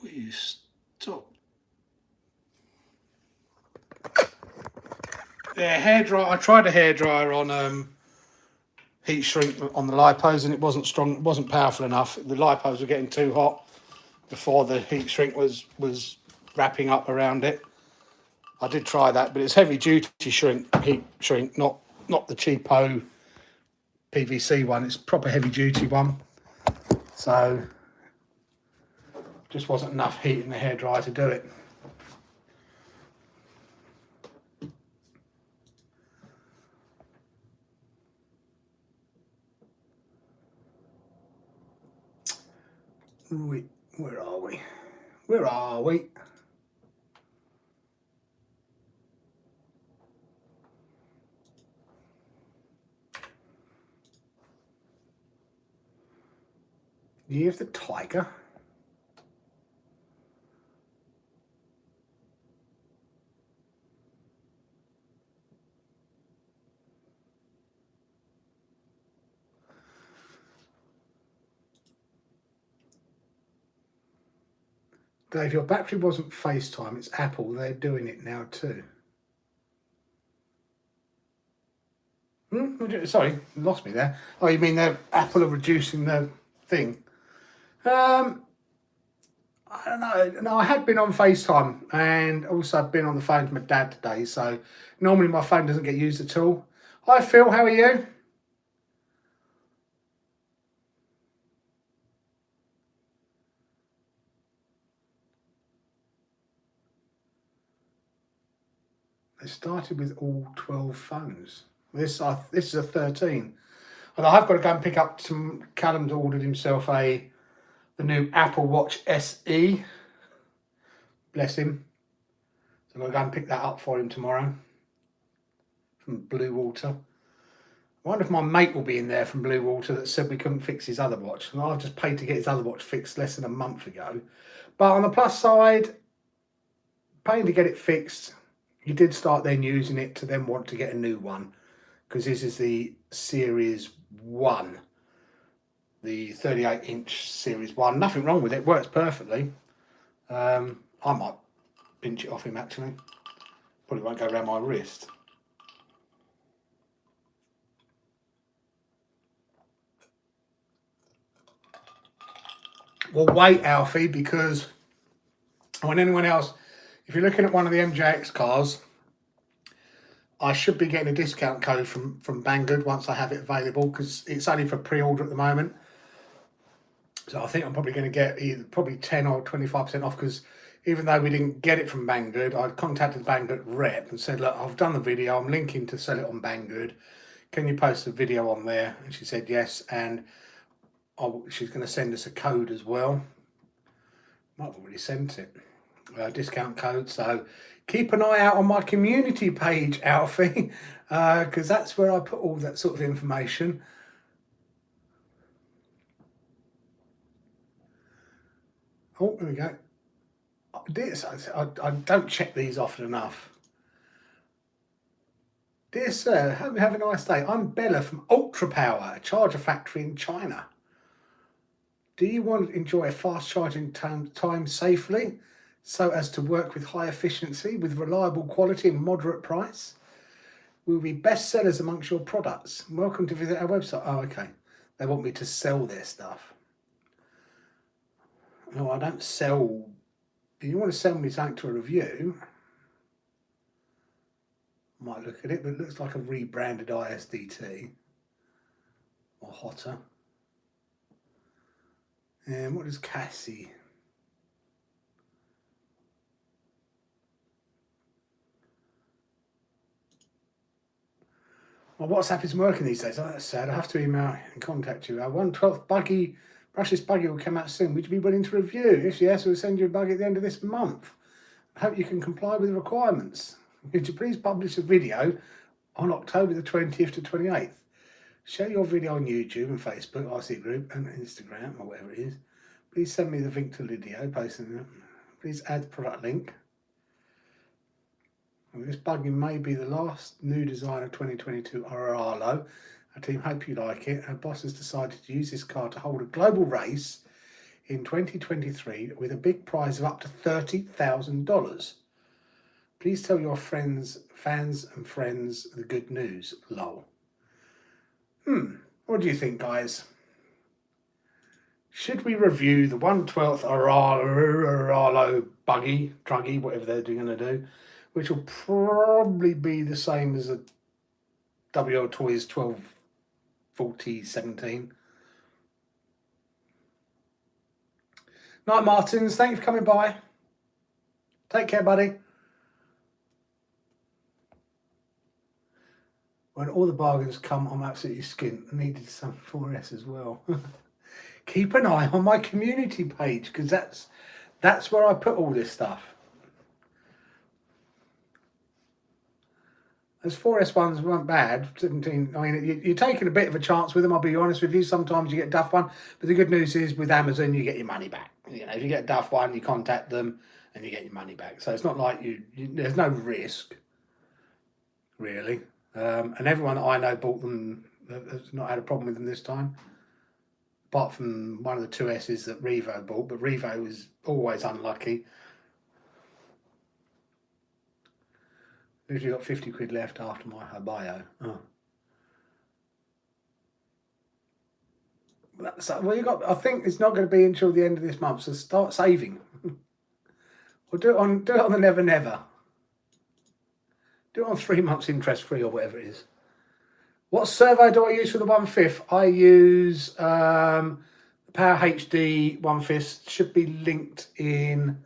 Will you stop? Yeah, hairdryer. I tried a hairdryer on heat shrink on the lipos, and it wasn't strong. It wasn't powerful enough. The lipos were getting too hot before the heat shrink was wrapping up around it. I did try that, but it's heavy duty heat shrink, not the cheapo PVC one. It's proper heavy duty one. So just wasn't enough heat in the hairdryer to do it. Where are we? Where are we? Year of the Tiger. Dave, your battery wasn't FaceTime, it's Apple. They're doing it now too. Sorry, lost me there. Oh, you mean Apple are reducing the thing? I don't know. No, I had been on FaceTime, and also I've been on the phone to my dad today. So normally my phone doesn't get used at all. Hi Phil, how are you? They started with all 12 phones. This is a 13. And I've got to go and pick up some. Callum's ordered himself the new Apple Watch SE. Bless him. So I'm going to go and pick that up for him tomorrow from Blue Water. I wonder if my mate will be in there from Blue Water that said we couldn't fix his other watch. And I've just paid to get his other watch fixed less than a month ago. But on the plus side, paying to get it fixed, he did start then using it to then want to get a new one. Because this is the Series 1. The 38-inch Series 1. Nothing wrong with it. Works perfectly. I might pinch it off him actually. Probably won't go around my wrist. Well, wait, Alfie, because when anyone else, if you're looking at one of the MJX cars, I should be getting a discount code from Banggood once I have it available, because it's only for pre-order at the moment. So I think I'm probably going to get either probably 10 or 25% off, because even though we didn't get it from Banggood, I contacted Banggood rep and said, look, I've done the video, I'm linking to sell it on Banggood. Can you post the video on there? And she said yes, and she's going to send us a code as well. Might have already sent it. Discount code. So keep an eye out on my community page, Alfie, because that's where I put all that sort of information. Oh, there we go. I don't check these often enough. Dear sir, hope you have a nice day. I'm Bella from Ultra Power, a charger factory in China. Do you want to enjoy a fast charging time safely, so as to work with high efficiency, with reliable quality and moderate price? We will be best sellers amongst your products. Welcome to visit our website. Oh, okay. They want me to sell their stuff. No, I don't sell. If you want to sell me something to a review, I might look at it, but it looks like a rebranded ISDT or hotter. And what is Cassie? Well, WhatsApp isn't working these days. Oh, that's sad. I have to email and contact you. Our 1/12 buggy, brushless buggy will come out soon. Would you be willing to review? If yes, we'll send you a buggy at the end of this month. I hope you can comply with the requirements. Could you please publish a video on October the 20th to 28th? Share your video on YouTube and Facebook, RC Group, and Instagram, or whatever it is. Please send me the link to the video, posting it. Please add the product link. And this buggy may be the last new design of 2022 Arlo. Our team hope you like it. Our boss has decided to use this car to hold a global race in 2023 with a big prize of up to $30,000. Please tell your fans and friends the good news. Lol. What do you think, guys? Should we review the 1/12 Aralo druggy, whatever they're going to do, which will probably be the same as a WL Toys 124017. Night Martins, thank you for coming by. Take care, buddy. When all the bargains come, I'm absolutely skint. I needed some 4S as well. Keep an eye on my community page, because that's where I put all this stuff. Those 4S ones weren't bad. 17. I mean, you're taking a bit of a chance with them. I'll be honest with you. Sometimes you get a duff one, but the good news is with Amazon, you get your money back. You know, if you get a duff one, you contact them and you get your money back. So it's not like there's no risk, really. And everyone that I know bought them has not had a problem with them this time, apart from one of the 2Ss that Revo bought. But Revo was always unlucky. Literally got 50 quid left after my bio. Oh. Well, I think it's not going to be until the end of this month, so start saving. Or do it on the Never Never. Do it on 3 months interest free or whatever it is. What servo do I use for the 1/5? I use Power HD 1/5. Should be linked in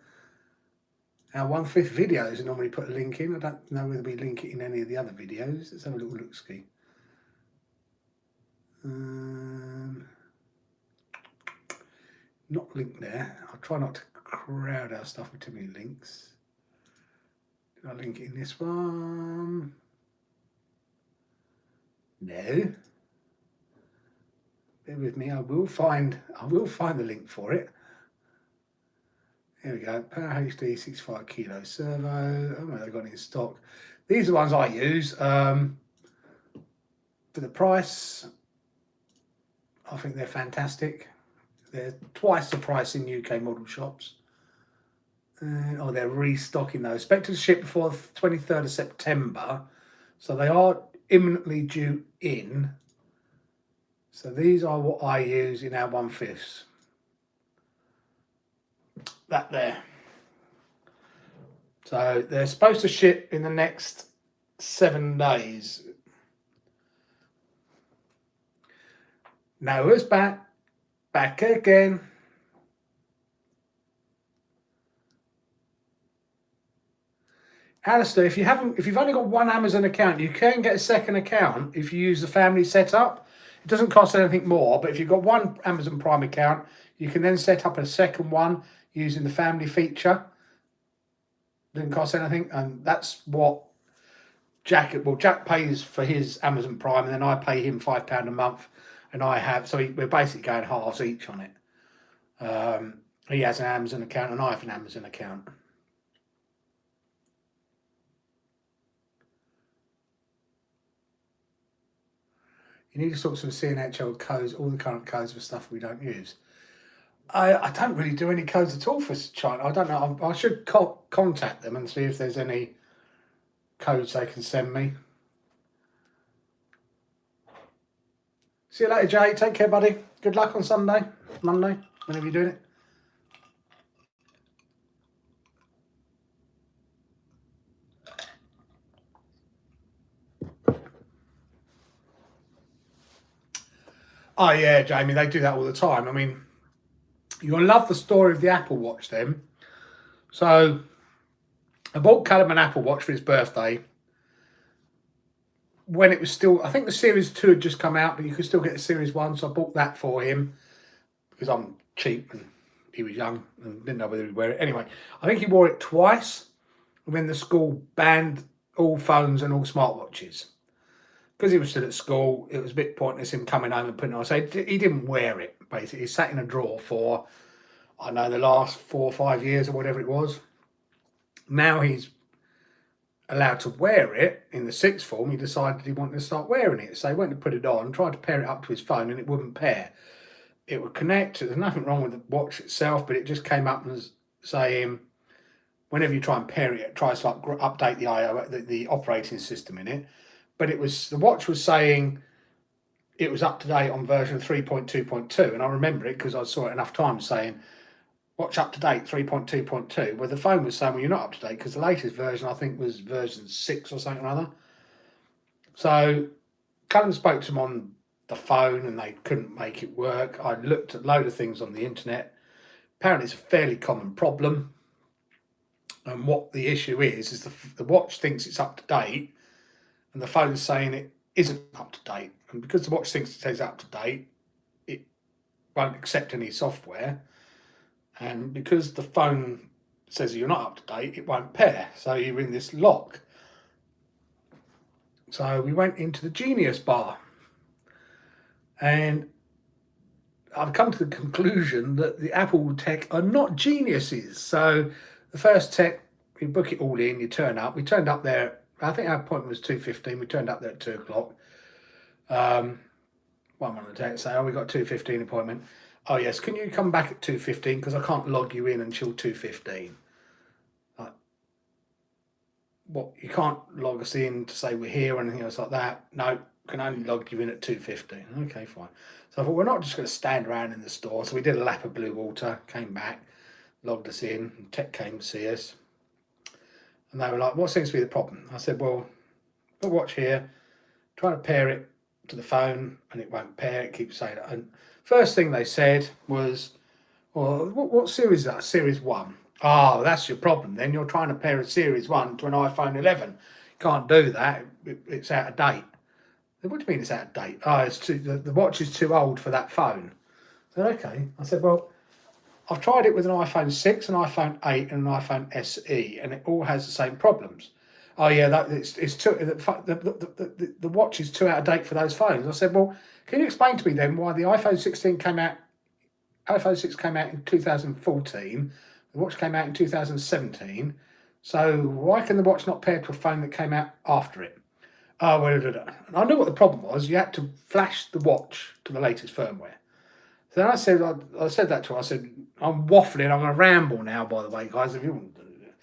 our 1/5 videos. I normally put a link in. I don't know whether we link it in any of the other videos. Let's have a little look ski. Not linked there. I'll try not to crowd our stuff with too many links. Did I link it in this one? No. Bear with me. I will find the link for it. Here we go. Power HD 65 kilo servo. I don't know if they've got it in stock. These are the ones I use. For the price, I think they're fantastic. They're twice the price in UK model shops. They're restocking those. Expected to ship before the 23rd of September. So they are imminently due in. So these are what I use in our 1/5s. That there. So they're supposed to ship in the next 7 days. Noah's back again. Alistair, if you've only got one Amazon account, you can get a second account if you use the family setup. It doesn't cost anything more, but if you've got one Amazon Prime account, you can then set up a second one using the family feature. Doesn't cost anything, and that's what Jack pays for his Amazon Prime, and then I pay him £5 a month, and we're basically going halves each on it. He has an Amazon account, and I have an Amazon account. You need to sort some CNHL codes, all the current codes for stuff we don't use. I don't really do any codes at all for China. I don't know. I should contact them and see if there's any codes they can send me. See you later, Jay. Take care, buddy. Good luck on Sunday, Monday, whenever you're doing it. Oh, yeah, Jamie, they do that all the time. I mean, you'll love the story of the Apple Watch then. So, I bought Callum an Apple Watch for his birthday when it was still, I think the Series 2 had just come out, but you could still get the Series 1, so I bought that for him because I'm cheap and he was young and didn't know whether he'd wear it. Anyway, I think he wore it twice, and then the school banned all phones and all smartwatches. Because he was still at school, it was a bit pointless him coming home and putting it on. So he didn't wear it, basically. He sat in a drawer for, I don't know, the last 4 or 5 years or whatever it was. Now he's allowed to wear it in the sixth form. He decided he wanted to start wearing it. So he went to put it on, tried to pair it up to his phone, and it wouldn't pair. It would connect. There's nothing wrong with the watch itself, but it just came up and was saying, whenever you try and pair it, it tries to update the operating system in it. But the watch was saying it was up to date on version 3.2.2, and I remember it because I saw it enough times saying, watch up to date 3.2.2, where the phone was saying, well, you're not up to date because the latest version, I think, was version 6 or something or other. So Callum spoke to them on the phone and they couldn't make it work. I looked at a load of things on the internet. Apparently it's a fairly common problem. And what the issue is the watch thinks it's up to date and the phone's saying it isn't up to date. And because the watch thinks it says up to date, it won't accept any software. And because the phone says you're not up to date, it won't pair. So you're in this lock. So we went into the Genius bar. And I've come to the conclusion that the Apple tech are not geniuses. So the first tech, you book it all in, you turn up. We turned up there, I think our appointment was 2:15. We turned up there at 2 o'clock. One on the tech say, oh, we got 2:15 appointment. Oh yes, can you come back at 2:15 because I can't log you in until 2:15. Like, what, you can't log us in to say we're here or anything else like that? No, can only log you in at 2:15. Okay, fine. So I thought, we're not just going to stand around in the store. So we did a lap of Blue Water, came back, logged us in, and tech came to see us. And they were like, what seems to be the problem? I said, well, the watch here, trying to pair it to the phone and it won't pair, it keeps saying it. And first thing they said was, well, what series is that? Series 1. Oh, that's your problem. Then you're trying to pair a Series 1 to an iPhone 11. Can't do that. It's out of date. What do you mean it's out of date? Oh, the watch is too old for that phone. I said, okay. I said, well, I've tried it with an iPhone 6, an iPhone 8 and an iPhone SE, and it all has the same problems. Oh yeah, it's too, the watch is too out of date for those phones. I said, well, can you explain to me then why the iPhone 6 came out in 2014, the watch came out in 2017, so why can the watch not pair to a phone that came out after it? Oh, well, and I knew what the problem was. You had to flash the watch to the latest firmware. So then I said that to her. I said, I'm waffling. I'm going to ramble now, by the way, guys. If you want to do it.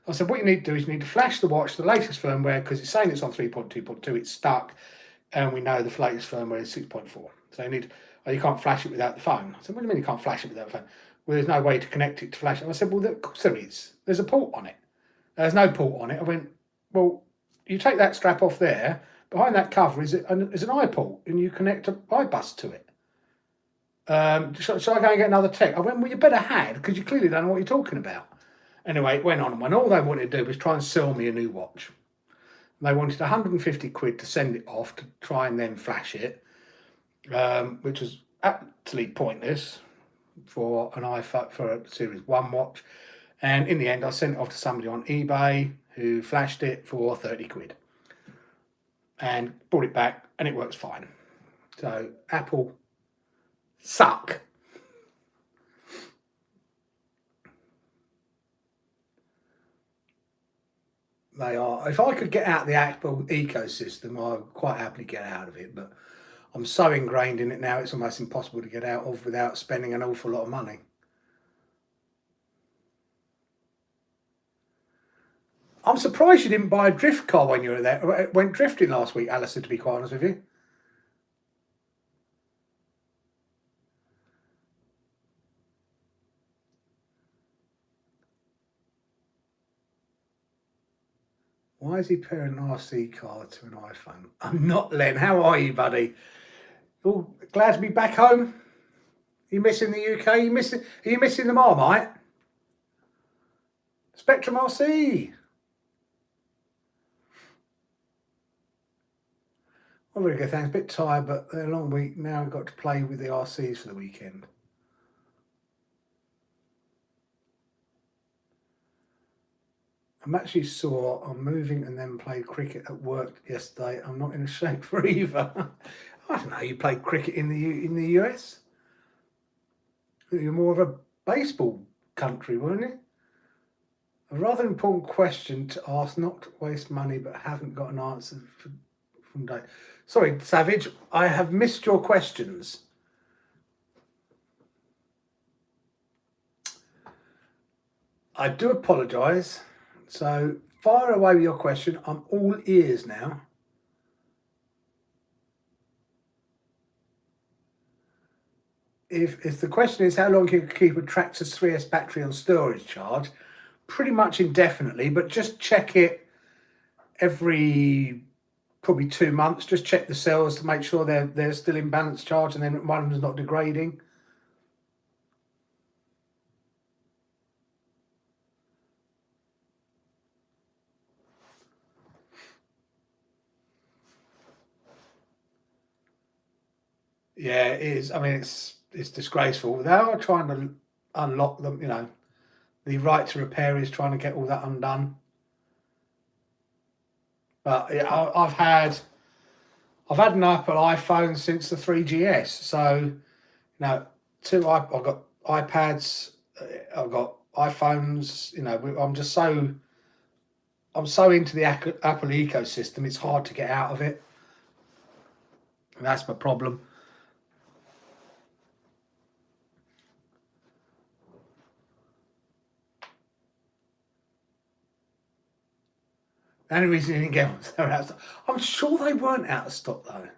I said, what you need to do is you need to flash the watch to the latest firmware because it's saying it's on 3.2.2. It's stuck, and we know the latest firmware is 6.4. So you can't flash it without the phone. I said, what do you mean you can't flash it without the phone? Well, there's no way to connect it to flash it. I said, well, of course there is. There's a port on it. There's no port on it. I went, well, you take that strap off there, behind that cover is an eye port, and you connect an iBus to it. Shall I go and get another tech? I went, well, you better had, because you clearly don't know what you're talking about. Anyway, it went on and went. All they wanted to do was try and sell me a new watch. And they wanted 150 quid to send it off to try and then flash it, which was absolutely pointless for an iPhone, for a Series 1 watch. And in the end, I sent it off to somebody on eBay who flashed it for 30 quid and brought it back, and it works fine. So Apple suck. They are. If I could get out of the Apple ecosystem, I would quite happily get out of it, but I'm so ingrained in it now, it's almost impossible to get out of without spending an awful lot of money. I'm surprised you didn't buy a drift car when you were there. Went drifting last week, Alistair, to be quite honest with you. Why is he pairing an RC car to an iPhone? I'm not, Len. How are you, buddy? Oh, glad to be back home. You missing the UK? Are you missing the Marmite? Spectrum RC. I'm really good, thanks. A bit tired, but a long week now. I've got to play with the RCs for the weekend. I'm actually sore. I'm moving and then played cricket at work yesterday. I'm not in a shape for either. I don't know. You played cricket in the US? You're more of a baseball country, weren't you? A rather important question to ask, not to waste money, but haven't got an answer from Dave. Sorry, Savage, I have missed your questions. I do apologise. So fire away with your question. I'm all ears now. If the question is how long can you keep a Traxxas 3S battery on storage charge, pretty much indefinitely, but just check it every probably 2 months. Just check the cells to make sure they're still in balanced charge and then one of them's not degrading. Yeah, it is. I mean, it's disgraceful. They are trying to unlock them, you know. The right to repair is trying to get all that undone. But yeah, I've had an Apple iPhone since the 3GS. So, you know, I've got iPads, I've got iPhones. You know, I'm so into the Apple ecosystem. It's hard to get out of it. And that's my problem. The only reason you didn't get ones, they're out of stock. I'm sure they weren't out of stock though.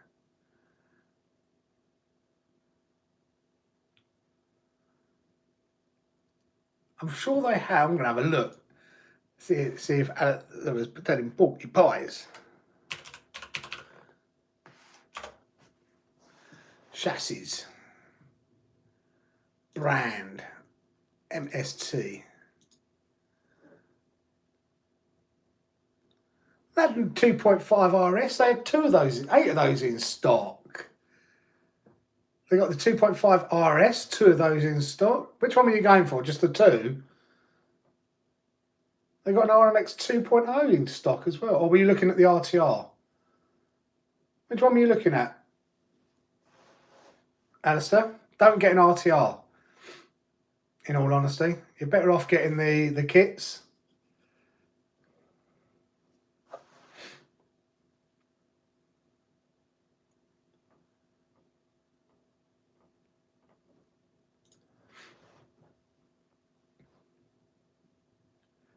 I'm sure they have. I'm going to have a look. See if there was telling bulky pies. Chassis. Brand. MST. That 2.5 RS, they had 8 of those in stock. They got the 2.5 RS, 2 of those in stock. Which one were you going for? Just the 2? They got an RLX 2.0 in stock as well. Or were you looking at the RTR? Which one were you looking at? Alistair, don't get an RTR. In all honesty, you're better off getting the kits.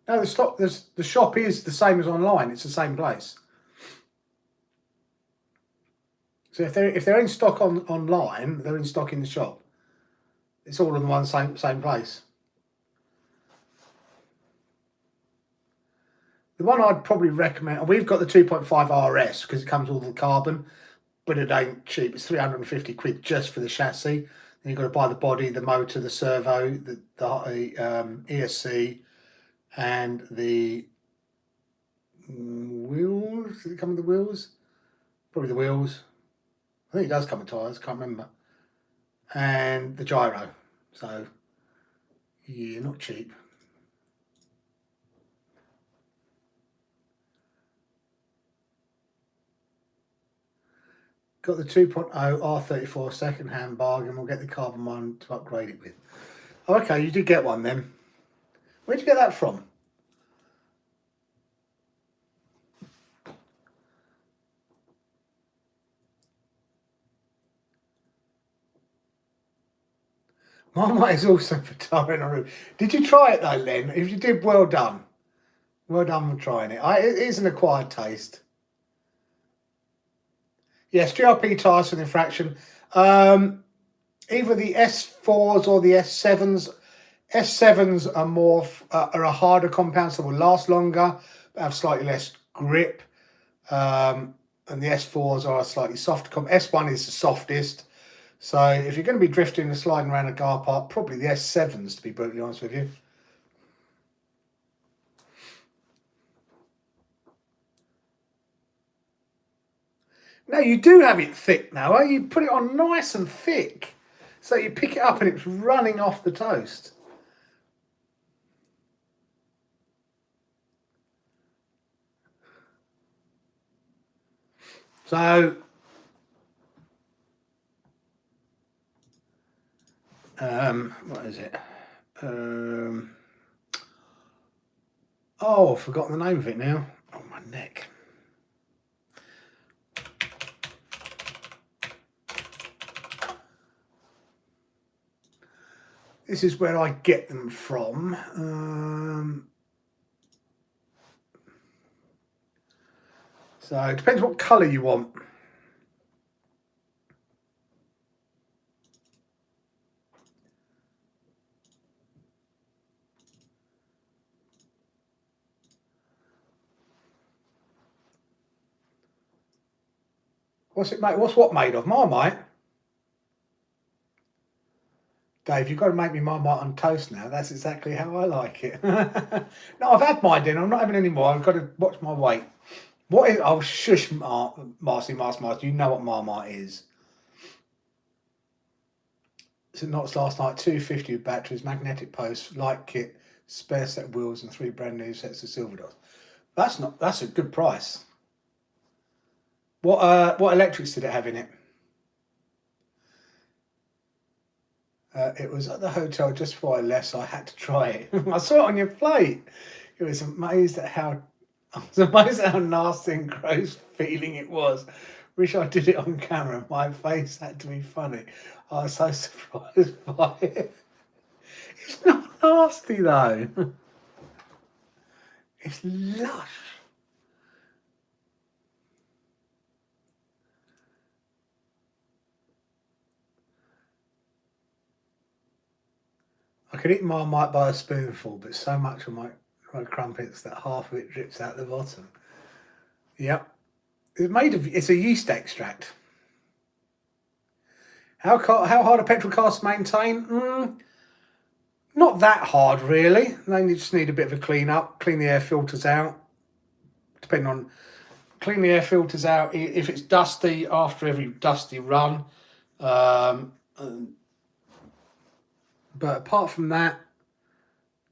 No, the shop is the same as online. It's the same place. So if they're in stock online, they're in stock in the shop. It's all in one same place. The one I'd probably recommend, and we've got the 2.5 RS because it comes with all the carbon, but it ain't cheap. It's 350 quid just for the chassis. Then you've got to buy the body, the motor, the servo, the ESC, and the wheels. Does it come with the wheels? Probably the wheels. I think it does come with tyres, can't remember. And the gyro. So, yeah, not cheap. Got the 2.0 R34 second-hand bargain. We'll get the carbon one to upgrade it with. Oh, okay, you did get one then. Where'd you get that from? Marmite is also for tar in a room. Did you try it though, Len? If you did, well done. Well done for trying it. It is an acquired taste. Yes, GRP tyres for the infraction. Either the S4s or the S7s. S7s are a harder compound, so will last longer, but have slightly less grip. And the S4s are a slightly softer S1 is the softest. So if you're going to be drifting and sliding around a car park, probably the S7s, to be brutally honest with you. No, you do have it thick now, eh? You put it on nice and thick. So you pick it up and it's running off the toast. So, what is it? Oh, I've forgotten the name of it now. Oh, my neck. This is where I get them from. So it depends what colour you want. What's it made? What's what made of? Marmite. Dave, you've got to make me Marmite on toast now. That's exactly how I like it. No, I've had my dinner. I'm not having any more. I've got to watch my weight. What is? Oh, shush, Marcy, Master. You know what Marmite is. St. Knott's last night, 250 with batteries, magnetic posts, light kit, spare set of wheels, and 3 brand new sets of silver dots. That's a good price. What electrics did it have in it? It was at the hotel just before I left, so I had to try it. I saw it on your plate. It was amazed at how nasty and gross feeling it was. Wish I did it on camera. My face had to be funny. I was so surprised by it. It's not nasty though. It's lush. I could eat Marmite by a spoonful, but so much of my crumpets that half of it drips out the bottom. Yep. It's a yeast extract. How hard are petrol cars to maintain? Not that hard, really. They just need a bit of a clean up, clean the air filters out. Clean the air filters out if it's dusty after every dusty run. But apart from that,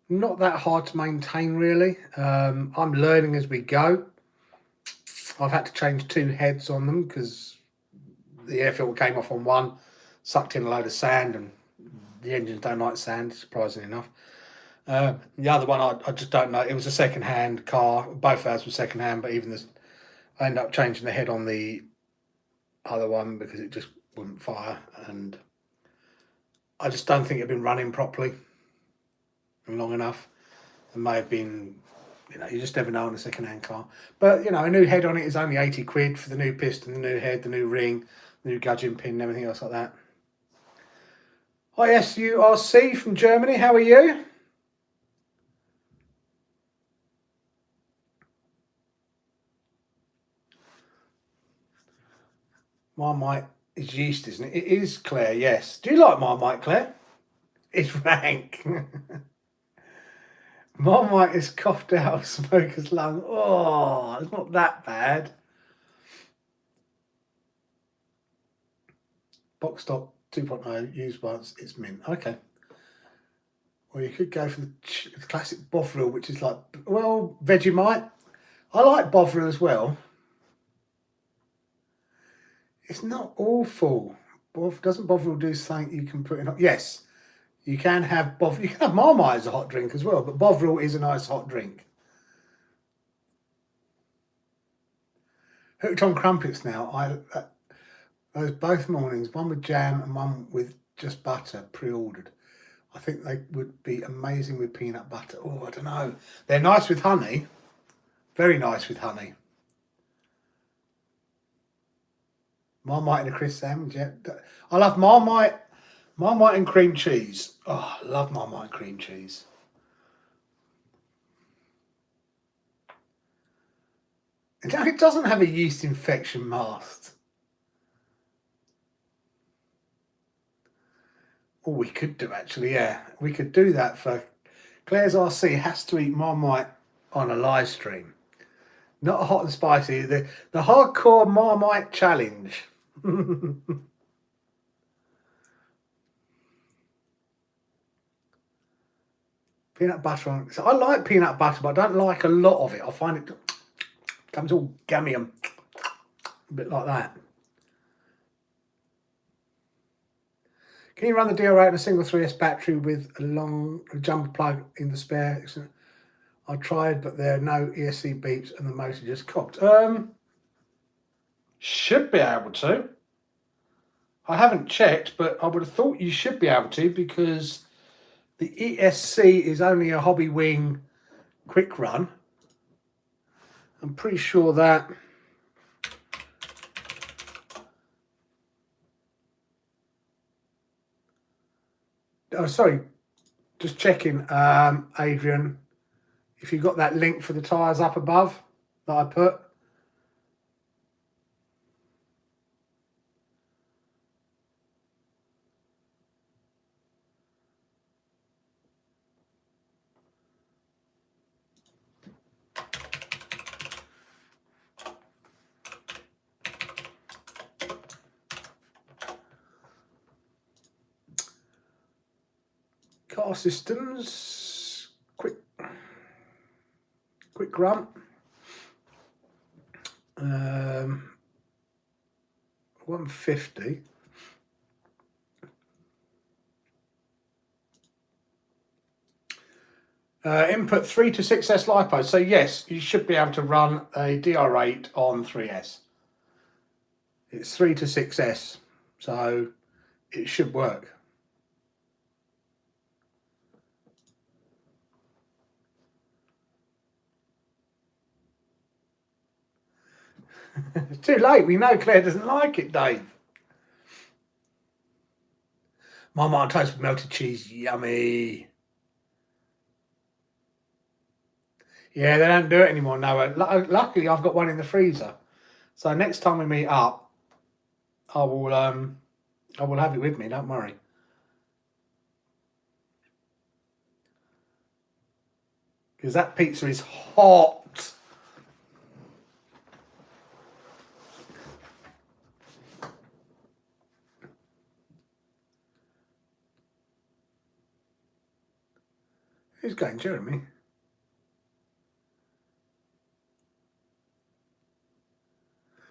not that hard to maintain, really. I'm learning as we go. I've had to change 2 heads on them because the air filter came off on one, sucked in a load of sand, and the engines don't like sand, surprisingly enough. The other one, I just don't know. It was a second-hand car. Both ours were second-hand, but even this, I ended up changing the head on the other one because it just wouldn't fire, and I just don't think it had been running properly and long enough. It may have been, you just never know on a second-hand car. But, a new head on it is only 80 quid for the new piston, the new head, the new ring, the new gudgeon pin and everything else like that. Hi, SURC from Germany. How are you? Marmite is yeast, isn't it? It is, Claire, yes. Do you like Marmite, Claire? It's rank. Marmite is coughed out of smoker's lung. Oh, it's not that bad. Box stock 2.0 used once. It's mint. Okay. Or you could go for the classic Bovril, which is like, Vegemite. I like Bovril as well. It's not awful. Doesn't Bovril do something you can put in? Yes, you can have Bovril. You can have Marmite as a hot drink as well, but Bovril is a nice hot drink. Hooked on crumpets now. Those both mornings, one with jam and one with just butter, pre-ordered. I think they would be amazing with peanut butter. Oh, I don't know. They're nice with honey. Very nice with honey. Marmite and a crisp sandwich, yeah. I love Marmite and cream cheese. Oh, I love Marmite and cream cheese. It doesn't have a yeast infection mask. Oh, we could do actually, yeah. We could do that for Claire's RC has to eat Marmite on a live stream. Not hot and spicy, the hardcore Marmite challenge. Peanut butter on. So I like peanut butter, but I don't like a lot of it. I find it comes all gummy and a bit like that. Can you run the DR8 on a single 3S battery with a jumper plug in the spare? I tried, but there are no ESC beeps and the motor just cocked. Should be able to. I haven't checked, but I would have thought you should be able to because The ESC is only a Hobbywing quick run. I'm pretty sure that sorry, just checking, Adrian, if you got that link for the tyres up above that I put. Car Systems, quick run. 150. Input 3 to 6S LiPo. So yes, you should be able to run a DR8 on 3S. It's 3 to 6S, so it should work. It's too late. We know Claire doesn't like it, Dave. Marmite toast with melted cheese, yummy. Yeah, they don't do it anymore. No, luckily I've got one in the freezer. So next time we meet up, I will have it with me. Don't worry. Because that pizza is hot. Who's going, Jeremy?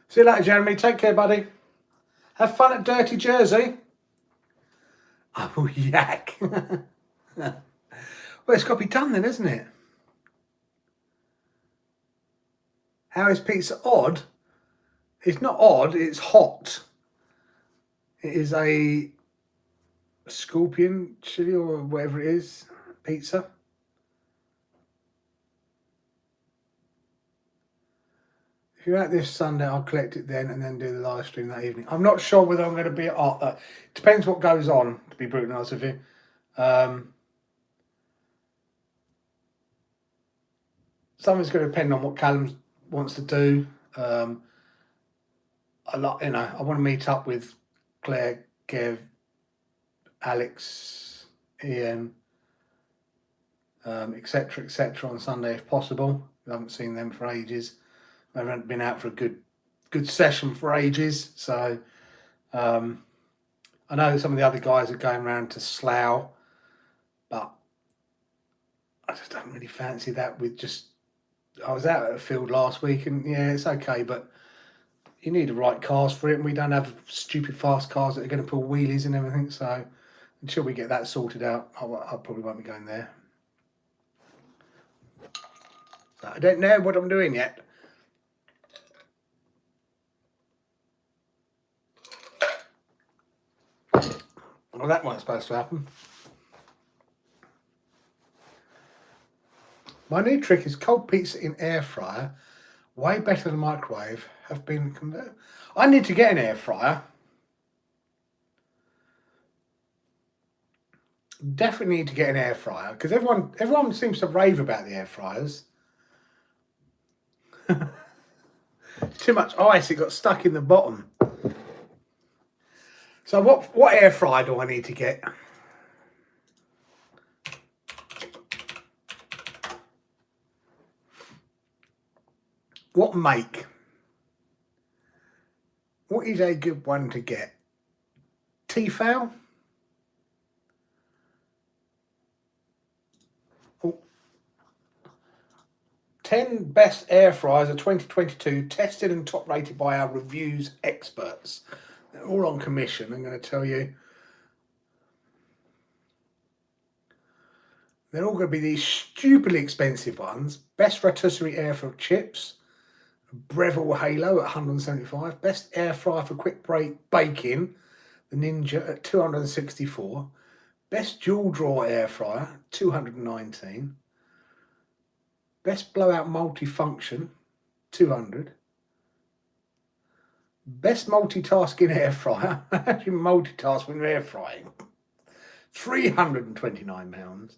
See you later, Jeremy. Take care, buddy. Have fun at Dirty Jersey. Oh, yak. Well, it's got to be done then, isn't it? How is pizza odd? It's not odd, it's hot. It is a scorpion chili or whatever it is pizza. If you're out this Sunday, I'll collect it then and then do the live stream that evening. I'm not sure whether I'm going to be at depends what goes on, to be brutally honest with you. Something's going to depend on what Callum wants to do. I want to meet up with Claire, Kev, Alex, Ian, etc., on Sunday if possible. We haven't seen them for ages. I haven't been out for a good session for ages. So I know some of the other guys are going around to Slough, but I just don't really fancy that. I was out at a field last week, and yeah, it's okay, but you need the right cars for it, and we don't have stupid fast cars that are going to pull wheelies and everything. So until we get that sorted out, I probably won't be going there. So I don't know what I'm doing yet. Well, that wasn't supposed to happen. My new trick is cold pizza in air fryer. Way better than microwave. Have been converted. I need to get an air fryer. Definitely need to get an air fryer because everyone seems to rave about the air fryers. Too much ice, it got stuck in the bottom. So what air fryer do I need to get? What make? What is a good one to get? Tefal? Oh. 10 best air fryers of 2022, tested and top rated by our reviews experts. They're all on commission, I'm going to tell you. They're all going to be these stupidly expensive ones. Best rotisserie air for chips. Breville Halo at 175. Best air fryer for quick baking. The Ninja at 264. Best dual draw air fryer, 219. Best blowout multifunction, 200. Best multitasking air fryer, actually multitask when you're air frying, £329.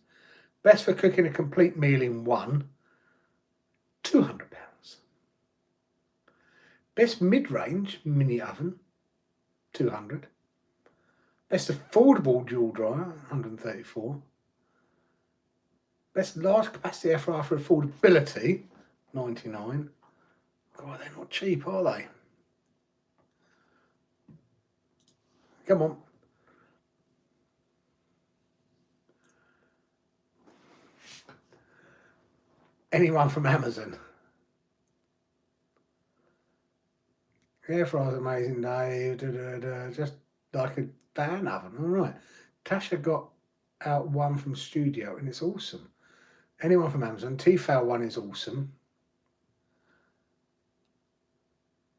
Best for cooking a complete meal in one, £200. Best mid-range mini oven, 200. Best affordable dual dryer, 134. Best large capacity air fryer for affordability, 99. God, they're not cheap, are they? Come on. Anyone from Amazon? Air fryer's amazing, Dave. Just like a fan oven. All right. Tasha got out one from Studio and it's awesome. Anyone from Amazon? Tefal one is awesome.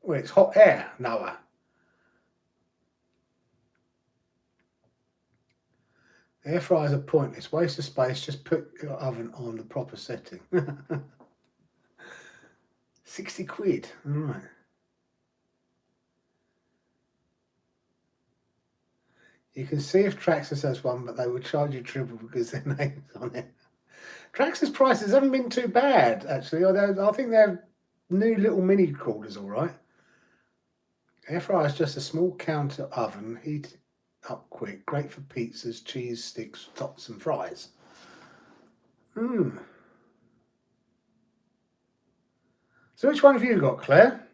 Well, it's hot air, Noah. Air fryers are pointless. Waste of space. Just put your oven on the proper setting. 60 quid. All right. You can see if Traxxas has one, but they will charge you triple because their name's on it. Traxxas prices haven't been too bad, actually. I think their new little mini coolers all right. Air fryer is just a small counter oven, heat up quick, great for pizzas, cheese sticks, tots and fries. So which one have you got, Claire?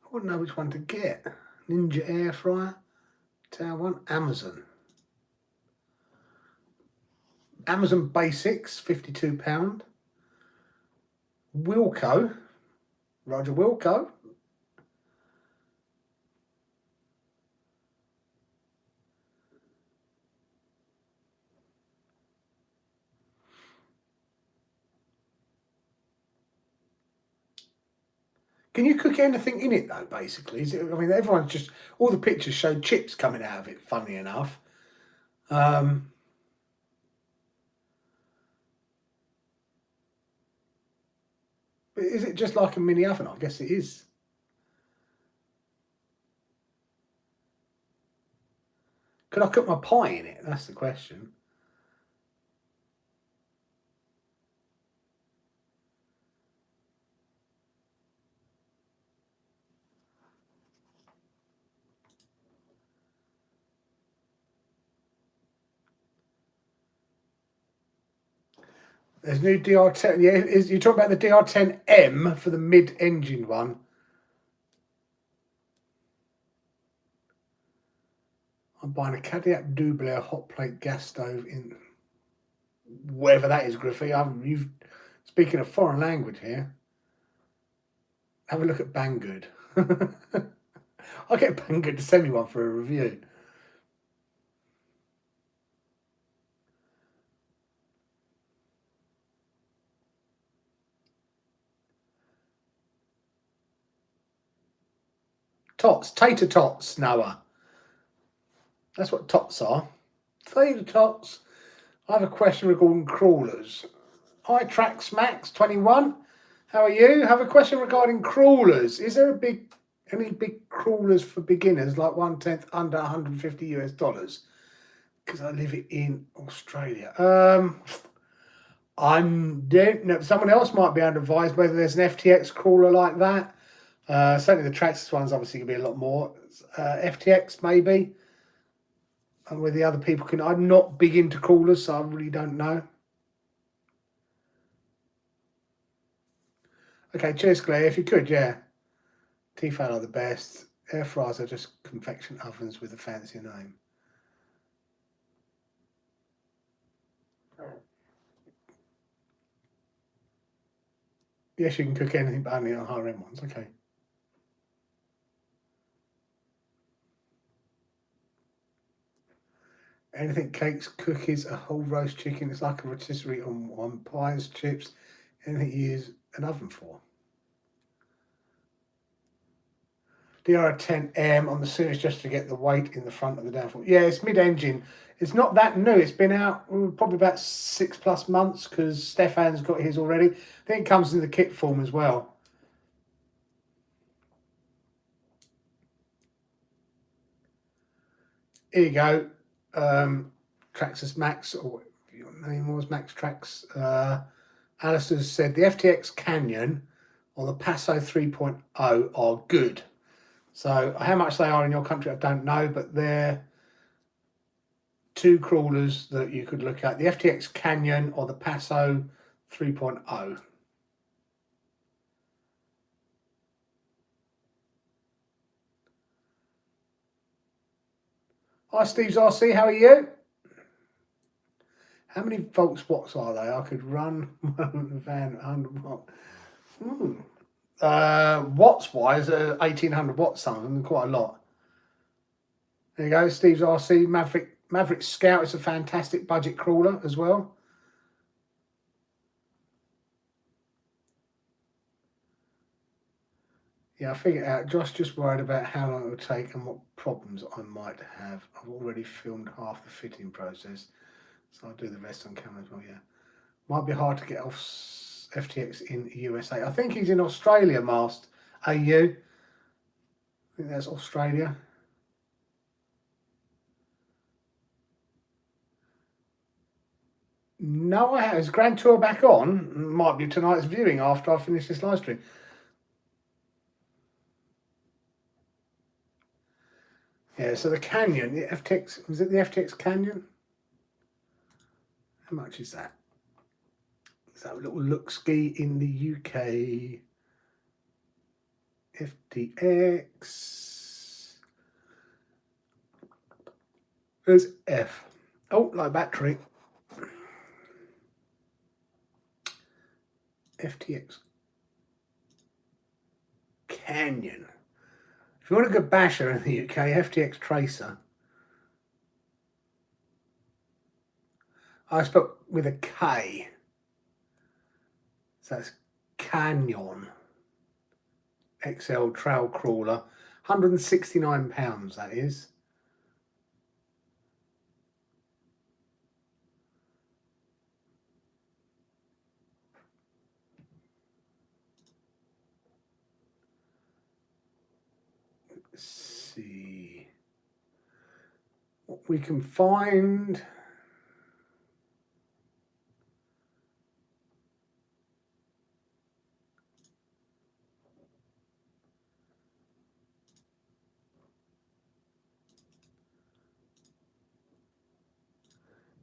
I wouldn't know which one to get. Ninja air fryer, Tower one, Amazon. Amazon Basics, £52. Wilko, Roger Wilko. Can you cook anything in it though, basically? Is it, I mean, everyone's just, all the pictures show chips coming out of it, funny enough. But is it just like a mini oven? I guess it is. Could I cook my pie in it? That's the question. There's new DR10. Yeah, you're talking about the DR10M for the mid-engine one. I'm buying a Cadillac Double hot plate gas stove in wherever that is, Griffey. You've speaking a foreign language here. Have a look at Banggood. I'll get Banggood to send me one for a review. Tots, tater tots, Noah. That's what tots are. Tater tots. I have a question regarding crawlers. Hi, Trax Max 21. How are you? I have a question regarding crawlers. Is there any big crawlers for beginners, like 1/10 under $150 US? Because I live in Australia. I don't know. Someone else might be able to advise whether there's an FTX crawler like that. Certainly the Traxxas one's obviously going to be a lot more. FTX maybe. And where the other people can. I'm not big into crawlers, so I really don't know. Okay, cheers, Claire. If you could, yeah. Tefal are the best. Air fryers are just convection ovens with a fancy name. Yes, you can cook anything but only on higher end ones. Okay. Anything, cakes, cookies, a whole roast chicken. It's like a rotisserie on pies, chips. Anything you use an oven for. DR10M on the series just to get the weight in the front of the downforce. Yeah, it's mid-engine. It's not that new. It's been out probably about 6+ months because Stefan's got his already. I think it comes in the kit form as well. Here you go. Traxxas Max, or what your name was, Max Trax. Alistair said the FTX Canyon or the Passo 3.0 are good. So how much they are in your country, I don't know, but they're two crawlers that you could look at. The FTX Canyon or the Passo 3.0. Hi, Steve's RC, how are you? How many volts watts are they? I could run one van 100 watt. Watts wise, 1800 watts, some of them, quite a lot. There you go, Steve's RC. Maverick Scout is a fantastic budget crawler as well. Yeah, I figured out. Josh just worried about how long it would take and what problems I might have. I've already filmed half the fitting process, so I'll do the rest on camera as well, yeah. Might be hard to get off FTX in USA. I think he's in Australia, Mast. AU. I think that's Australia. No, I have. Is Grand Tour back on? Might be tonight's viewing after I finish this live stream. Yeah, so the Canyon, the FTX, was it the FTX Canyon? How much is that? Is that a little look ski in the UK? FTX. There's F. Oh, low battery. FTX Canyon. If you want a good basher in the UK, FTX Tracer. I spoke with a K. So that's Canyon XL Trail Crawler. £169, that is. Let's see what we can find.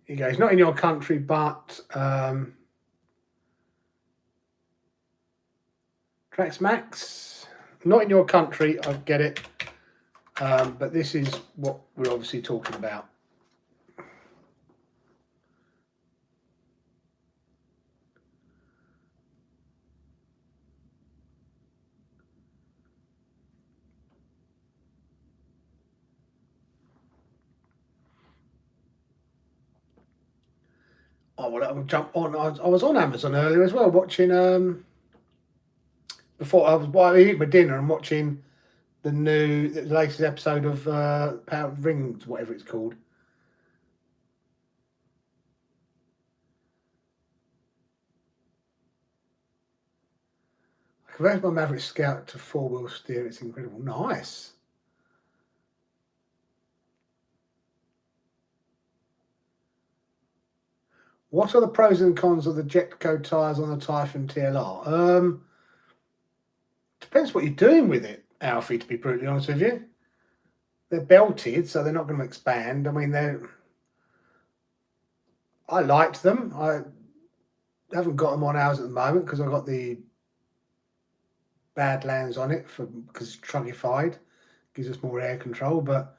Here you go. It's not in your country, but Trax Max, not in your country, I get it. But this is what we're obviously talking about. Oh, well, I'll jump on. I was on Amazon earlier as well, watching. Before I was eating my dinner and watching the latest episode of Power Rings, whatever it's called. I converted my Maverick Scout to 4-wheel steer. It's incredible. Nice. What are the pros and cons of the Jetco tyres on the Typhon TLR? Depends what you're doing with it, Alfie, to be brutally honest with you. They're belted, so they're not going to expand. I mean, I liked them. I haven't got them on ours at the moment because I've got the Badlands on it because it's trunkified. Gives us more air control, but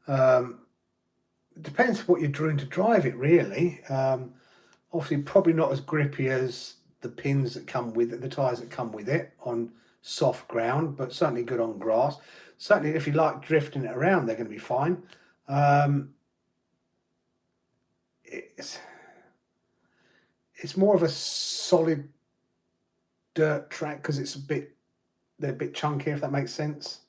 it depends what you're doing to drive it, really. Obviously, probably not as grippy as the pins that come with it, the tyres that come with it on soft ground, but certainly good on grass. Certainly, if you like drifting it around, they're going to be fine. it's more of a solid dirt track because they're a bit chunky, if that makes sense.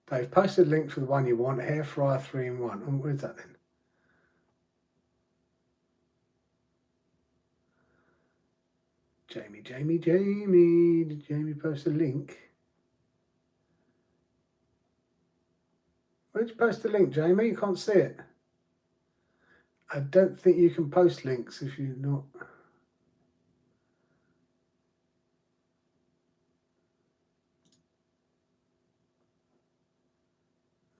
They've posted a link for the one you want, air fryer 3-in-1. Oh, what is that then? Jamie, did Jamie post a link? Where did you post the link, Jamie? You can't see it. I don't think you can post links if you're not.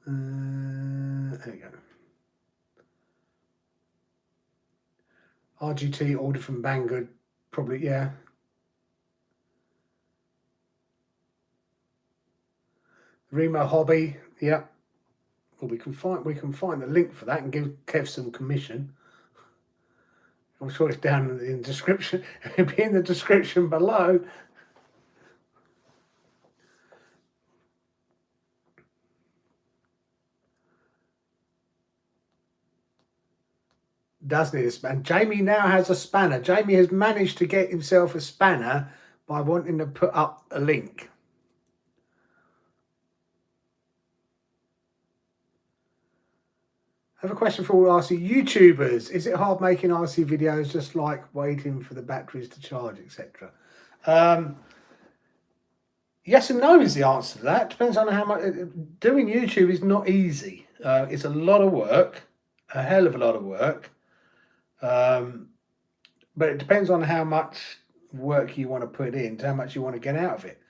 There you go. RGT ordered from Banggood, probably, yeah. Remo Hobby, yeah. Well, we can find the link for that and give Kev some commission. I'm sure it's down in the description. It'll be in the description below. Does need a spanner. Jamie now has a spanner. Jamie has managed to get himself a spanner by wanting to put up a link. I have a question for all RC YouTubers. Is it hard making RC videos, just like waiting for the batteries to charge, etc.? Yes and no is the answer to that. Depends on how much. Doing YouTube is not easy. It's a lot of work, a hell of a lot of work. But it depends on how much work you want to put in, how much you want to get out of it.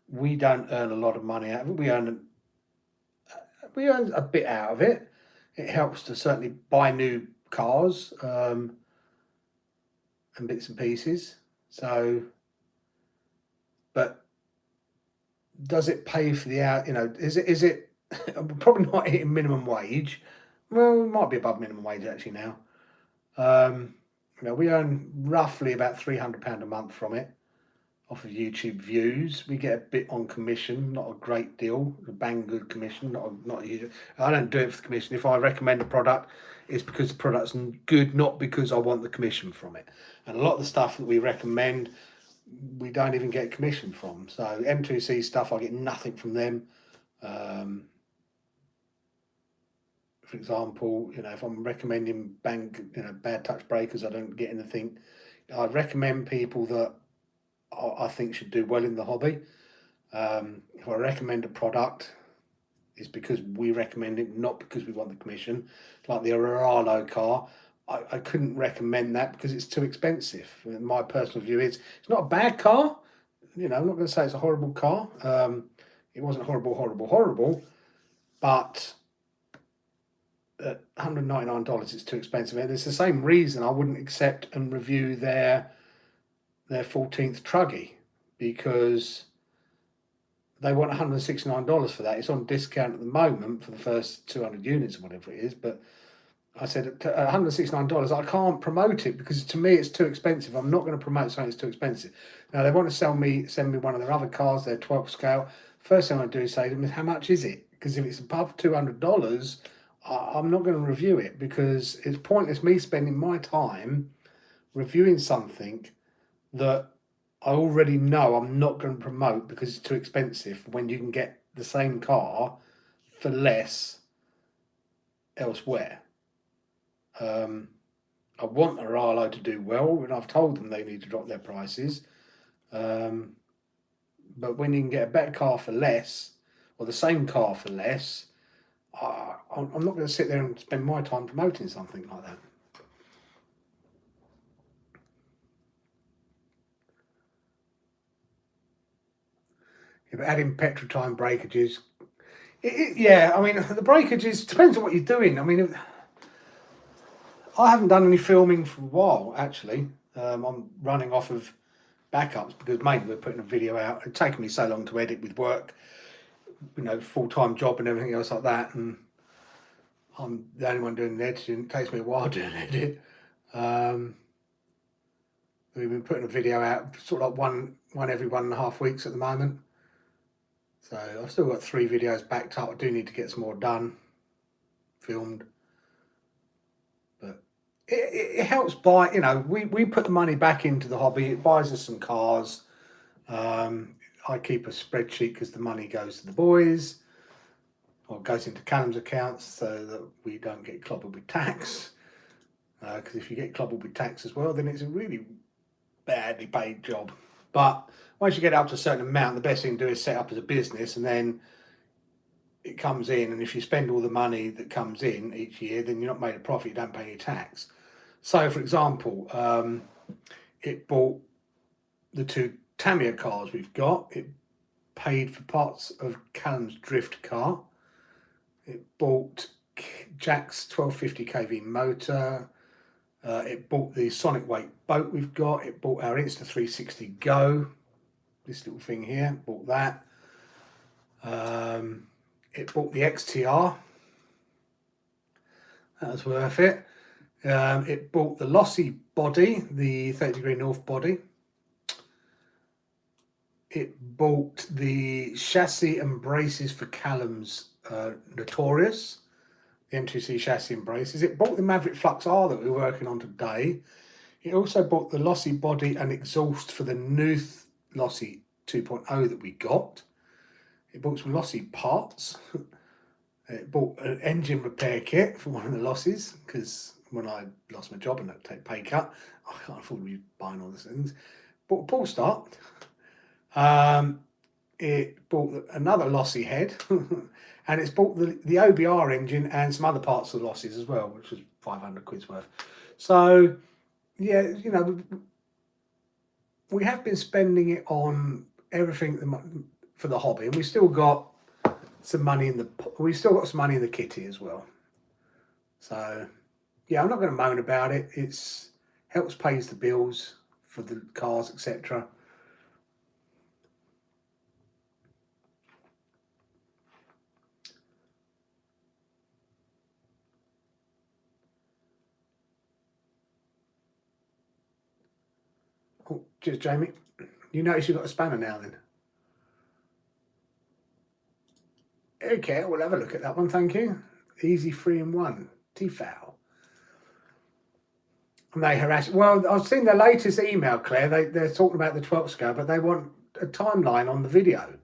We don't earn a lot of money out of it. We earn a bit out of it. It helps to certainly buy new cars and bits and pieces. So, but does it pay for the out? You know, is it probably not hitting minimum wage? Well, it might be above minimum wage actually now. You know, we earn roughly about £300 a month from it, off of YouTube views. We get a bit on commission, not a great deal. A Banggood commission, not a huge. I don't do it for the commission. If I recommend a product, it's because the product's good, not because I want the commission from it. And a lot of the stuff that we recommend, we don't even get commission from. So M2C stuff, I get nothing from them. For example, you know, if I'm recommending Bad Touch Breakers, I don't get anything. I recommend people that I think should do well in the hobby. If I recommend a product, it's because we recommend it, not because we want the commission. Like the Aralo car, I couldn't recommend that because it's too expensive. My personal view is it's not a bad car. You know, I'm not going to say it's a horrible car. It wasn't horrible, but at $199 it's too expensive, and it's the same reason I wouldn't accept and review their 14th Truggy, because they want $169 for that. It's on discount at the moment for the first 200 units or whatever it is, but I said at $169 I can't promote it because to me it's too expensive. I'm not going to promote something that's too expensive. Now they want to send me one of their other cars, their 12 scale. First thing I do is say to them, how much is it? Because if it's above $200, I'm not going to review it, because it's pointless me spending my time reviewing something that I already know I'm not going to promote because it's too expensive, when you can get the same car for less elsewhere. I want Aralo to do well, and I've told them they need to drop their prices. But when you can get a better car for less, or the same car for less, I'm not going to sit there and spend my time promoting something like that. Yeah, but adding petrol time breakages, yeah, I mean, the breakages depends on what you're doing. I mean, I haven't done any filming for a while, actually. I'm running off of backups because mainly we're putting a video out. It's taken me so long to edit with work, you know, full-time job and everything else like that, and I'm the only one doing the editing. It takes me a while doing the edit. We've been putting a video out sort of like one every 1.5 weeks at the moment. So I've still got 3 videos backed up. I do need to get some more done, filmed. But it helps buy, you know, we put the money back into the hobby. It buys us some cars. I keep a spreadsheet because the money goes to the boys, or goes into Callum's accounts so that we don't get clobbered with tax. Because if you get clobbered with tax as well, then it's a really badly paid job. But once you get up to a certain amount, the best thing to do is set up as a business, and then it comes in. And if you spend all the money that comes in each year, then you're not made a profit, you don't pay any tax. So, for example, it bought the 2 Tamiya cars we've got. It paid for parts of Callum's drift car. It bought Jack's 1250 kV motor. It bought the Sonic Wake boat we've got. It bought our Insta360 Go, this little thing here, bought that. It bought the XTR. That was worth it. It bought the Lossy body, the 30 degree north body. It bought the chassis and braces for Callum's Notorious, the M2C chassis and braces. It bought the Maverick Flux R that we're working on today. It also bought the Lossy body and exhaust for the new Lossy 2.0 that we got. It bought some Lossy parts. It bought an engine repair kit for one of the Losses, because when I lost my job and had to take a pay cut, I can't afford to be buying all these things. Bought a pull start. It bought another Lossy head. And it's bought the OBR engine and some other parts of the Losses as well, which was 500 quid's worth. So, yeah, you know, we have been spending it on everything for the hobby, and we still got some money in the kitty as well. So, yeah, I'm not going to moan about it. It's helps pays the bills for the cars, etc. Oh, cheers, Jamie. You notice you've got a spanner now then? Okay, we'll have a look at that one, thank you. Easy 3-in-1, Tefal. And they harass. Well, I've seen their latest email, Claire. They're talking about the 12th scale, but they want a timeline on the video.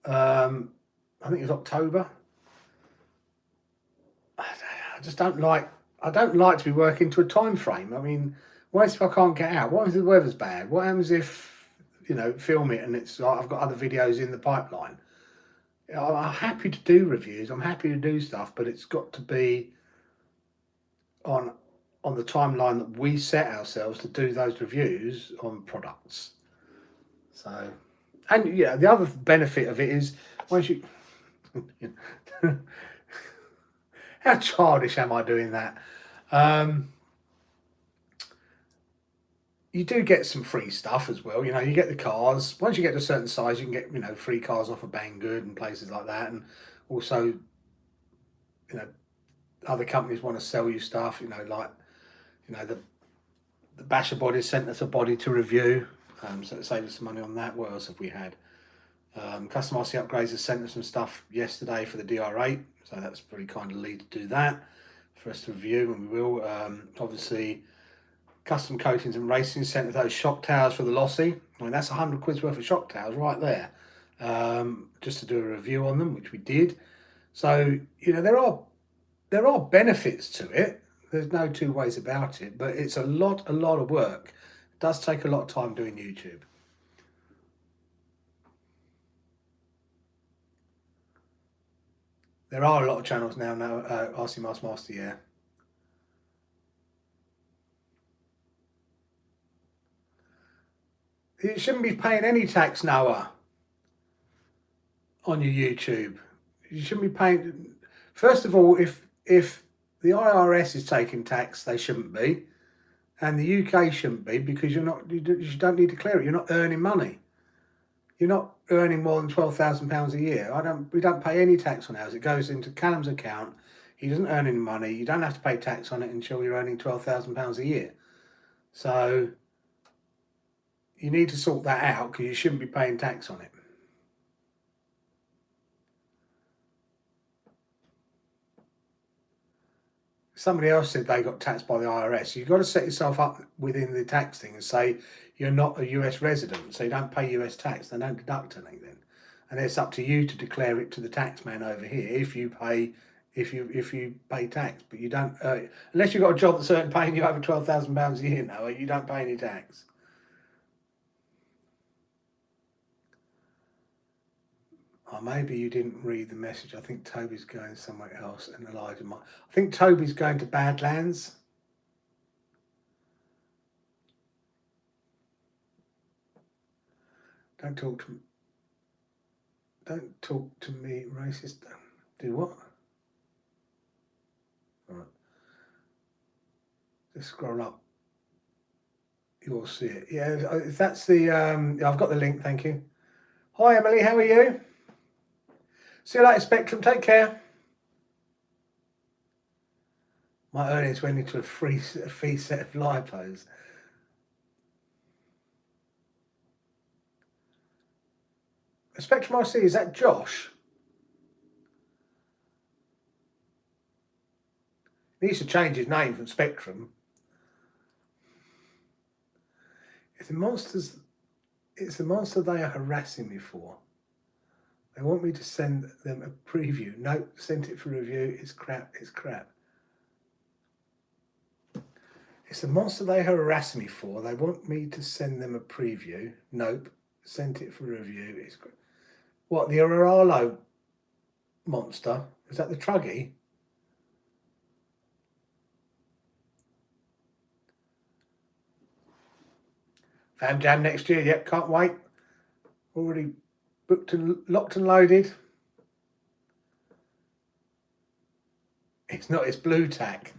I think it's October. I just don't like. I don't like to be working to a time frame. I mean, what if I can't get out? What happens if the weather's bad? What happens if, you know, film it and it's like I've got other videos in the pipeline? I'm happy to do reviews. I'm happy to do stuff, but it's got to be on the timeline that we set ourselves to do those reviews on products. So, and yeah, the other benefit of it is once you. How childish am I doing that? You do get some free stuff as well. You know, you get the cars. Once you get to a certain size, you can get, you know, free cars off of Banggood and places like that. And also, you know, other companies want to sell you stuff, you know, like, you know, the Basher Bodies sent us a body to review. So it saved us some money on that. What else have we had? Custom RC Upgrades has sent us some stuff yesterday for the DR8. So that's very kind of Lee to do that for us to review, and we will. Obviously, Custom Coatings and Racing sent us those shock towers for the Lossy. I mean, that's 100 quid's worth of shock towers right there. Just to do a review on them, which we did. So, you know, there are benefits to it. There's no two ways about it, but it's a lot of work. It does take a lot of time doing YouTube. There are a lot of channels now, RC Master, yeah. You shouldn't be paying any tax, Noah, on your YouTube. You shouldn't be paying. First of all, if the IRS is taking tax, they shouldn't be, and the UK shouldn't be, because you don't need to clear it. You're not earning money. You're not earning more than £12,000 a year. We don't pay any tax on ours. It goes into Callum's account. He doesn't earn any money. You don't have to pay tax on it until you're earning £12,000 a year. So you need to sort that out because you shouldn't be paying tax on it. Somebody else said they got taxed by the IRS. You've got to set yourself up within the tax thing and say you're not a US resident, so you don't pay US tax. They don't deduct anything. And it's up to you to declare it to the tax man over here if you pay tax. But you don't unless you've got a job that's paying you over £12,000 a year now, you don't pay any tax. Oh, maybe you didn't read the message. I think Toby's going somewhere else, and Elijah might. I think Toby's going to Badlands. Don't talk to me, racist. Do what? All right. Just scroll up. You'll see it. Yeah, if that's the. I've got the link. Thank you. Hi, Emily. How are you? See you later, Spectrum. Take care. My earnings went into a free set of lipos. Spectrum RC, is that Josh? He needs to change his name from Spectrum. It's the monster they are harassing me for. They want me to send them a preview. Nope, sent it for review. It's crap. It's crap. It's the monster they are harassing me for. They want me to send them a preview. Nope, sent it for review. It's crap. What, the Aralo monster? Is that the Truggy? Fam Jam next year. Yep, can't wait. Already booked and locked and loaded. It's not, it's Blue Tack.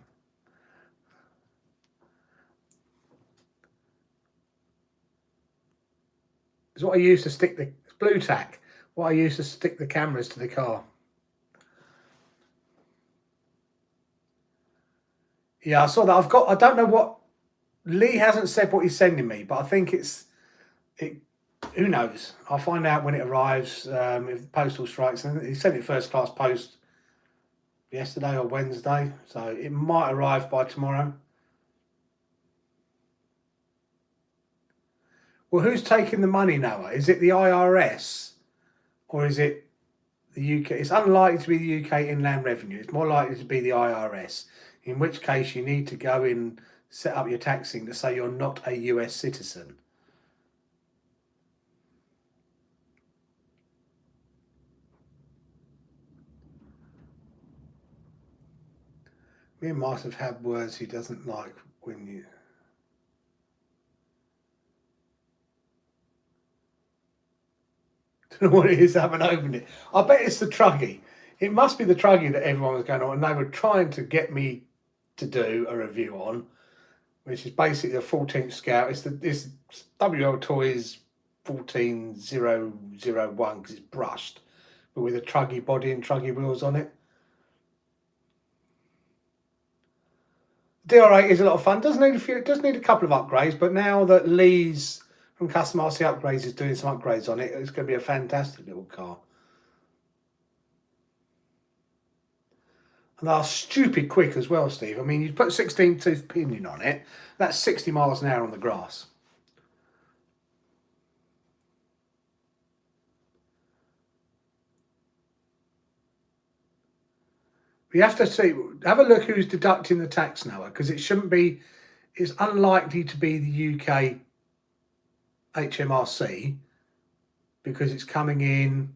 It's what I used to stick the Blue Tack. What I used to stick the cameras to the car. Yeah, I saw that. I don't know what, Lee hasn't said what he's sending me, but I think who knows? I'll find out when it arrives, if the postal strikes. And he sent it first class post yesterday or Wednesday, so it might arrive by tomorrow. Well, who's taking the money, Noah? Is it the IRS or is it the UK? It's unlikely to be the UK Inland Revenue. It's more likely to be the IRS, in which case you need to go in, set up your taxing to say you're not a US citizen. Me and Mars have had words he doesn't like when you... Don't know what it is, I haven't opened it. I bet it's the Truggy. It must be the Truggy that everyone was going on, and they were trying to get me to do a review on, which is basically a 14th Scout. It's WL Toys 14001 because it's brushed, but with a Truggy body and Truggy wheels on it. DR8 is a lot of fun. It does need a couple of upgrades, but now that Lee's from Custom RC Upgrades is doing some upgrades on it, it's going to be a fantastic little car. And they're stupid quick as well, Steve. I mean, you put 16-tooth pinion on it, that's 60 miles an hour on the grass. You have to have a look who's deducting the tax, Noah, because it shouldn't be, it's unlikely to be the UK HMRC because it's coming in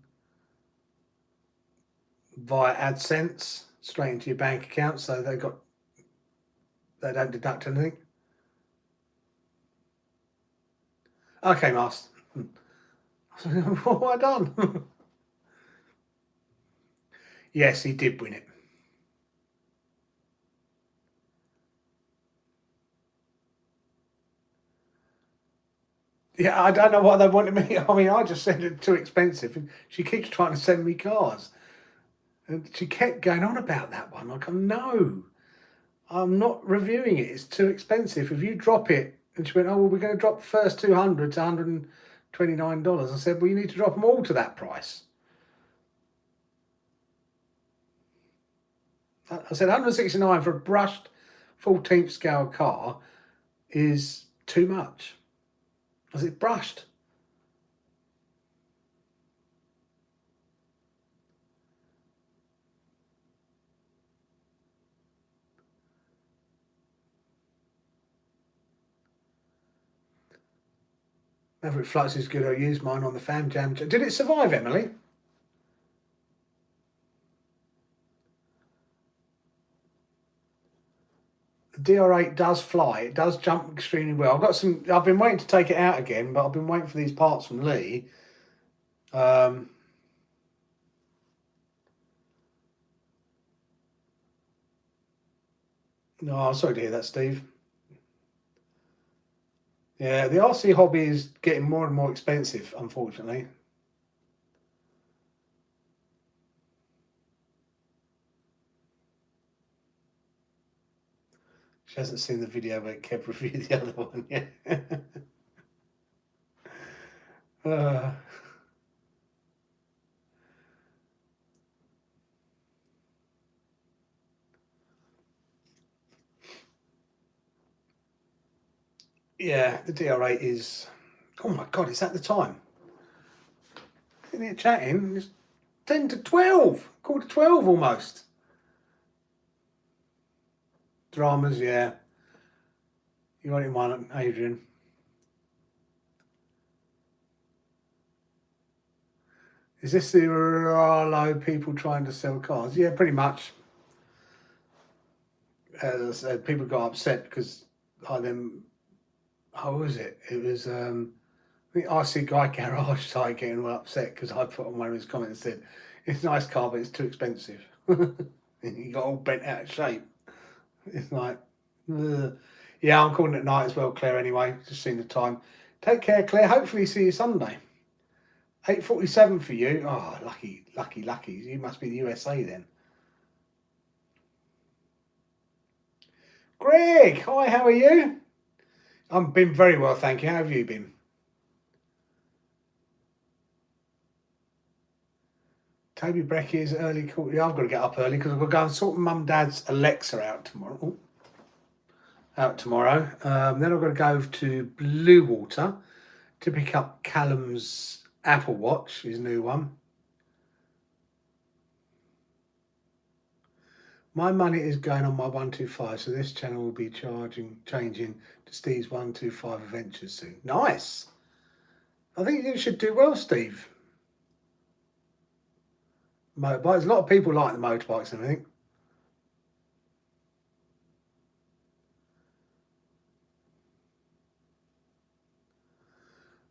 via AdSense straight into your bank account, so they don't deduct anything. Okay, Master. What have I done? Yes, he did win it. Yeah, I don't know why they wanted me. I mean, I just said it's too expensive. And she keeps trying to send me cars. And she kept going on about that one. Like, no, I'm not reviewing it. It's too expensive. If you drop it, And she went, oh, well, we're going to drop the first 200 to $129. I said, well, you need to drop them all to that price. I said 169 for a brushed 14th scale car is too much. I said, brushed. Maverick Flux is good. I used mine on the Fam Jam. Did it survive, Emily? The DR8 does fly. It does jump extremely well. I've been waiting to take it out again, but I've been waiting for these parts from Lee. No, I'm sorry to hear that, Steve. Yeah, the RC hobby is getting more and more expensive, unfortunately. She hasn't seen the video where Kev reviewed the other one yet. Yeah, the DR8 is... Oh my God, is that the time? Sitting here chatting, it's 10 to 12. Quarter to 12 almost. Dramas, yeah. You got it in one, Adrian. Is this the Rallo people trying to sell cars? Yeah, pretty much. As I said, people got upset because I then... How was it? It was... I think RC Guy Garage started getting all upset because I put on one of his comments and said, it's a nice car, but it's too expensive. He got all bent out of shape. It's like... Ugh. Yeah, I'm calling it night as well, Claire, anyway. Just seen the time. Take care, Claire. Hopefully see you Sunday. 8:47 for you. Oh, lucky. You must be the USA then. Greg, hi, how are you? I've been very well, thank you. How have you been? Toby Brecky's early call. Yeah, I've got to get up early because I've got to go and sort Mum and Dad's Alexa out tomorrow. Then I've got to go to Blue Water to pick up Callum's Apple Watch, his new one. My money is going on my 125, so this channel will be changing to Steve's 125 Adventures soon. Nice. I think you should do well, Steve. Motorbikes. A lot of people like the motorbikes and everything.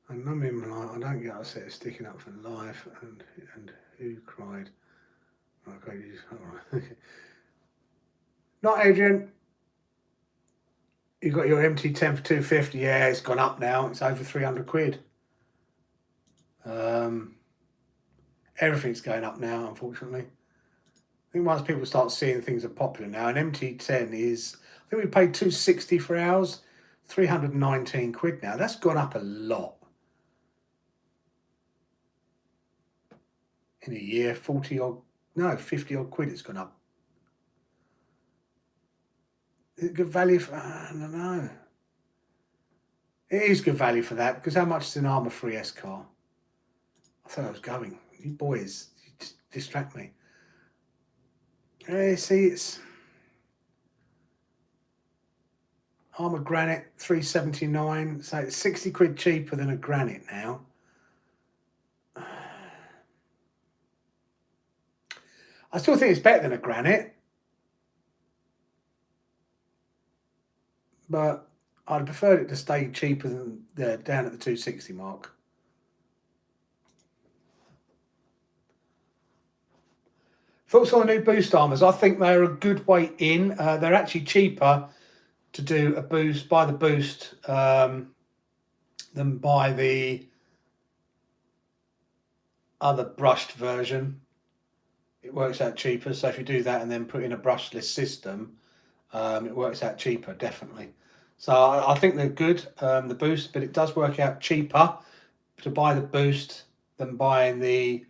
And I don't get upset at sticking up for life and who cried. Okay, all right. Not Adrian. You got your MT10 for 250. Yeah, it's gone up now. It's over 300 quid. Everything's going up now, unfortunately. I think once people start seeing things are popular now, an MT10 is, I think we paid 260 for ours, 319 quid now. That's gone up a lot. In a year, 50 odd quid it's gone up. Is it good value for, I don't know. It is good value for that, because how much is an Armour 3S car? I thought I was going. You boys, you just distract me. See, it's Armour Granite 379, so it's 60 quid cheaper than a Granite now. I still think it's better than a Granite, but I'd prefer it to stay cheaper than down at the 260 mark. Thoughts on the new boost armors? I think they're a good way in. They're actually cheaper to do a boost, buy the boost, than buy the other brushed version. It works out cheaper. So if you do that and then put in a brushless system, it works out cheaper, definitely. So I think they're good, the Boost, but it does work out cheaper to buy the Boost than buying the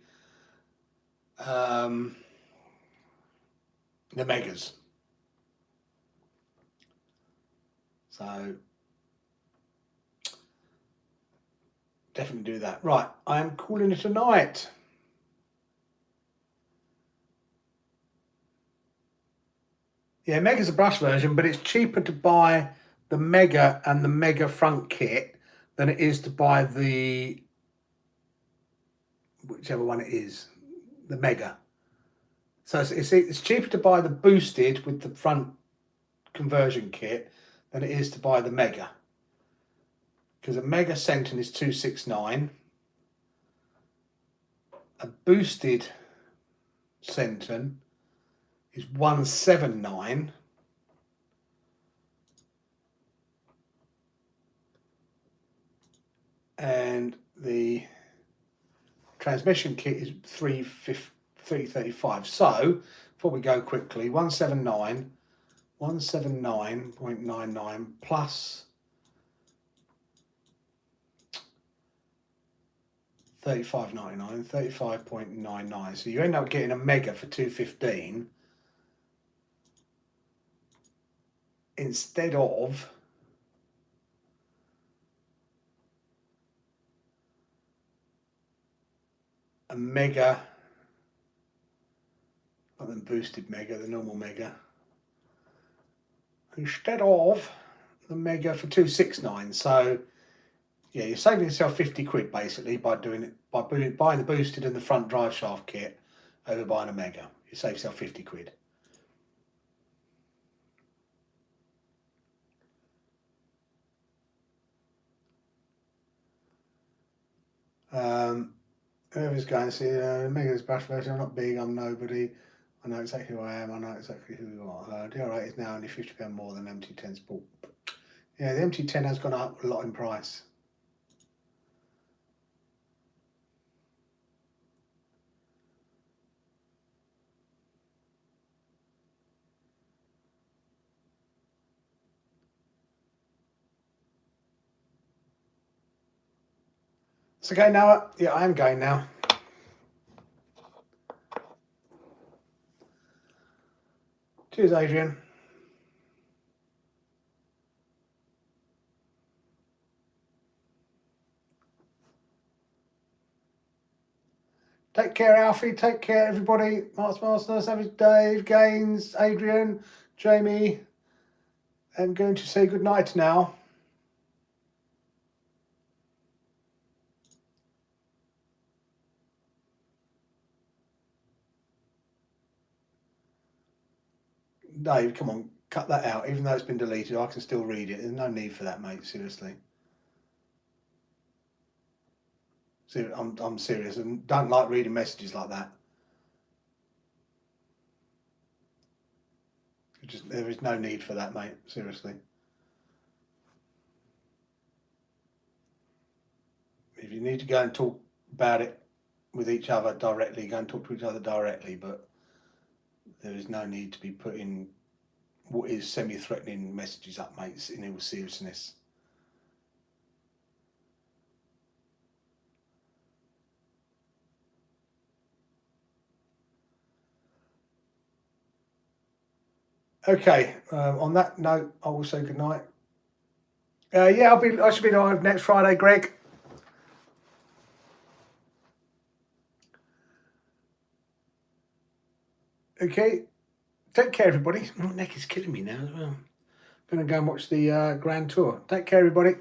Megas. So definitely do that. Right, I am calling it a night. Yeah, Mega's a brush version, but it's cheaper to buy the Mega and the Mega front kit than it is to buy the, whichever one it is, the Mega. So it's cheaper to buy the Boosted with the front conversion kit than it is to buy the Mega. Because a Mega Centon is 269. A Boosted Centon is 179. And the transmission kit is 335. So before we go quickly, 179.99 plus 35.99, 35.99. So you end up getting a Mega for 215 instead of a Mega, not the Boosted Mega, the normal Mega, instead of the Mega for 269. So yeah, you're saving yourself 50 quid basically by doing it, by buying the Boosted and the front drive shaft kit over buying a Mega. You save yourself 50 quid. Whoever's going to see Mega's brush version, I'm not big, I'm nobody. I know exactly who I am, I know exactly who you are. DR8 is now only £50 more than MT10 Sport. Yeah, the MT10 has gone up a lot in price. So going now? Yeah, I am going now. Cheers, Adrian. Take care, Alfie. Take care, everybody. Marks Marston, Savage Dave, Gaines, Adrian, Jamie. I'm going to say good night now. Dave, come on, cut that out. Even though it's been deleted, I can still read it. There's no need for that, mate. Seriously. I'm serious and don't like reading messages like that. There is no need for that, mate. Seriously. If you need to go and talk about it with each other directly, go and talk to each other directly, but there is no need to be putting what is semi-threatening messages up, mates, in all seriousness. Okay, on that note, I will say good night. Yeah, I should be live next Friday, Greg. Okay, take care, everybody. My neck is killing me now as well. I'm going to go and watch the Grand Tour. Take care, everybody.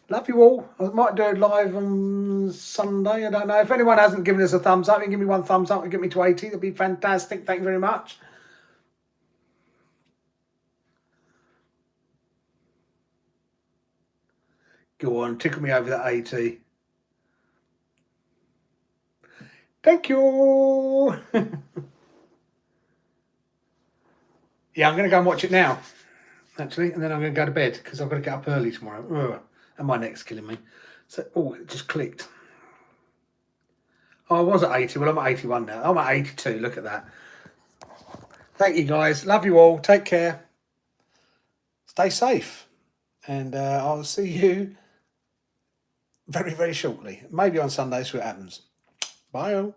Love you all. I might do it live on Sunday. I don't know. If anyone hasn't given us a thumbs up, you can give me one thumbs up and get me to 80. That'd be fantastic. Thank you very much. Go on, tickle me over that 80. Thank you. Yeah, I'm going to go and watch it now, actually, and then I'm going to go to bed because I've got to get up early tomorrow. Ugh, and my neck's killing me. So, oh, it just clicked. Oh, I was at 80. Well, I'm at 81 now. I'm at 82. Look at that. Thank you, guys. Love you all. Take care. stay safe, and I'll see you very, very shortly. Maybe on Sunday, see what happens. Bye all.